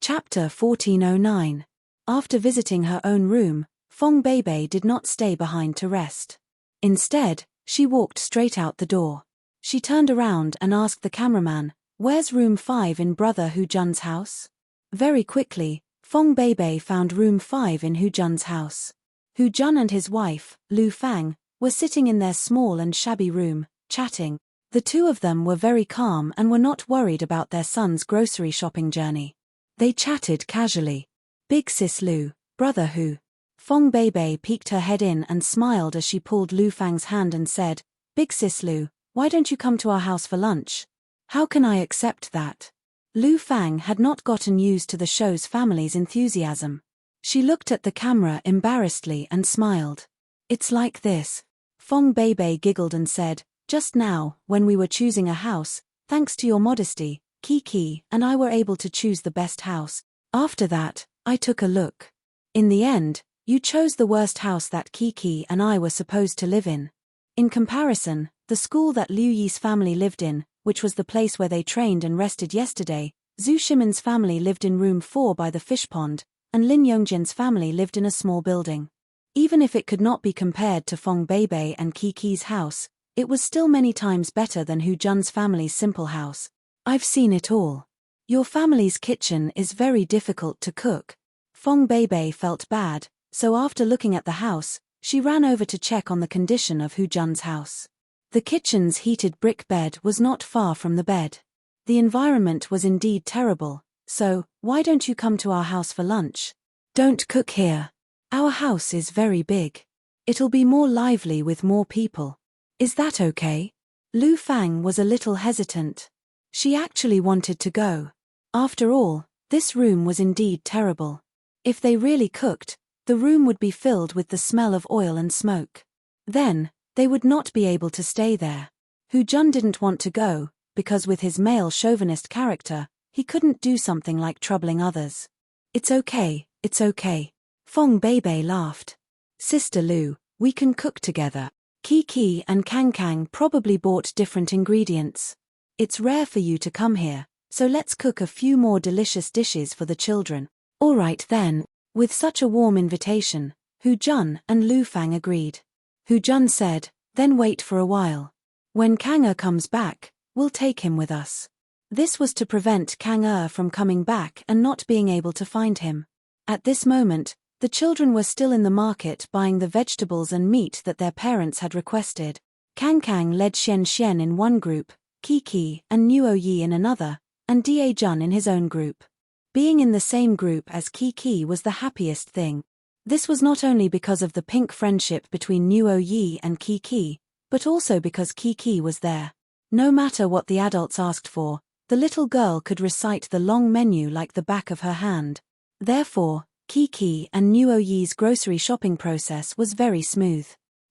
Chapter 1409. After visiting her own room, Fong Beibei did not stay behind to rest. Instead, she walked straight out the door. She turned around and asked the cameraman, "Where's room 5 in Brother Hu Jun's house?" Very quickly, Fong Beibei found room 5 in Hu Jun's house. Hu Jun and his wife, Lu Fang, were sitting in their small and shabby room, chatting. The 2 of them were very calm and were not worried about their son's grocery shopping journey. They chatted casually. "Big sis Lu, Brother Hu." Fong Beibei peeked her head in and smiled as she pulled Lu Fang's hand and said, "Big sis Lu, why don't you come to our house for lunch?" "How can I accept that?" Lu Fang had not gotten used to the show's family's enthusiasm. She looked at the camera embarrassedly and smiled. "It's like this." Fong Beibei giggled and said, "Just now, when we were choosing a house, thanks to your modesty, Kiki and I were able to choose the best house. After that, I took a look. In the end, you chose the worst house that Kiki and I were supposed to live in. In comparison, the school that Liu Yi's family lived in, which was the place where they trained and rested yesterday, Zhu Shimin's family lived in room 4 by the fish pond, and Lin Yongjin's family lived in a small building. Even if it could not be compared to Fong Beibei and Kiki's house, it was still many times better than Hu Jun's family's simple house. I've seen it all. Your family's kitchen is very difficult to cook." Fong Beibei felt bad, so after looking at the house, she ran over to check on the condition of Hu Jun's house. The kitchen's heated brick bed was not far from the bed. The environment was indeed terrible, so, "Why don't you come to our house for lunch?" "Don't cook here. Our house is very big. It'll be more lively with more people. Is that okay?" Lu Fang was a little hesitant. She actually wanted to go. After all, this room was indeed terrible. If they really cooked, the room would be filled with the smell of oil and smoke. Then, they would not be able to stay there. Hu Jun didn't want to go, because with his male chauvinist character, he couldn't do something like troubling others. It's okay. Fong Beibei laughed. "Sister Lu, we can cook together. Kiki and Kang probably bought different ingredients. It's rare for you to come here, so let's cook a few more delicious dishes for the children." "All right then." With such a warm invitation, Hu Jun and Lu Fang agreed. Hu Jun said, "Then wait for a while. When Kang comes back, we'll take him with us." This was to prevent Kang from coming back and not being able to find him. At this moment, the children were still in the market buying the vegetables and meat that their parents had requested. Kang led Xian in one group, Kiki and Nuo Yi in another, and Da Jun in his own group. Being in the same group as Kiki was the happiest thing. This was not only because of the pink friendship between Nuo Yi and Kiki, but also because Kiki was there. No matter what the adults asked for, the little girl could recite the long menu like the back of her hand. Therefore, Kiki and Nuoyi's grocery shopping process was very smooth.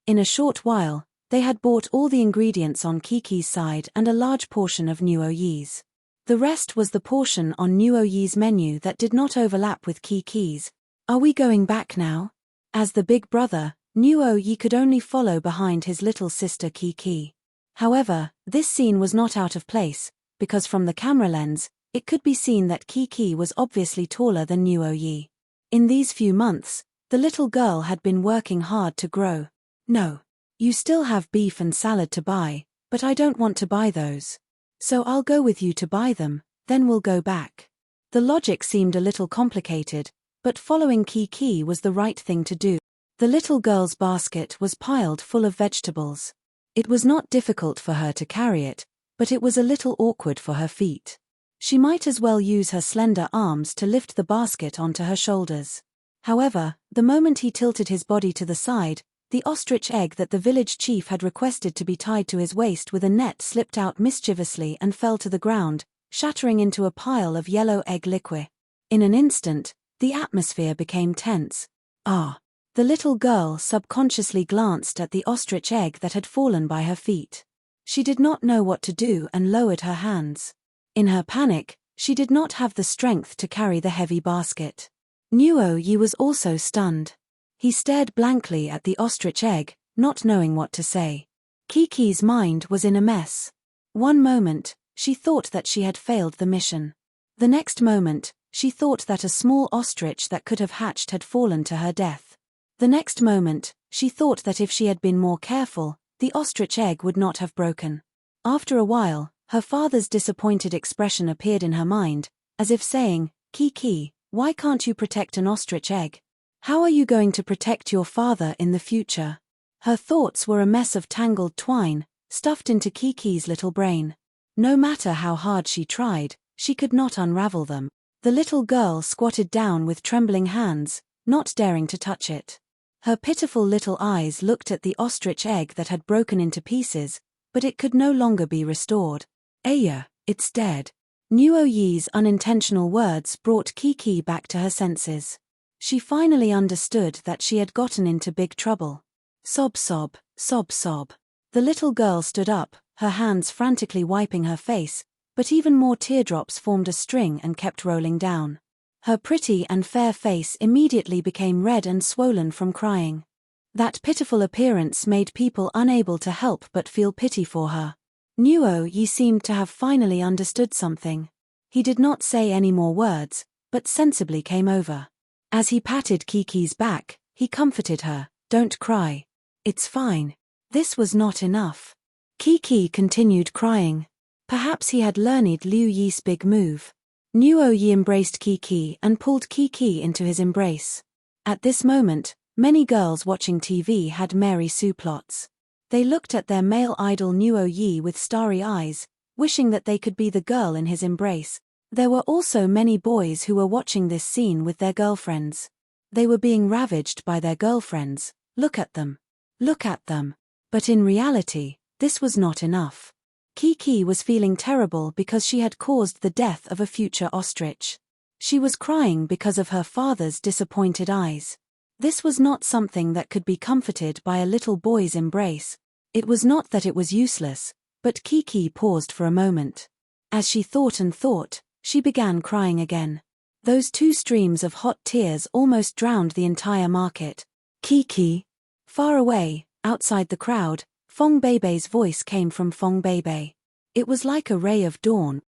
In a short while, they had bought all the ingredients on Kiki's side and a large portion of Nuoyi's. The rest was the portion on Nuoyi's menu that did not overlap with Kiki's. Are we going back now? As the big brother, Nuoyi could only follow behind his little sister Kiki. However, this scene was not out of place, because from the camera lens, it could be seen that Kiki was obviously taller than Nuoyi. In these few months, the little girl had been working hard to grow. No. You still have beef and salad to buy, but I don't want to buy those. So I'll go with you to buy them, then we'll go back. The logic seemed a little complicated, but following Kiki was the right thing to do. The little girl's basket was piled full of vegetables. It was not difficult for her to carry it, but it was a little awkward for her feet. She might as well use her slender arms to lift the basket onto her shoulders. However, the moment he tilted his body to the side, the ostrich egg that the village chief had requested to be tied to his waist with a net slipped out mischievously and fell to the ground, shattering into a pile of yellow egg liquid. In an instant, the atmosphere became tense. Ah! The little girl subconsciously glanced at the ostrich egg that had fallen by her feet. She did not know what to do and lowered her hands. In her panic, she did not have the strength to carry the heavy basket. Nuoyi was also stunned. He stared blankly at the ostrich egg, not knowing what to say. Kiki's mind was in a mess. One moment, she thought that she had failed the mission. The next moment, she thought that a small ostrich that could have hatched had fallen to her death. The next moment, she thought that if she had been more careful, the ostrich egg would not have broken. After a while, her father's disappointed expression appeared in her mind, as if saying, "Kiki, why can't you protect an ostrich egg? How are you going to protect your father in the future?" Her thoughts were a mess of tangled twine, stuffed into Kiki's little brain. No matter how hard she tried, she could not unravel them. The little girl squatted down with trembling hands, not daring to touch it. Her pitiful little eyes looked at the ostrich egg that had broken into pieces, but it could no longer be restored. "Aya, it's dead." Nuoyi's unintentional words brought Kiki back to her senses. She finally understood that she had gotten into big trouble. Sob sob, sob sob. The little girl stood up, her hands frantically wiping her face, but even more teardrops formed a string and kept rolling down. Her pretty and fair face immediately became red and swollen from crying. That pitiful appearance made people unable to help but feel pity for her. Nuoyi seemed to have finally understood something. He did not say any more words, but sensibly came over. As he patted Kiki's back, he comforted her. "Don't cry. It's fine." This was not enough. Kiki continued crying. Perhaps he had learned Liu Yi's big move. Nuoyi embraced Kiki and pulled Kiki into his embrace. At this moment, many girls watching TV had Mary Sue plots. They looked at their male idol Nuoyi with starry eyes, wishing that they could be the girl in his embrace. There were also many boys who were watching this scene with their girlfriends. They were being ravaged by their girlfriends. Look at them. Look at them. But in reality, this was not enough. Kiki was feeling terrible because she had caused the death of a future ostrich. She was crying because of her father's disappointed eyes. This was not something that could be comforted by a little boy's embrace. It was not that it was useless, but Kiki paused for a moment. As she thought and thought, she began crying again. Those two streams of hot tears almost drowned the entire market. "Kiki." Far away, outside the crowd, Fong Beibei's voice came from Fong Beibei. It was like a ray of dawn.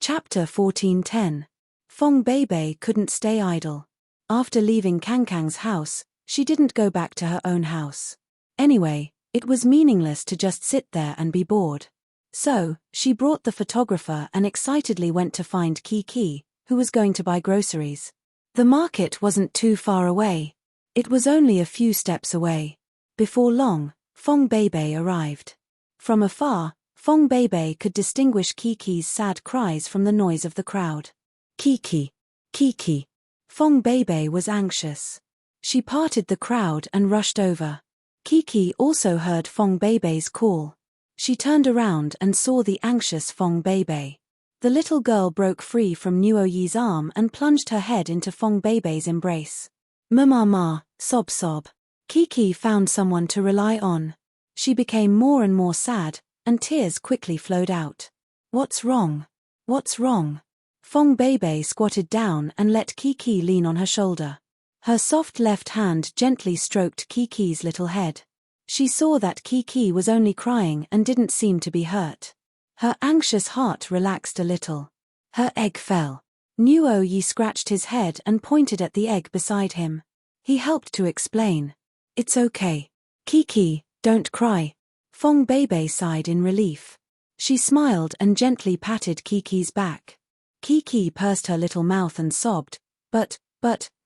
Chapter 14:10. Fong Beibei couldn't stay idle. After leaving Kangkang's house, she didn't go back to her own house. Anyway, it was meaningless to just sit there and be bored. So, she brought the photographer and excitedly went to find Kiki, who was going to buy groceries. The market wasn't too far away. It was only a few steps away. Before long, Fong Beibei arrived. From afar, Fong Beibei could distinguish Kiki's sad cries from the noise of the crowd. "Kiki! Kiki!" Fong Beibei was anxious. She parted the crowd and rushed over. Kiki also heard Fong Beibei's call. She turned around and saw the anxious Fong Beibei. The little girl broke free from Nuoyi's arm and plunged her head into Fong Beibei's embrace. Ma, sob sob. Kiki found someone to rely on. She became more and more sad, and tears quickly flowed out. What's wrong? What's wrong? Fong Beibei squatted down and let Kiki lean on her shoulder. Her soft left hand gently stroked Kiki's little head. She saw that Kiki was only crying and didn't seem to be hurt. Her anxious heart relaxed a little. Her egg fell. Nuoyi scratched his head and pointed at the egg beside him. He helped to explain. It's okay. Kiki, don't cry. Fong Beibei sighed in relief. She smiled and gently patted Kiki's back. Kiki pursed her little mouth and sobbed, but,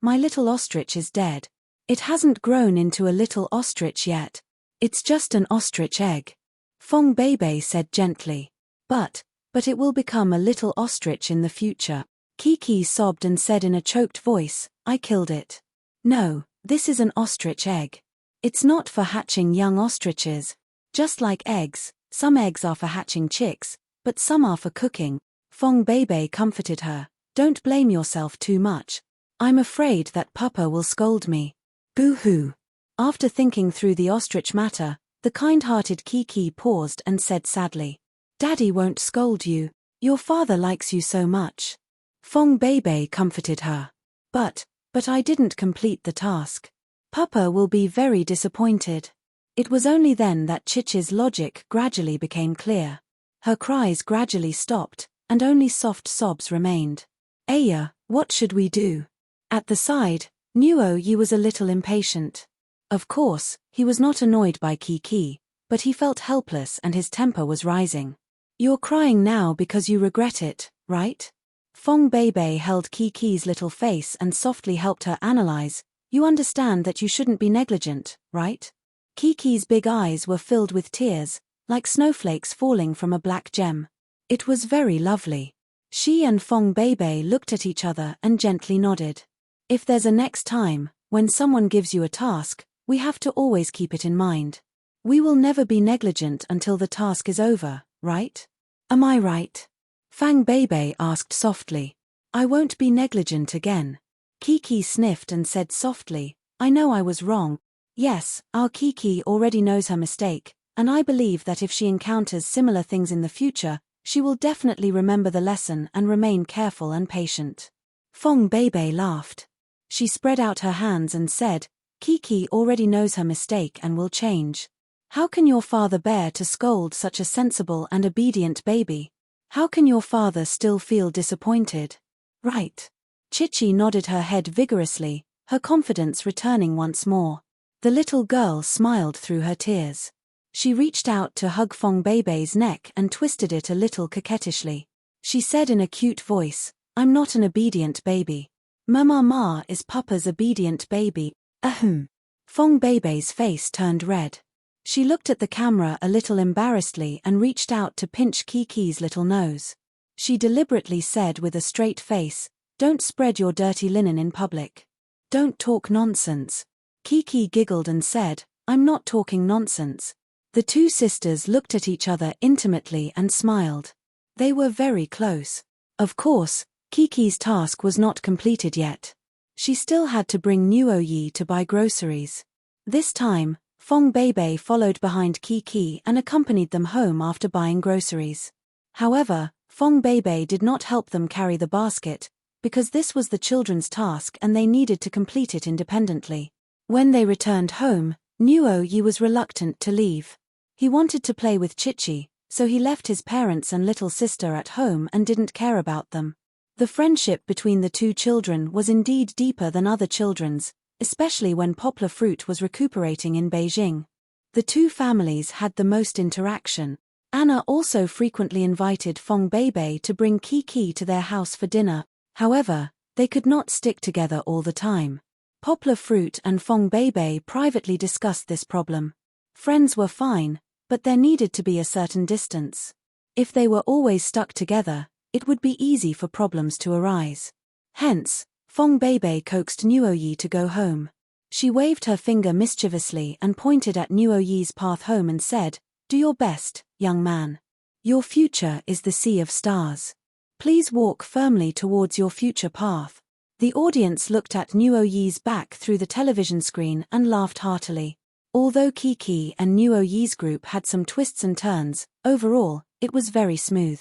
my little ostrich is dead. It hasn't grown into a little ostrich yet. It's just an ostrich egg. Fong Beibei said gently. But it will become a little ostrich in the future. Kiki sobbed and said in a choked voice, I killed it. No, this is an ostrich egg. It's not for hatching young ostriches. Just like eggs, some eggs are for hatching chicks, but some are for cooking. Fong Beibei comforted her. Don't blame yourself too much. I'm afraid that Papa will scold me. Boo-hoo. After thinking through the ostrich matter, the kind-hearted Kiki paused and said sadly, Daddy won't scold you. Your father likes you so much. Fong Beibei comforted her. But I didn't complete the task. Papa will be very disappointed. It was only then that Chichi's logic gradually became clear. Her cries gradually stopped, and only soft sobs remained. Aya, what should we do? At the side, Nuoyi was a little impatient. Of course, he was not annoyed by Kiki, but he felt helpless and his temper was rising. You're crying now because you regret it, right? Fong Beibei held Kiki's little face and softly helped her analyze. You understand that you shouldn't be negligent, right? Kiki's big eyes were filled with tears, like snowflakes falling from a black gem. It was very lovely. She and Fong Beibei looked at each other and gently nodded. If there's a next time, when someone gives you a task, we have to always keep it in mind. We will never be negligent until the task is over, right? Am I right? Fang Beibei asked softly. I won't be negligent again. Kiki sniffed and said softly, I know I was wrong. Yes, our Kiki already knows her mistake, and I believe that if she encounters similar things in the future, she will definitely remember the lesson and remain careful and patient. Fong Beibei laughed. She spread out her hands and said, Kiki already knows her mistake and will change. How can your father bear to scold such a sensible and obedient baby? How can your father still feel disappointed? Right. Chichi nodded her head vigorously, her confidence returning once more. The little girl smiled through her tears. She reached out to hug Fong Beibei's neck and twisted it a little coquettishly. She said in a cute voice, I'm not an obedient baby. Mama is Papa's obedient baby. Ahem. Fong Beibei's face turned red. She looked at the camera a little embarrassedly and reached out to pinch Kiki's little nose. She deliberately said with a straight face, Don't spread your dirty linen in public. Don't talk nonsense. Kiki giggled and said, I'm not talking nonsense. The two sisters looked at each other intimately and smiled. They were very close. Of course, Kiki's task was not completed yet. She still had to bring Nuoyi to buy groceries. This time, Fong Beibei followed behind Kiki and accompanied them home after buying groceries. However, Fong Beibei did not help them carry the basket, because this was the children's task and they needed to complete it independently. When they returned home, Nuoyi was reluctant to leave. He wanted to play with Chichi, so he left his parents and little sister at home and didn't care about them. The friendship between the two children was indeed deeper than other children's, especially when Poplar Fruit was recuperating in Beijing. The two families had the most interaction. Anna also frequently invited Fong Beibei to bring Kiki to their house for dinner. However, they could not stick together all the time. Poplar Fruit and Fong Beibei privately discussed this problem. Friends were fine, but there needed to be a certain distance. If they were always stuck together, it would be easy for problems to arise. Hence, Fong Beibei coaxed Nuoyi to go home. She waved her finger mischievously and pointed at Nuo Yi's path home and said, "Do your best, young man. Your future is the sea of stars. Please walk firmly towards your future path." The audience looked at Nuo Yi's back through the television screen and laughed heartily. Although Kiki and Nuo Yi's group had some twists and turns, overall, it was very smooth.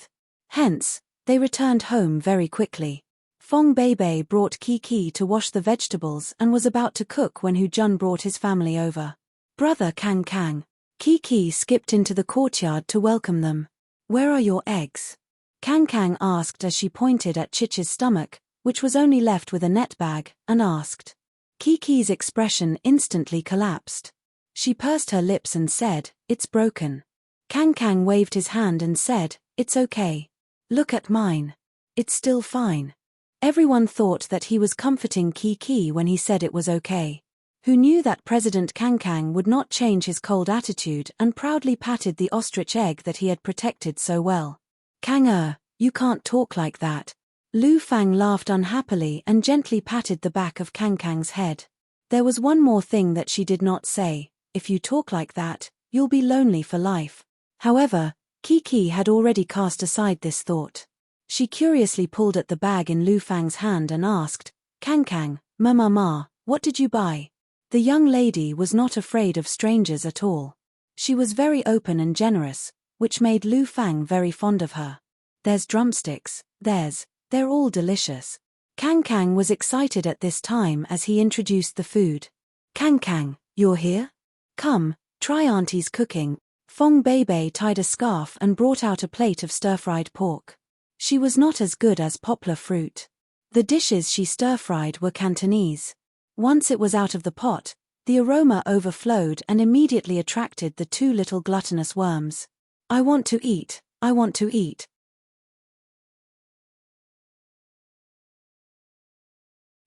Hence, they returned home very quickly. Fong Beibei brought Kiki to wash the vegetables and was about to cook when Hu Jun brought his family over. "Brother Kang Kang." Kiki skipped into the courtyard to welcome them. "Where are your eggs?" Kang Kang asked as she pointed at Chich's stomach, which was only left with a net bag, and asked. Kiki's expression instantly collapsed. She pursed her lips and said, "It's broken." Kang Kang waved his hand and said, "It's okay. Look at mine. It's still fine." Everyone thought that he was comforting Kiki when he said it was okay. Who knew that President Kang Kang would not change his cold attitude and proudly patted the ostrich egg that he had protected so well. "Kang you can't talk like that." Lu Fang laughed unhappily and gently patted the back of Kang Kang's head. There was one more thing that she did not say: "If you talk like that, you'll be lonely for life." However, Kiki had already cast aside this thought. She curiously pulled at the bag in Lu Fang's hand and asked, "Kang Kang, ma, what did you buy?" The young lady was not afraid of strangers at all. She was very open and generous, which made Lu Fang very fond of her. "There's drumsticks, they're all delicious." Kang Kang was excited at this time as he introduced the food. "Kang Kang, you're here? Come, try Auntie's cooking." Fong Beibei tied a scarf and brought out a plate of stir-fried pork. She was not as good as Poplar Fruit. The dishes she stir-fried were Cantonese. Once it was out of the pot, the aroma overflowed and immediately attracted the two little gluttonous worms. "I want to eat, I want to eat."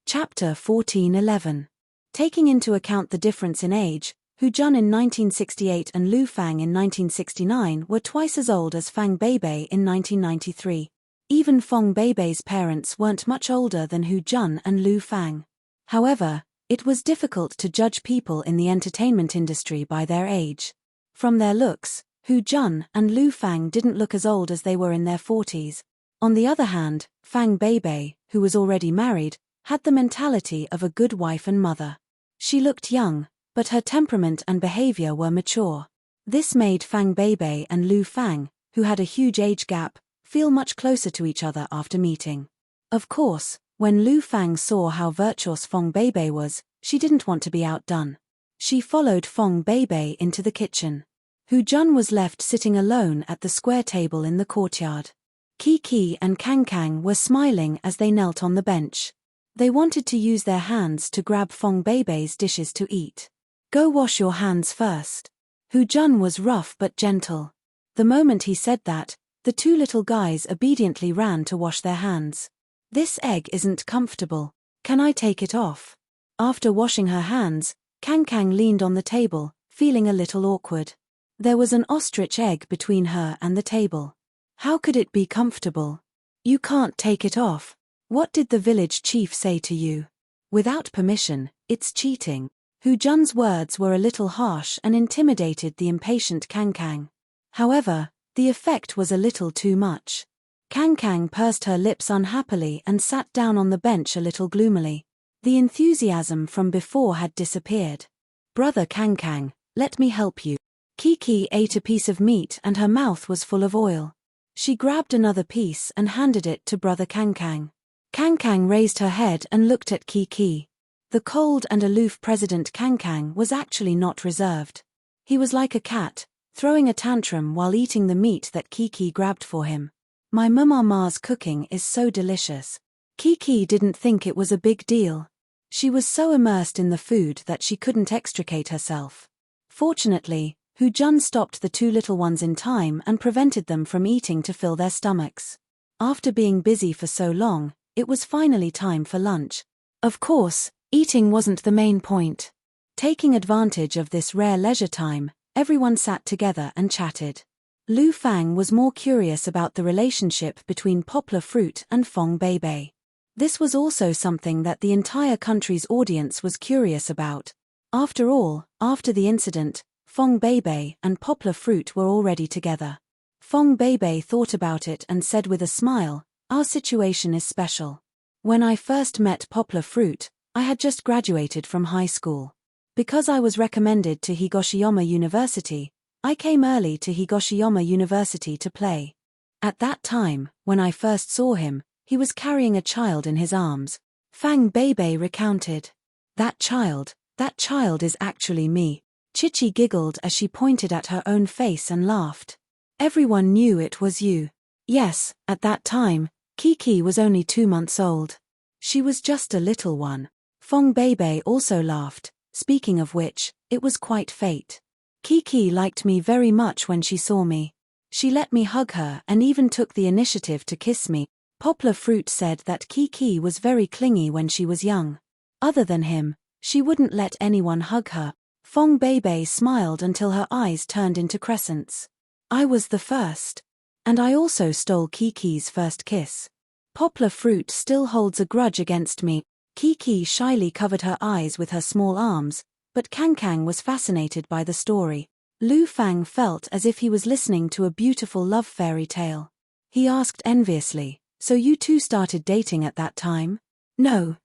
Chapter 14:11. Taking into account the difference in age, Hu Jun in 1968 and Lu Fang in 1969 were twice as old as Fang Beibei in 1993. Even Fong Beibei's parents weren't much older than Hu Jun and Lu Fang. However, it was difficult to judge people in the entertainment industry by their age. From their looks, Hu Jun and Lu Fang didn't look as old as they were in their 40s. On the other hand, Fang Beibei, who was already married, had the mentality of a good wife and mother. She looked young, but her temperament and behavior were mature. This made Fang Beibei and Lu Fang, who had a huge age gap, feel much closer to each other after meeting. Of course, when Lu Fang saw how virtuous Fong Beibei was, she didn't want to be outdone. She followed Fong Beibei into the kitchen. Hu Jun was left sitting alone at the square table in the courtyard. Kiki and Kang Kang were smiling as they knelt on the bench. They wanted to use their hands to grab Fong Beibei's dishes to eat. "Go wash your hands first." Hu Jun was rough but gentle. The moment he said that, the two little guys obediently ran to wash their hands. "This egg isn't comfortable. Can I take it off?" After washing her hands, Kang Kang leaned on the table, feeling a little awkward. There was an ostrich egg between her and the table. How could it be comfortable? "You can't take it off. What did the village chief say to you? Without permission, it's cheating." Hu Jun's words were a little harsh and intimidated the impatient Kang Kang. However, the effect was a little too much. Kang Kang pursed her lips unhappily and sat down on the bench a little gloomily. The enthusiasm from before had disappeared. "Brother Kang Kang, let me help you." Kiki ate a piece of meat and her mouth was full of oil. She grabbed another piece and handed it to Brother Kang Kang. Kang Kang raised her head and looked at Kiki. The cold and aloof President Kang Kang was actually not reserved. He was like a cat, throwing a tantrum while eating the meat that Kiki grabbed for him. "My mama's cooking is so delicious." Kiki didn't think it was a big deal. She was so immersed in the food that she couldn't extricate herself. Fortunately, Hu Jun stopped the two little ones in time and prevented them from eating to fill their stomachs. After being busy for so long, it was finally time for lunch. Of course, eating wasn't the main point. Taking advantage of this rare leisure time, everyone sat together and chatted. Lu Fang was more curious about the relationship between Poplar Fruit and Fong Beibei. This was also something that the entire country's audience was curious about. After all, after the incident, Fong Beibei and Poplar Fruit were already together. Fong Beibei thought about it and said with a smile, "Our situation is special. When I first met Poplar Fruit, I had just graduated from high school. Because I was recommended to Higoshiyama University, I came early to Higoshiyama University to play. At that time, when I first saw him, he was carrying a child in his arms." Fang Beibei recounted. That child is actually me." Chichi giggled as she pointed at her own face and laughed. "Everyone knew it was you." Yes, at that time, Kiki was only 2 months old. She was just a little one. Fong Beibei also laughed. Speaking of which, it was quite fate. Kiki liked me very much when she saw me. She let me hug her and even took the initiative to kiss me. Poplar Fruit said that Kiki was very clingy when she was young. Other than him, she wouldn't let anyone hug her. Fong Beibei smiled until her eyes turned into crescents. "I was the first. And I also stole Kiki's first kiss." Poplar Fruit still holds a grudge against me. Kiki shyly covered her eyes with her small arms, but Kang was fascinated by the story. Lu Fang felt as if he was listening to a beautiful love fairy tale. He asked enviously, "So you two started dating at that time?" No.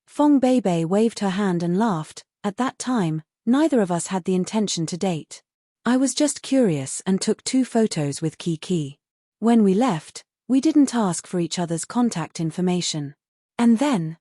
Fong Beibei waved her hand and laughed. "At that time, neither of us had the intention to date. I was just curious and took 2 photos with Kiki. When we left, we didn't ask for each other's contact information. And then,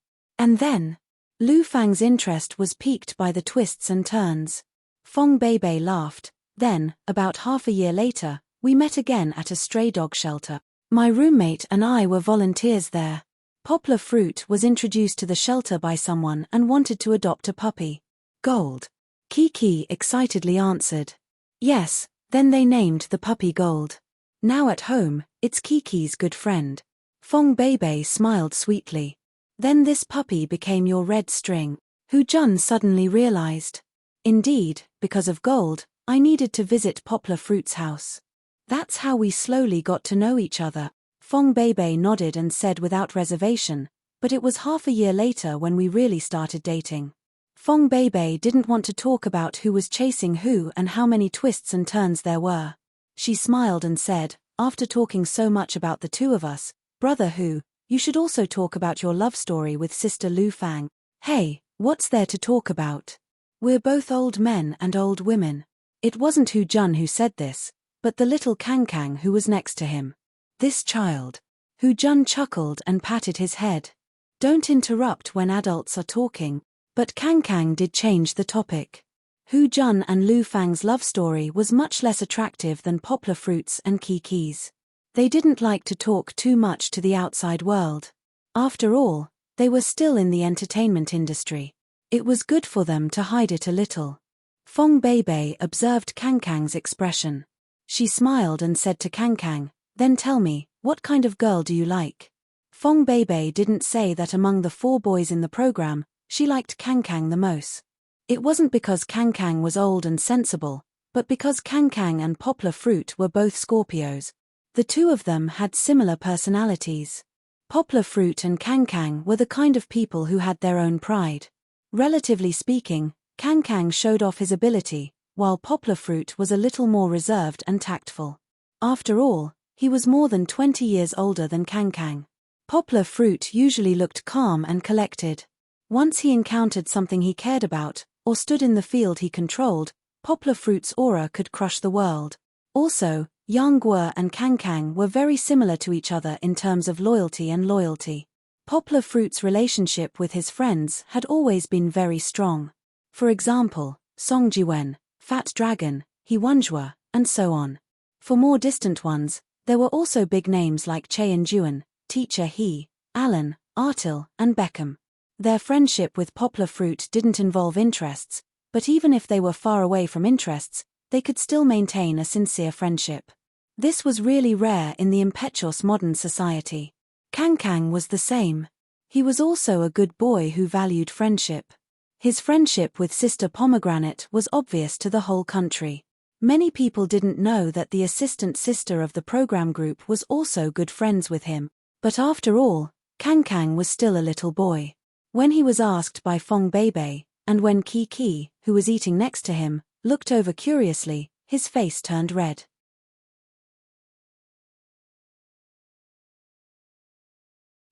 Lu Fang's interest was piqued by the twists and turns. Fong Beibei laughed. "Then, about half a year later, we met again at a stray dog shelter. My roommate and I were volunteers there. Poplar Fruit was introduced to the shelter by someone and wanted to adopt a puppy. Gold." Kiki excitedly answered. "Yes, then they named the puppy Gold. Now at home, it's Kiki's good friend." Fong Beibei smiled sweetly. "Then this puppy became your red string." Hu Jun suddenly realized. "Indeed, because of Gold, I needed to visit Poplar Fruit's house. That's how we slowly got to know each other." Fong Beibei nodded and said without reservation, "But it was half a year later when we really started dating." Fong Beibei didn't want to talk about who was chasing who and how many twists and turns there were. She smiled and said, "After talking so much about the two of us, Brother Hu, you should also talk about your love story with Sister Lu Fang." "Hey, what's there to talk about? We're both old men and old women." It wasn't Hu Jun who said this, but the little Kang who was next to him. "This child." Hu Jun chuckled and patted his head. "Don't interrupt when adults are talking." But Kang did change the topic. Hu Jun and Lu Fang's love story was much less attractive than Poplar Fruit's and Kiki's. They didn't like to talk too much to the outside world. After all, they were still in the entertainment industry. It was good for them to hide it a little. Fong Beibei observed Kang's expression. She smiled and said to Kang, "Then tell me, what kind of girl do you like?" Fong Beibei didn't say that among the 4 boys in the program, she liked Kang the most. It wasn't because Kang was old and sensible, but because Kang and Poplar Fruit were both Scorpios. The two of them had similar personalities. Poplar Fruit and Kang were the kind of people who had their own pride. Relatively speaking, Kang showed off his ability, while Poplar Fruit was a little more reserved and tactful. After all, he was more than 20 years older than Kang. Poplar Fruit usually looked calm and collected. Once he encountered something he cared about, or stood in the field he controlled, Poplar Fruit's aura could crush the world. Also, Yang Guo and Kang were very similar to each other in terms of loyalty and loyalty. Poplar Fruit's relationship with his friends had always been very strong. For example, Song Jiwen, Fat Dragon, He Wanjua, and so on. For more distant ones, there were also big names like Che and Juan, Teacher He, Alan, Artil, and Beckham. Their friendship with Poplar Fruit didn't involve interests, but even if they were far away from interests, they could still maintain a sincere friendship. This was really rare in the impetuous modern society. Kang was the same. He was also a good boy who valued friendship. His friendship with Sister Pomegranate was obvious to the whole country. Many people didn't know that the assistant sister of the program group was also good friends with him. But after all, Kang was still a little boy. When he was asked by Fong Beibei, and when Kiki, who was eating next to him, looked over curiously, his face turned red.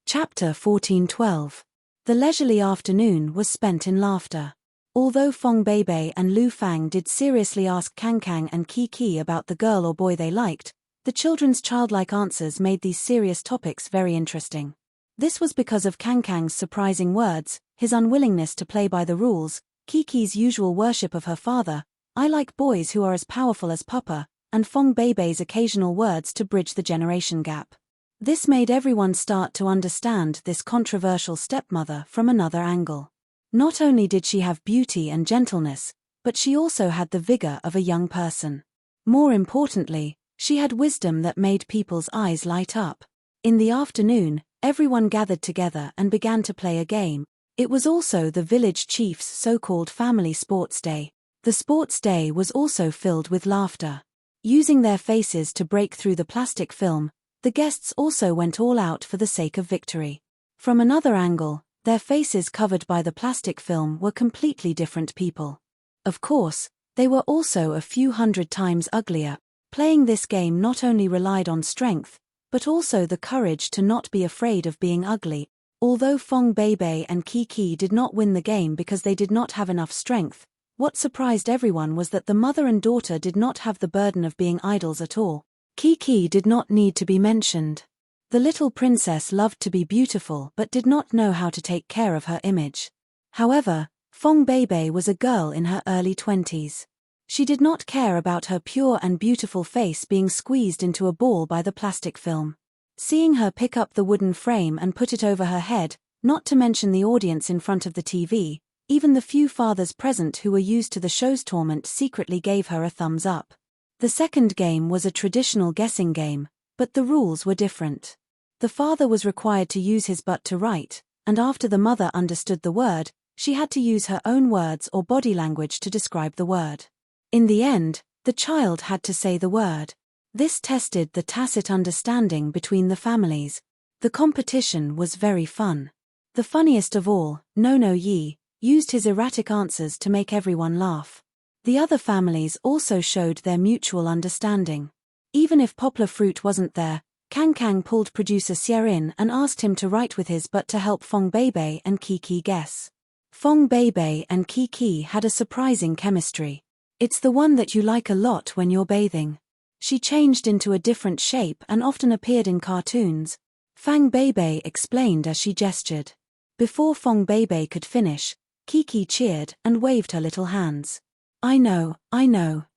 Chapter 14:12. The leisurely afternoon was spent in laughter. Although Fong Beibei and Lu Fang did seriously ask Kang and Kiki about the girl or boy they liked, the children's childlike answers made these serious topics very interesting. This was because of Kang's surprising words, his unwillingness to play by the rules, Kiki's usual worship of her father, "I like boys who are as powerful as Papa," and Fong Beibei's occasional words to bridge the generation gap. This made everyone start to understand this controversial stepmother from another angle. Not only did she have beauty and gentleness, but she also had the vigor of a young person. More importantly, she had wisdom that made people's eyes light up. In the afternoon, everyone gathered together and began to play a game. It was also the village chief's so-called family sports day. The sports day was also filled with laughter. Using their faces to break through the plastic film, the guests also went all out for the sake of victory. From another angle, their faces covered by the plastic film were completely different people. Of course, they were also a few hundred times uglier. Playing this game not only relied on strength, but also the courage to not be afraid of being ugly. Although Fong Beibei and Kiki did not win the game because they did not have enough strength, what surprised everyone was that the mother and daughter did not have the burden of being idols at all. Kiki did not need to be mentioned. The little princess loved to be beautiful but did not know how to take care of her image. However, Fong Beibei was a girl in her early 20s. She did not care about her pure and beautiful face being squeezed into a ball by the plastic film. Seeing her pick up the wooden frame and put it over her head, not to mention the audience in front of the TV, even the few fathers present who were used to the show's torment secretly gave her a thumbs up. The second game was a traditional guessing game, but the rules were different. The father was required to use his butt to write, and after the mother understood the word, she had to use her own words or body language to describe the word. In the end, the child had to say the word. This tested the tacit understanding between the families. The competition was very fun. The funniest of all, No Yi, used his erratic answers to make everyone laugh. The other families also showed their mutual understanding. Even if Poplar Fruit wasn't there, Kang pulled producer Xia in and asked him to write with his butt to help Fong Beibei and Kiki guess. Fong Beibei and Kiki had a surprising chemistry. "It's the one that you like a lot when you're bathing." She changed into a different shape and often appeared in cartoons. Fang Beibei explained as she gestured. Before Fong Beibei could finish, Kiki cheered and waved her little hands. I know,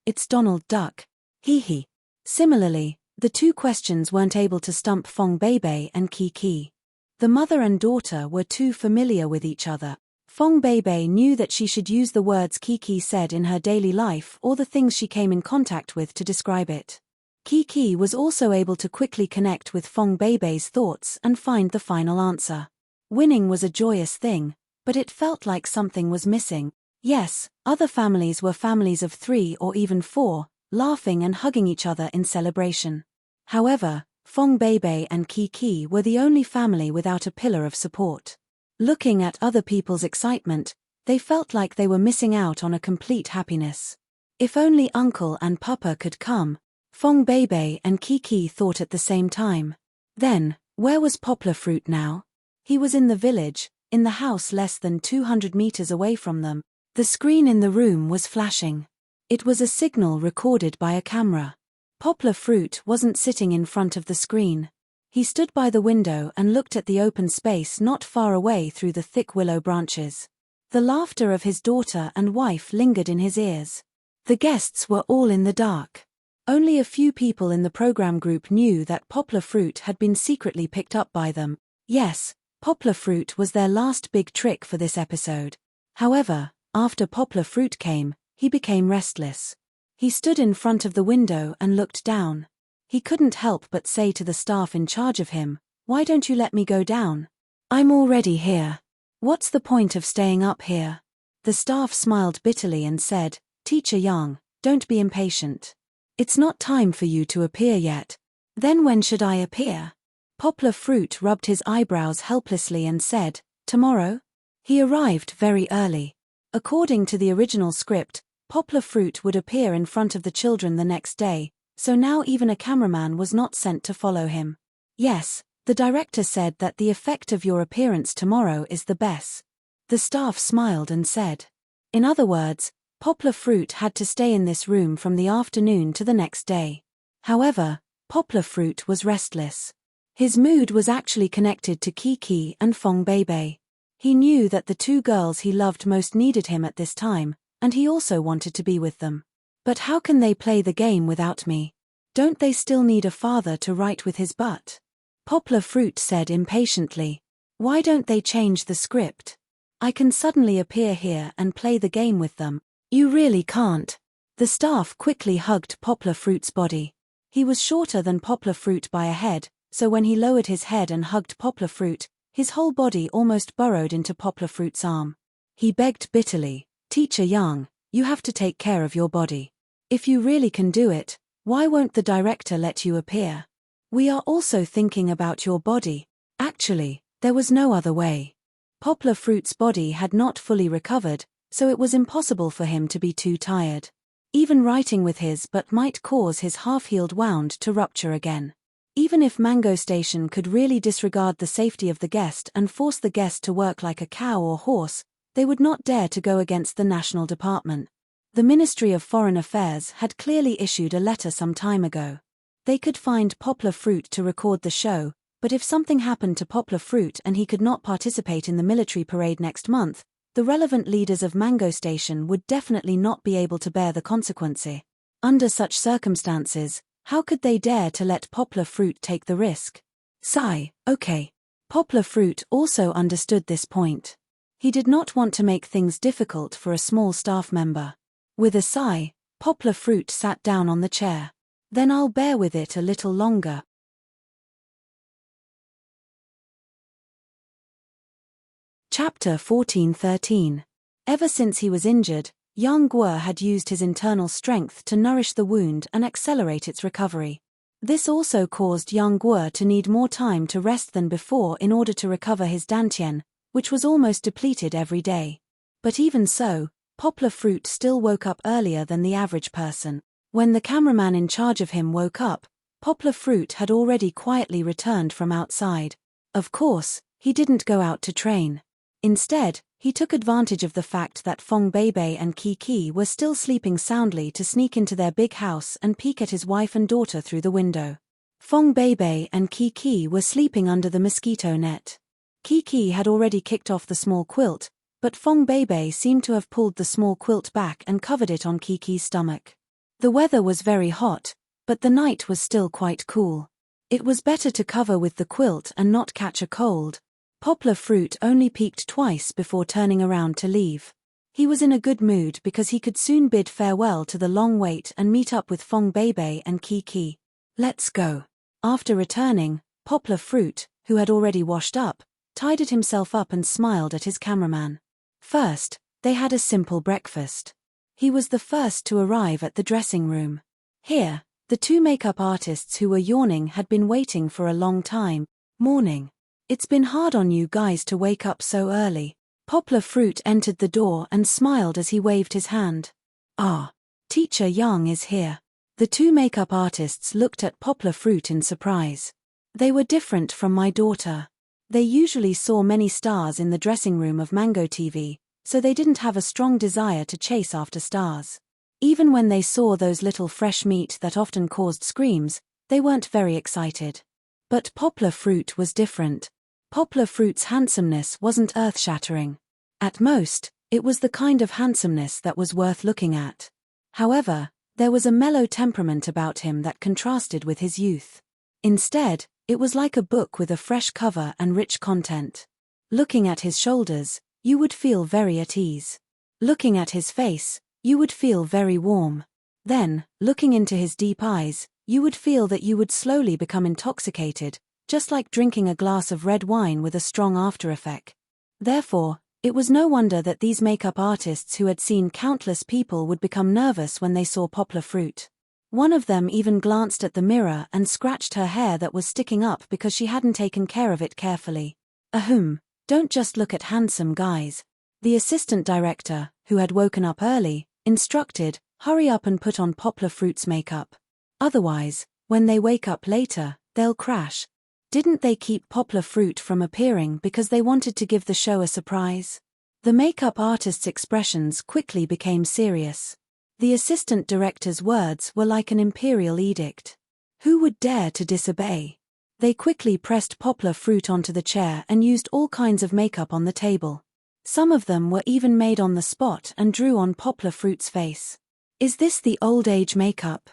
it's Donald Duck. Hee hee. Similarly, the two questions weren't able to stump Fong Beibei and Kiki. The mother and daughter were too familiar with each other. Fong Beibei knew that she should use the words Kiki said in her daily life or the things she came in contact with to describe it. Kiki was also able to quickly connect with Fong Beibei's thoughts and find the final answer. Winning was a joyous thing, but it felt like something was missing. Yes, other families were families of 3 or even 4, laughing and hugging each other in celebration. However, Fong Beibei and Kiki were the only family without a pillar of support. Looking at other people's excitement, they felt like they were missing out on a complete happiness. If only Uncle and Papa could come, Fong Beibei and Kiki thought at the same time. Then, where was Poplar Fruit now? He was in the village, in the house less than 200 meters away from them. The screen in the room was flashing. It was a signal recorded by a camera. Poplar Fruit wasn't sitting in front of the screen. He stood by the window and looked at the open space not far away through the thick willow branches. The laughter of his daughter and wife lingered in his ears. The guests were all in the dark. Only a few people in the program group knew that Poplar Fruit had been secretly picked up by them. Yes, Poplar Fruit was their last big trick for this episode. However, after Poplar Fruit came, he became restless. He stood in front of the window and looked down. He couldn't help but say to the staff in charge of him, "Why don't you let me go down? I'm already here. What's the point of staying up here?" The staff smiled bitterly and said, "Teacher Yang, don't be impatient. It's not time for you to appear yet." "Then when should I appear?" Poplar Fruit rubbed his eyebrows helplessly and said, "Tomorrow?" He arrived very early. According to the original script, Poplar Fruit would appear in front of the children the next day, so now even a cameraman was not sent to follow him. Yes, the director said that the effect of your appearance tomorrow is the best. The staff smiled and said. In other words, Poplar Fruit had to stay in this room from the afternoon to the next day. However, Poplar Fruit was restless. His mood was actually connected to Kiki and Fong Beibei. He knew that the two girls he loved most needed him at this time, and he also wanted to be with them. But how can they play the game without me? Don't they still need a father to write with his butt? Poplar Fruit said impatiently. Why don't they change the script? I can suddenly appear here and play the game with them. You really can't. The staff quickly hugged Poplar Fruit's body. He was shorter than Poplar Fruit by a head, so when he lowered his head and hugged Poplar Fruit, his whole body almost burrowed into Poplar Fruit's arm. He begged bitterly, "Teacher Yang, you have to take care of your body. If you really can do it, why won't the director let you appear? We are also thinking about your body." Actually, there was no other way. Poplar Fruit's body had not fully recovered, so it was impossible for him to be too tired. Even writing with his butt might cause his half-healed wound to rupture again. Even if Mango Station could really disregard the safety of the guest and force the guest to work like a cow or horse, they would not dare to go against the National Department. The Ministry of Foreign Affairs had clearly issued a letter some time ago. They could find Poplar Fruit to record the show, but if something happened to Poplar Fruit and he could not participate in the military parade next month, the relevant leaders of Mango Station would definitely not be able to bear the consequences. Under such circumstances, how could they dare to let Poplar Fruit take the risk? Sigh, okay. Poplar Fruit also understood this point. He did not want to make things difficult for a small staff member. With a sigh, Poplar Fruit sat down on the chair. Then I'll bear with it a little longer. Chapter 14-13. Ever since he was injured, Yang Guo had used his internal strength to nourish the wound and accelerate its recovery. This also caused Yang Guo to need more time to rest than before in order to recover his dantian, which was almost depleted every day. But even so, Poplar Fruit still woke up earlier than the average person. When the cameraman in charge of him woke up, Poplar Fruit had already quietly returned from outside. Of course, he didn't go out to train. Instead, he took advantage of the fact that Fong Beibei and Kiki were still sleeping soundly to sneak into their big house and peek at his wife and daughter through the window. Fong Beibei and Kiki were sleeping under the mosquito net. Kiki had already kicked off the small quilt, but Fong Beibei seemed to have pulled the small quilt back and covered it on Kiki's stomach. The weather was very hot, but the night was still quite cool. It was better to cover with the quilt and not catch a cold. Poplar Fruit only peeked twice before turning around to leave. He was in a good mood because he could soon bid farewell to the long wait and meet up with Fong Beibei and Kiki. Let's go. After returning, Poplar Fruit, who had already washed up, tidied himself up and smiled at his cameraman. First, they had a simple breakfast. He was the first to arrive at the dressing room. Here, the two makeup artists who were yawning had been waiting for a long time. Morning. It's been hard on you guys to wake up so early. Poplar Fruit entered the door and smiled as he waved his hand. Ah, Teacher Yang is here. The two makeup artists looked at Poplar Fruit in surprise. They were different from my daughter. They usually saw many stars in the dressing room of Mango TV, so they didn't have a strong desire to chase after stars. Even when they saw those little fresh meat that often caused screams, they weren't very excited. But Poplar Fruit was different. Poplar Fruit's handsomeness wasn't earth-shattering. At most, it was the kind of handsomeness that was worth looking at. However, there was a mellow temperament about him that contrasted with his youth. Instead, it was like a book with a fresh cover and rich content. Looking at his shoulders, you would feel very at ease. Looking at his face, you would feel very warm. Then, looking into his deep eyes, you would feel that you would slowly become intoxicated, just like drinking a glass of red wine with a strong after-effect. Therefore, it was no wonder that these makeup artists who had seen countless people would become nervous when they saw Poplar Fruit. One of them even glanced at the mirror and scratched her hair that was sticking up because she hadn't taken care of it carefully. Ahem, don't just look at handsome guys. The assistant director, who had woken up early, instructed, hurry up and put on Poplar Fruit's makeup. Otherwise, when they wake up later, they'll crash. Didn't they keep Poplar Fruit from appearing because they wanted to give the show a surprise? The makeup artist's expressions quickly became serious. The assistant director's words were like an imperial edict. Who would dare to disobey? They quickly pressed Poplar Fruit onto the chair and used all kinds of makeup on the table. Some of them were even made on the spot and drew on Poplar Fruit's face. Is this the old age makeup?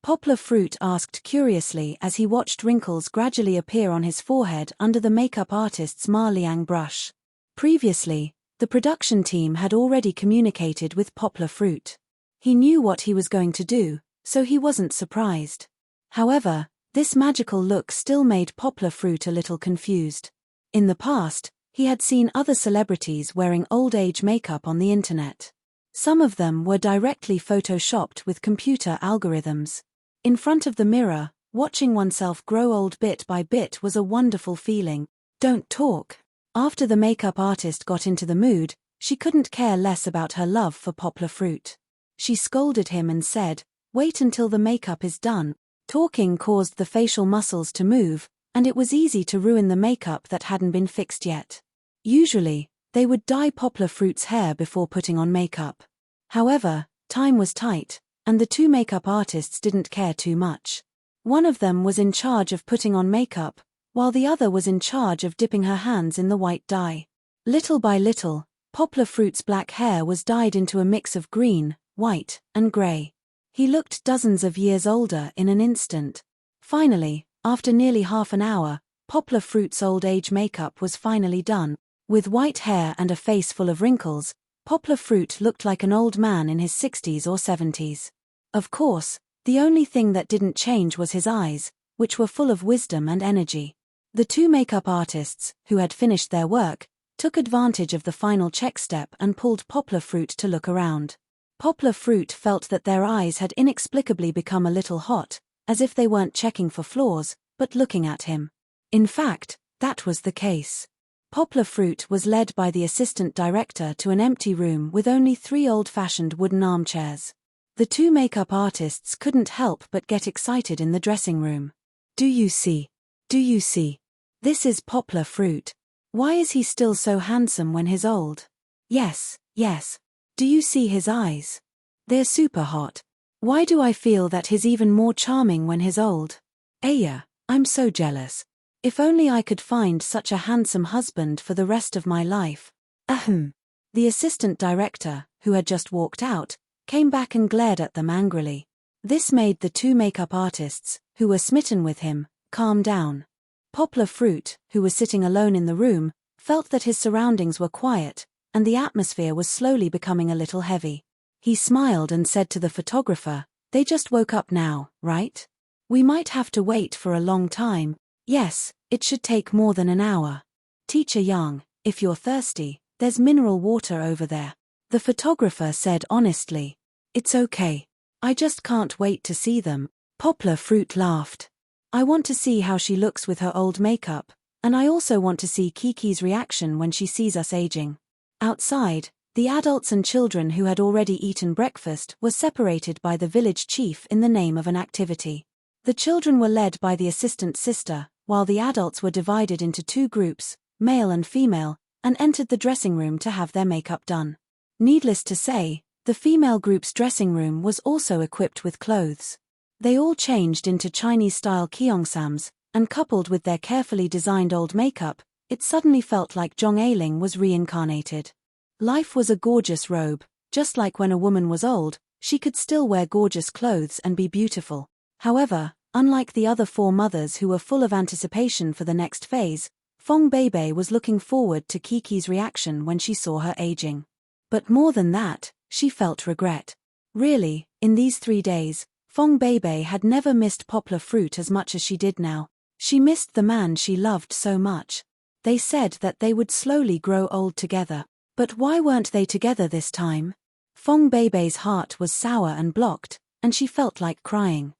Poplar Fruit asked curiously as he watched wrinkles gradually appear on his forehead under the makeup artist's Ma Liang brush. Previously, the production team had already communicated with Poplar Fruit. He knew what he was going to do, so he wasn't surprised. However, this magical look still made Poplar Fruit a little confused. In the past, he had seen other celebrities wearing old-age makeup on the internet. Some of them were directly photoshopped with computer algorithms. In front of the mirror, watching oneself grow old bit by bit was a wonderful feeling. Don't talk. After the makeup artist got into the mood, she couldn't care less about her love for Poplar Fruit. She scolded him and said, "Wait until the makeup is done." Talking caused the facial muscles to move, and it was easy to ruin the makeup that hadn't been fixed yet. Usually, they would dye Poplar Fruit's hair before putting on makeup. However, time was tight, and the two makeup artists didn't care too much. One of them was in charge of putting on makeup, while the other was in charge of dipping her hands in the white dye. Little by little, Poplar Fruit's black hair was dyed into a mix of green, white, and grey. He looked dozens of years older in an instant. Finally, after nearly half an hour, Poplar Fruit's old-age makeup was finally done. With white hair and a face full of wrinkles, Poplar Fruit looked like an old man in his 60s or 70s. Of course, the only thing that didn't change was his eyes, which were full of wisdom and energy. The two makeup artists, who had finished their work, took advantage of the final check step and pulled Poplar Fruit to look around. Poplar Fruit felt that their eyes had inexplicably become a little hot, as if they weren't checking for flaws, but looking at him. In fact, that was the case. Poplar Fruit was led by the assistant director to an empty room with only 3 old-fashioned wooden armchairs. The two makeup artists couldn't help but get excited in the dressing room. Do you see? Do you see? This is Poplar Fruit. Why is he still so handsome when he's old? Yes, yes. Do you see his eyes? They're super hot. Why do I feel that he's even more charming when he's old? Aya, I'm so jealous. If only I could find such a handsome husband for the rest of my life. Ahem. The assistant director, who had just walked out, came back and glared at them angrily. This made the two makeup artists, who were smitten with him, calm down. Poplar Fruit, who was sitting alone in the room, felt that his surroundings were quiet, and the atmosphere was slowly becoming a little heavy. He smiled and said to the photographer, "They just woke up now, right? We might have to wait for a long time." "Yes, it should take more than an hour. Teacher Yang, if you're thirsty, there's mineral water over there." The photographer said honestly, "It's okay. I just can't wait to see them." Poplar Fruit laughed. "I want to see how she looks with her old makeup, and I also want to see Kiki's reaction when she sees us aging." Outside, the adults and children who had already eaten breakfast were separated by the village chief in the name of an activity. The children were led by the assistant sister, while the adults were divided into 2 groups, male and female, and entered the dressing room to have their makeup done. Needless to say, the female group's dressing room was also equipped with clothes. They all changed into Chinese-style kyongsams, and coupled with their carefully designed old makeup, it suddenly felt like Zhong Ailing was reincarnated. Life was a gorgeous robe. Just like when a woman was old, she could still wear gorgeous clothes and be beautiful. However, unlike the other 4 mothers who were full of anticipation for the next phase, Fong Beibei was looking forward to Kiki's reaction when she saw her aging. But more than that, she felt regret. Really, in these 3 days, Fong Beibei had never missed Poplar Fruit as much as she did now. She missed the man she loved so much. They said that they would slowly grow old together. But why weren't they together this time? Fong Beibei's heart was sour and blocked, and she felt like crying.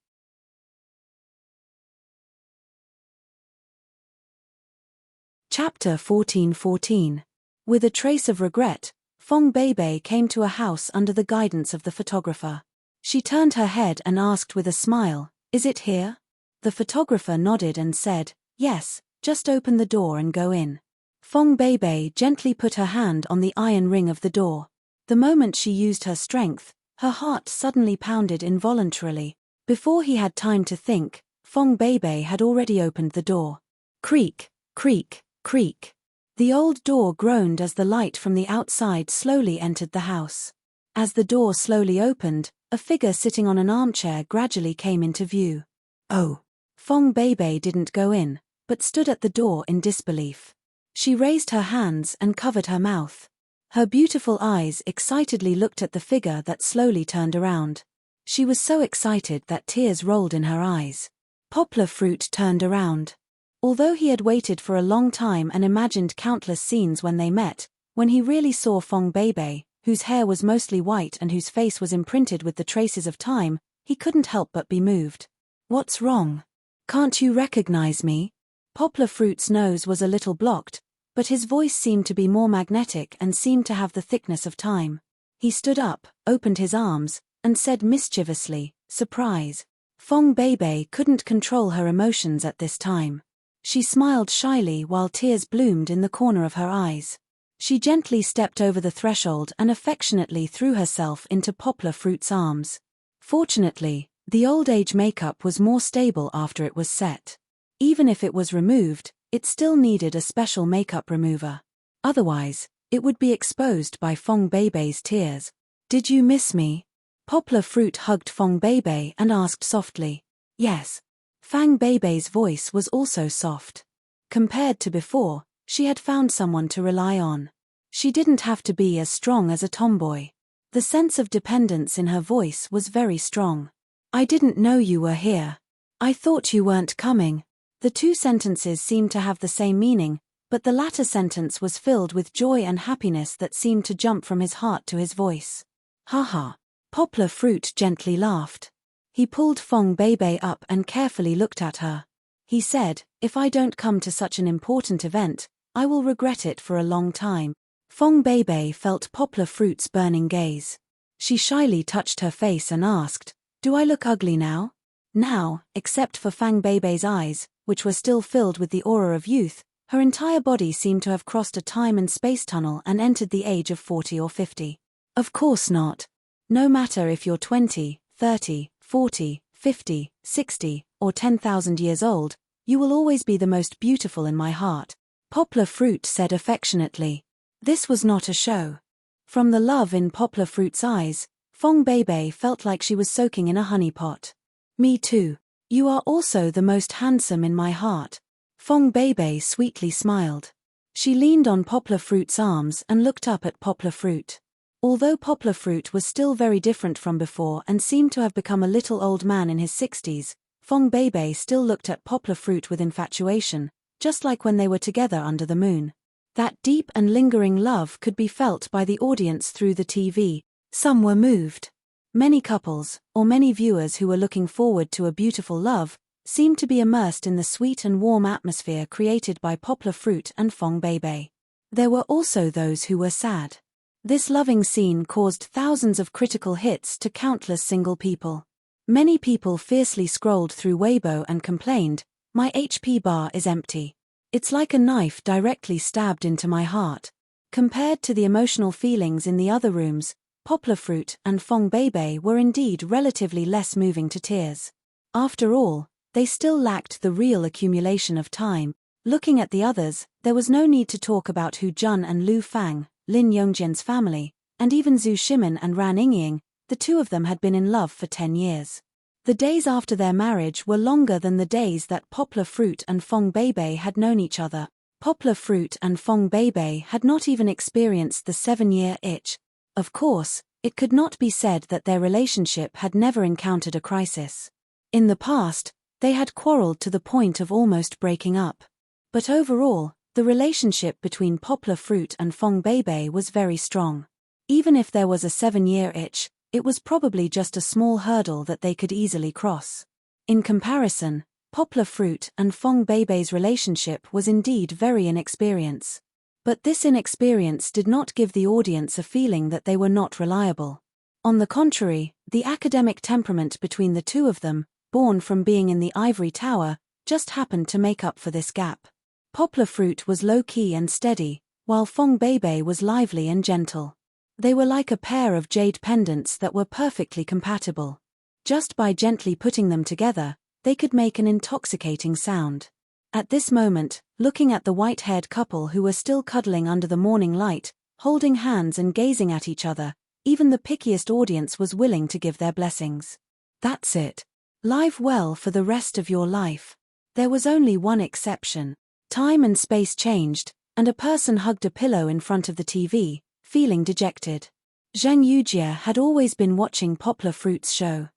Chapter 14:14. With a trace of regret, Fong Beibei came to a house under the guidance of the photographer. She turned her head and asked with a smile, "Is it here?" The photographer nodded and said, "Yes, just open the door and go in." Fong Beibei gently put her hand on the iron ring of the door. The moment she used her strength, her heart suddenly pounded involuntarily. Before he had time to think, Fong Beibei had already opened the door. Creak, creak, creak. The old door groaned as the light from the outside slowly entered the house. As the door slowly opened, a figure sitting on an armchair gradually came into view. Oh! Fong Beibei didn't go in, but stood at the door in disbelief. She raised her hands and covered her mouth. Her beautiful eyes excitedly looked at the figure that slowly turned around. She was so excited that tears rolled in her eyes. Poplar Fruit turned around. Although he had waited for a long time and imagined countless scenes when they met, when he really saw Fong Beibei, whose hair was mostly white and whose face was imprinted with the traces of time, he couldn't help but be moved. "What's wrong? Can't you recognize me?" Poplar Fruit's nose was a little blocked, but his voice seemed to be more magnetic and seemed to have the thickness of time. He stood up, opened his arms, and said mischievously, "Surprise." Fong Beibei couldn't control her emotions at this time. She smiled shyly while tears bloomed in the corner of her eyes. She gently stepped over the threshold and affectionately threw herself into Poplar Fruit's arms. Fortunately, the old age makeup was more stable after it was set. Even if it was removed, it still needed a special makeup remover. Otherwise, it would be exposed by Fong Beibei's tears. "Did you miss me?" Poplar Fruit hugged Fong Beibei and asked softly. "Yes." Fang Beibei's voice was also soft. Compared to before, she had found someone to rely on. She didn't have to be as strong as a tomboy. The sense of dependence in her voice was very strong. "I didn't know you were here. I thought you weren't coming." The two sentences seemed to have the same meaning, but the latter sentence was filled with joy and happiness that seemed to jump from his heart to his voice. "Haha." Poplar Fruit gently laughed. He pulled Fong Beibei up and carefully looked at her. He said, "If I don't come to such an important event, I will regret it for a long time." Fong Beibei felt Poplar Fruit's burning gaze. She shyly touched her face and asked, "Do I look ugly now?" Now, except for Fang Beibei's eyes, which were still filled with the aura of youth, her entire body seemed to have crossed a time and space tunnel and entered the age of 40 or 50. Of course not. No matter if you're 20, 30, 40, 50, 60, or 10,000 years old, you will always be the most beautiful in my heart," Poplar Fruit said affectionately. This was not a show. From the love in Poplar Fruit's eyes, Fong Beibei felt like she was soaking in a honey pot. "Me too. You are also the most handsome in my heart." Fong Beibei sweetly smiled. She leaned on Poplar Fruit's arms and looked up at Poplar Fruit. Although Poplar Fruit was still very different from before and seemed to have become a little old man in his 60s, Fong Beibei still looked at Poplar Fruit with infatuation, just like when they were together under the moon. That deep and lingering love could be felt by the audience through the TV. Some were moved. Many couples, or many viewers who were looking forward to a beautiful love, seemed to be immersed in the sweet and warm atmosphere created by Poplar Fruit and Fong Beibei. There were also those who were sad. This loving scene caused thousands of critical hits to countless single people. Many people fiercely scrolled through Weibo and complained, "My HP bar is empty. It's like a knife directly stabbed into my heart." Compared to the emotional feelings in the other rooms, Poplar Fruit and Fong Beibei were indeed relatively less moving to tears. After all, they still lacked the real accumulation of time. Looking at the others, there was no need to talk about Hu Jun and Lu Fang, Lin Yongjian's family, and even Zhu Shimin and Ran Yingying. The two of them had been in love for 10 years. The days after their marriage were longer than the days that Poplar Fruit and Fong Beibei had known each other. Poplar Fruit and Fong Beibei had not even experienced the 7-year itch. Of course, it could not be said that their relationship had never encountered a crisis. In the past, they had quarreled to the point of almost breaking up. But overall, the relationship between Poplar Fruit and Fong Beibei was very strong. Even if there was a 7-year itch, it was probably just a small hurdle that they could easily cross. In comparison, Poplar Fruit and Fong Beibei's relationship was indeed very inexperienced. But this inexperience did not give the audience a feeling that they were not reliable. On the contrary, the academic temperament between the two of them, born from being in the ivory tower, just happened to make up for this gap. Poplar Fruit was low-key and steady, while Fong Beibei was lively and gentle. They were like a pair of jade pendants that were perfectly compatible. Just by gently putting them together, they could make an intoxicating sound. At this moment, looking at the white-haired couple who were still cuddling under the morning light, holding hands and gazing at each other, even the pickiest audience was willing to give their blessings. That's it. Live well for the rest of your life. There was only one exception. Time and space changed, and a person hugged a pillow in front of the TV, feeling dejected. Zheng Yujie had always been watching Poplar Fruit's show.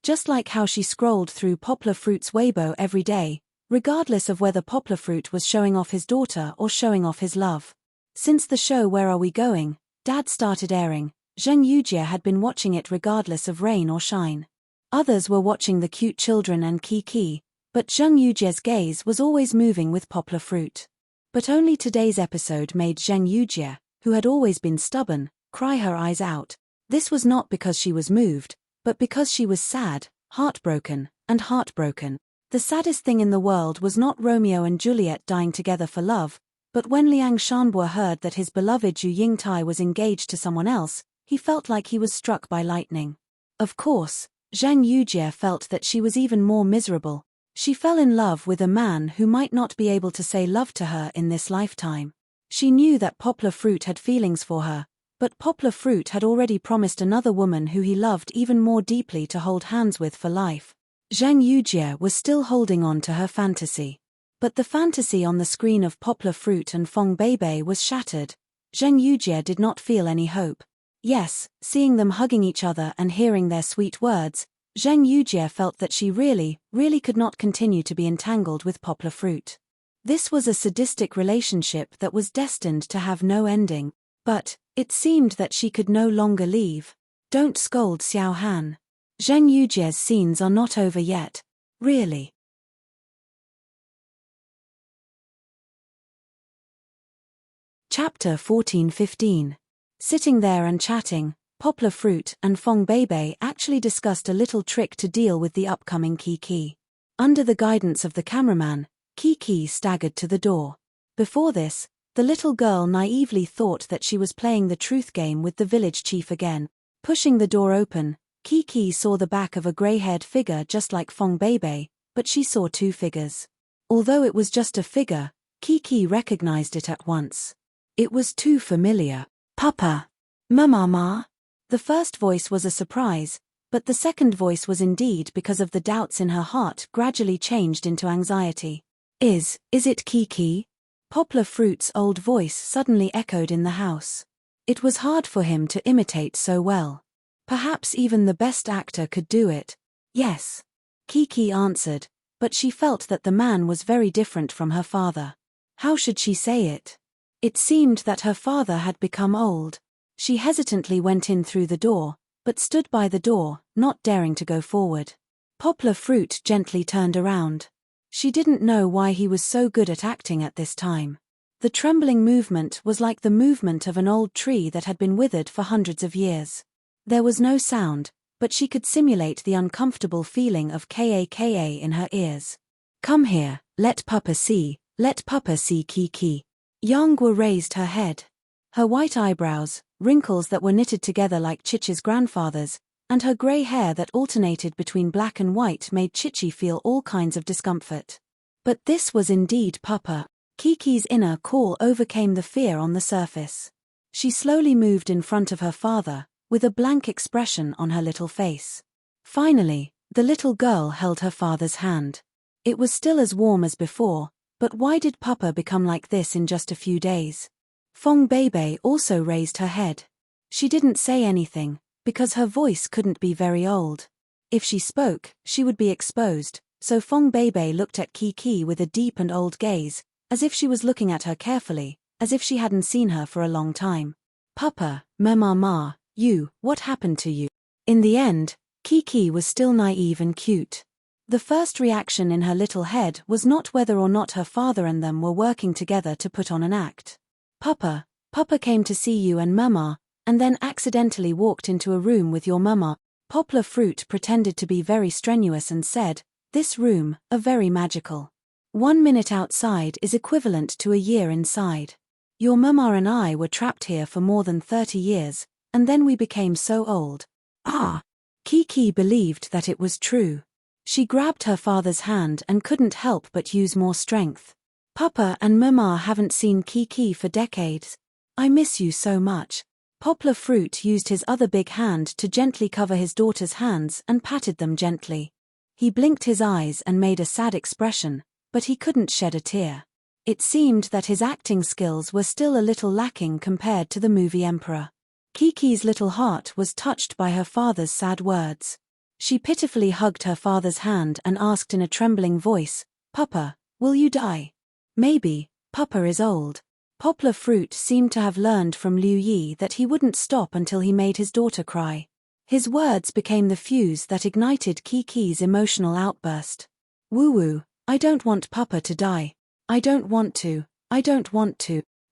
Just like how she scrolled through Poplar Fruit's Weibo every day, regardless of whether Poplar Fruit was showing off his daughter or showing off his love. Since the show Where Are We Going? Dad started airing, Zheng Yujie had been watching it regardless of rain or shine. Others were watching the cute children and Kiki, but Zheng Yujie's gaze was always moving with Poplar Fruit. But only today's episode made Zheng Yujie, who had always been stubborn, cry her eyes out. This was not because she was moved, but because she was sad, heartbroken. The saddest thing in the world was not Romeo and Juliet dying together for love, but when Liang Shanbo heard that his beloved Zhu Yingtai was engaged to someone else, he felt like he was struck by lightning. Of course, Zheng Yujie felt that she was even more miserable. She fell in love with a man who might not be able to say love to her in this lifetime. She knew that Poplar Fruit had feelings for her, but Poplar Fruit had already promised another woman who he loved even more deeply to hold hands with for life. Zheng Yujie was still holding on to her fantasy. But the fantasy on the screen of Poplar Fruit and Fong Beibei was shattered. Zheng Yujie did not feel any hope. Yes, seeing them hugging each other and hearing their sweet words, Zheng Yujie felt that she really could not continue to be entangled with Poplar Fruit. This was a sadistic relationship that was destined to have no ending. But it seemed that she could no longer leave. Don't scold Xiao Han. Zheng Yujie's scenes are not over yet. Really. Chapter 14-15. Sitting there and chatting, Poplar Fruit and Fong Beibei actually discussed a little trick to deal with the upcoming Kiki. Under the guidance of the cameraman, Kiki staggered to the door. Before this, the little girl naively thought that she was playing the truth game with the village chief again. Pushing the door open, Kiki saw the back of a grey-haired figure just like Fong Beibei, but she saw two figures. Although it was just a figure, Kiki recognized it at once. It was too familiar. Papa. Mama. The first voice was a surprise, but the second voice was indeed because of the doubts in her heart gradually changed into anxiety. Is it Kiki? Poplar Fruit's old voice suddenly echoed in the house. It was hard for him to imitate so well. Perhaps even the best actor could do it. Yes. Kiki answered, but she felt that the man was very different from her father. How should she say it? It seemed that her father had become old. She hesitantly went in through the door, but stood by the door, not daring to go forward. Poplar Fruit gently turned around. She didn't know why he was so good at acting at this time. The trembling movement was like the movement of an old tree that had been withered for hundreds of years. There was no sound, but she could simulate the uncomfortable feeling of kaka in her ears. Come here, let Papa see Kiki. Yanghua raised her head. Her white eyebrows, wrinkles that were knitted together like Chichi's grandfather's, and her grey hair that alternated between black and white made Chichi feel all kinds of discomfort. But this was indeed Papa. Kiki's inner core overcame the fear on the surface. She slowly moved in front of her father, with a blank expression on her little face. Finally, the little girl held her father's hand. It was still as warm as before, but why did Papa become like this in just a few days? Fong Beibei also raised her head. She didn't say anything, because her voice couldn't be very old. If she spoke, she would be exposed, so Fong Beibei looked at Kiki with a deep and old gaze, as if she was looking at her carefully, as if she hadn't seen her for a long time. Papa, Mama, what happened to you? In the end, Kiki was still naive and cute. The first reaction in her little head was not whether or not her father and them were working together to put on an act. Papa came to see you and Mama, and then accidentally walked into a room with your Mama. Poplar Fruit pretended to be very strenuous and said, "This room, a very magical. 1 minute outside is equivalent to a year inside. Your Mama and I were trapped here for more than 30 years, and then we became so old." Ah! Kiki believed that it was true. She grabbed her father's hand and couldn't help but use more strength. "Papa and Mama haven't seen Kiki for decades. I miss you so much." Poplar Fruit used his other big hand to gently cover his daughter's hands and patted them gently. He blinked his eyes and made a sad expression, but he couldn't shed a tear. It seemed that his acting skills were still a little lacking compared to the movie Emperor. Kiki's little heart was touched by her father's sad words. She pitifully hugged her father's hand and asked in a trembling voice, "Papa, will you die?" "Maybe, Papa is old." Poplar Fruit seemed to have learned from Liu Yi that he wouldn't stop until he made his daughter cry. His words became the fuse that ignited Kiki's emotional outburst. "Woo-woo, I don't want Papa to die. I don't want to.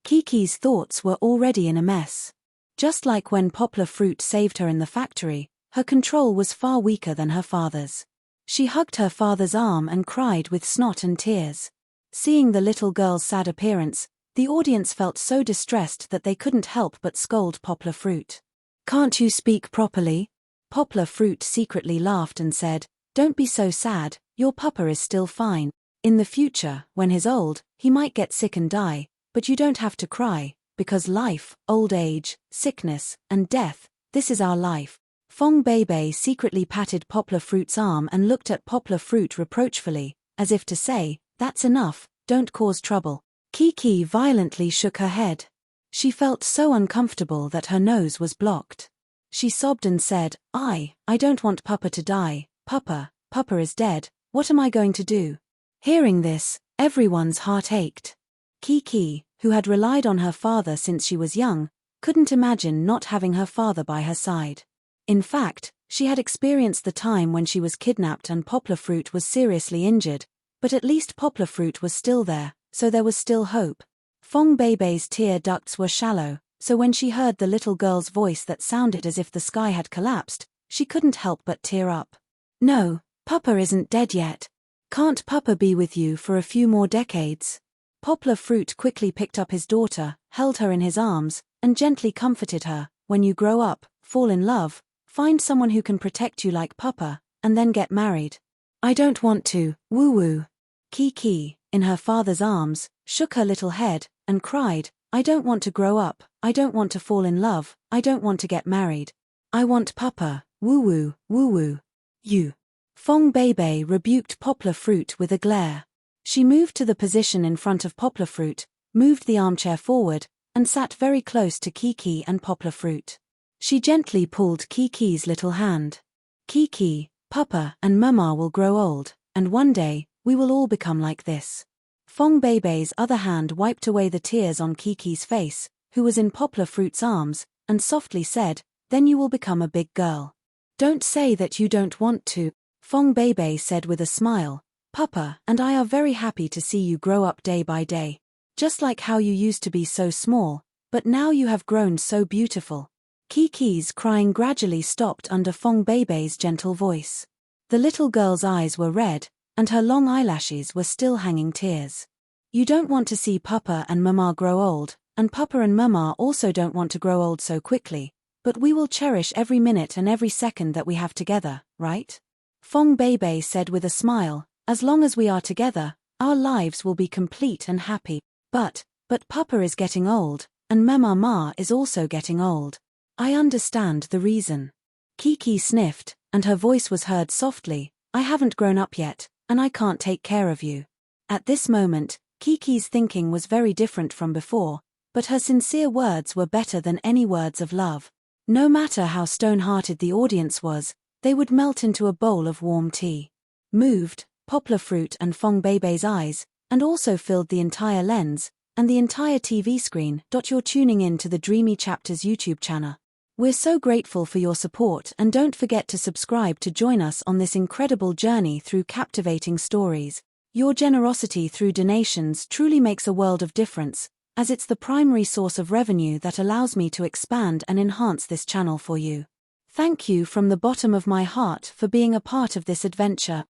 Kiki's thoughts were already in a mess. Just like when Poplar Fruit saved her in the factory, her control was far weaker than her father's. She hugged her father's arm and cried with snot and tears. Seeing the little girl's sad appearance, the audience felt so distressed that they couldn't help but scold Poplar Fruit. "Can't you speak properly?" Poplar Fruit secretly laughed and said, "Don't be so sad, your Papa is still fine. In the future, when he's old, he might get sick and die, but you don't have to cry, because life, old age, sickness, and death, this is our life." Fong Beibei secretly patted Poplar Fruit's arm and looked at Poplar Fruit reproachfully, as if to say, "That's enough, don't cause trouble." Kiki violently shook her head. She felt so uncomfortable that her nose was blocked. She sobbed and said, I don't want Papa to die. Papa is dead, what am I going to do?" Hearing this, everyone's heart ached. Kiki, who had relied on her father since she was young, couldn't imagine not having her father by her side. In fact, she had experienced the time when she was kidnapped and Poplar Fruit was seriously injured, but at least Poplar Fruit was still there, so there was still hope. Fong Beibei's tear ducts were shallow, so when she heard the little girl's voice that sounded as if the sky had collapsed, she couldn't help but tear up. "No, Papa isn't dead yet. Can't Papa be with you for a few more decades?" Poplar Fruit quickly picked up his daughter, held her in his arms, and gently comforted her. "When you grow up, fall in love, find someone who can protect you like Papa, and then get married." "I don't want to, woo-woo." Kiki, in her father's arms, shook her little head, and cried, "I don't want to grow up, I don't want to fall in love, I don't want to get married. I want Papa, woo-woo, woo-woo." "You." Fong Beibei rebuked Poplar Fruit with a glare. She moved to the position in front of Poplar Fruit, moved the armchair forward, and sat very close to Kiki and Poplar Fruit. She gently pulled Kiki's little hand. "Kiki, Papa and Mama will grow old, and one day, we will all become like this." Fong Beibei's other hand wiped away the tears on Kiki's face, who was in Poplar Fruit's arms, and softly said, "Then you will become a big girl." "Don't say that you don't want to," Fong Beibei said with a smile. "Papa and I are very happy to see you grow up day by day. Just like how you used to be so small, but now you have grown so beautiful." Kiki's crying gradually stopped under Fong Beibei's gentle voice. The little girl's eyes were red, and her long eyelashes were still hanging tears. "You don't want to see Papa and Mama grow old, and Papa and Mama also don't want to grow old so quickly, but we will cherish every minute and every second that we have together, right?" Fong Beibei said with a smile, "As long as we are together, our lives will be complete and happy. But Papa is getting old, and Mama is also getting old. I understand the reason." Kiki sniffed, and her voice was heard softly, "I haven't grown up yet, and I can't take care of you." At this moment, Kiki's thinking was very different from before, but her sincere words were better than any words of love. No matter how stone-hearted the audience was, they would melt into a bowl of warm tea. Moved, Poplar Fruit and Fong Beibei's eyes, and also filled the entire lens, and the entire TV screen. You're tuning in to the Dreamy Chapters YouTube channel. We're so grateful for your support, and don't forget to subscribe to join us on this incredible journey through captivating stories. Your generosity through donations truly makes a world of difference, as it's the primary source of revenue that allows me to expand and enhance this channel for you. Thank you from the bottom of my heart for being a part of this adventure.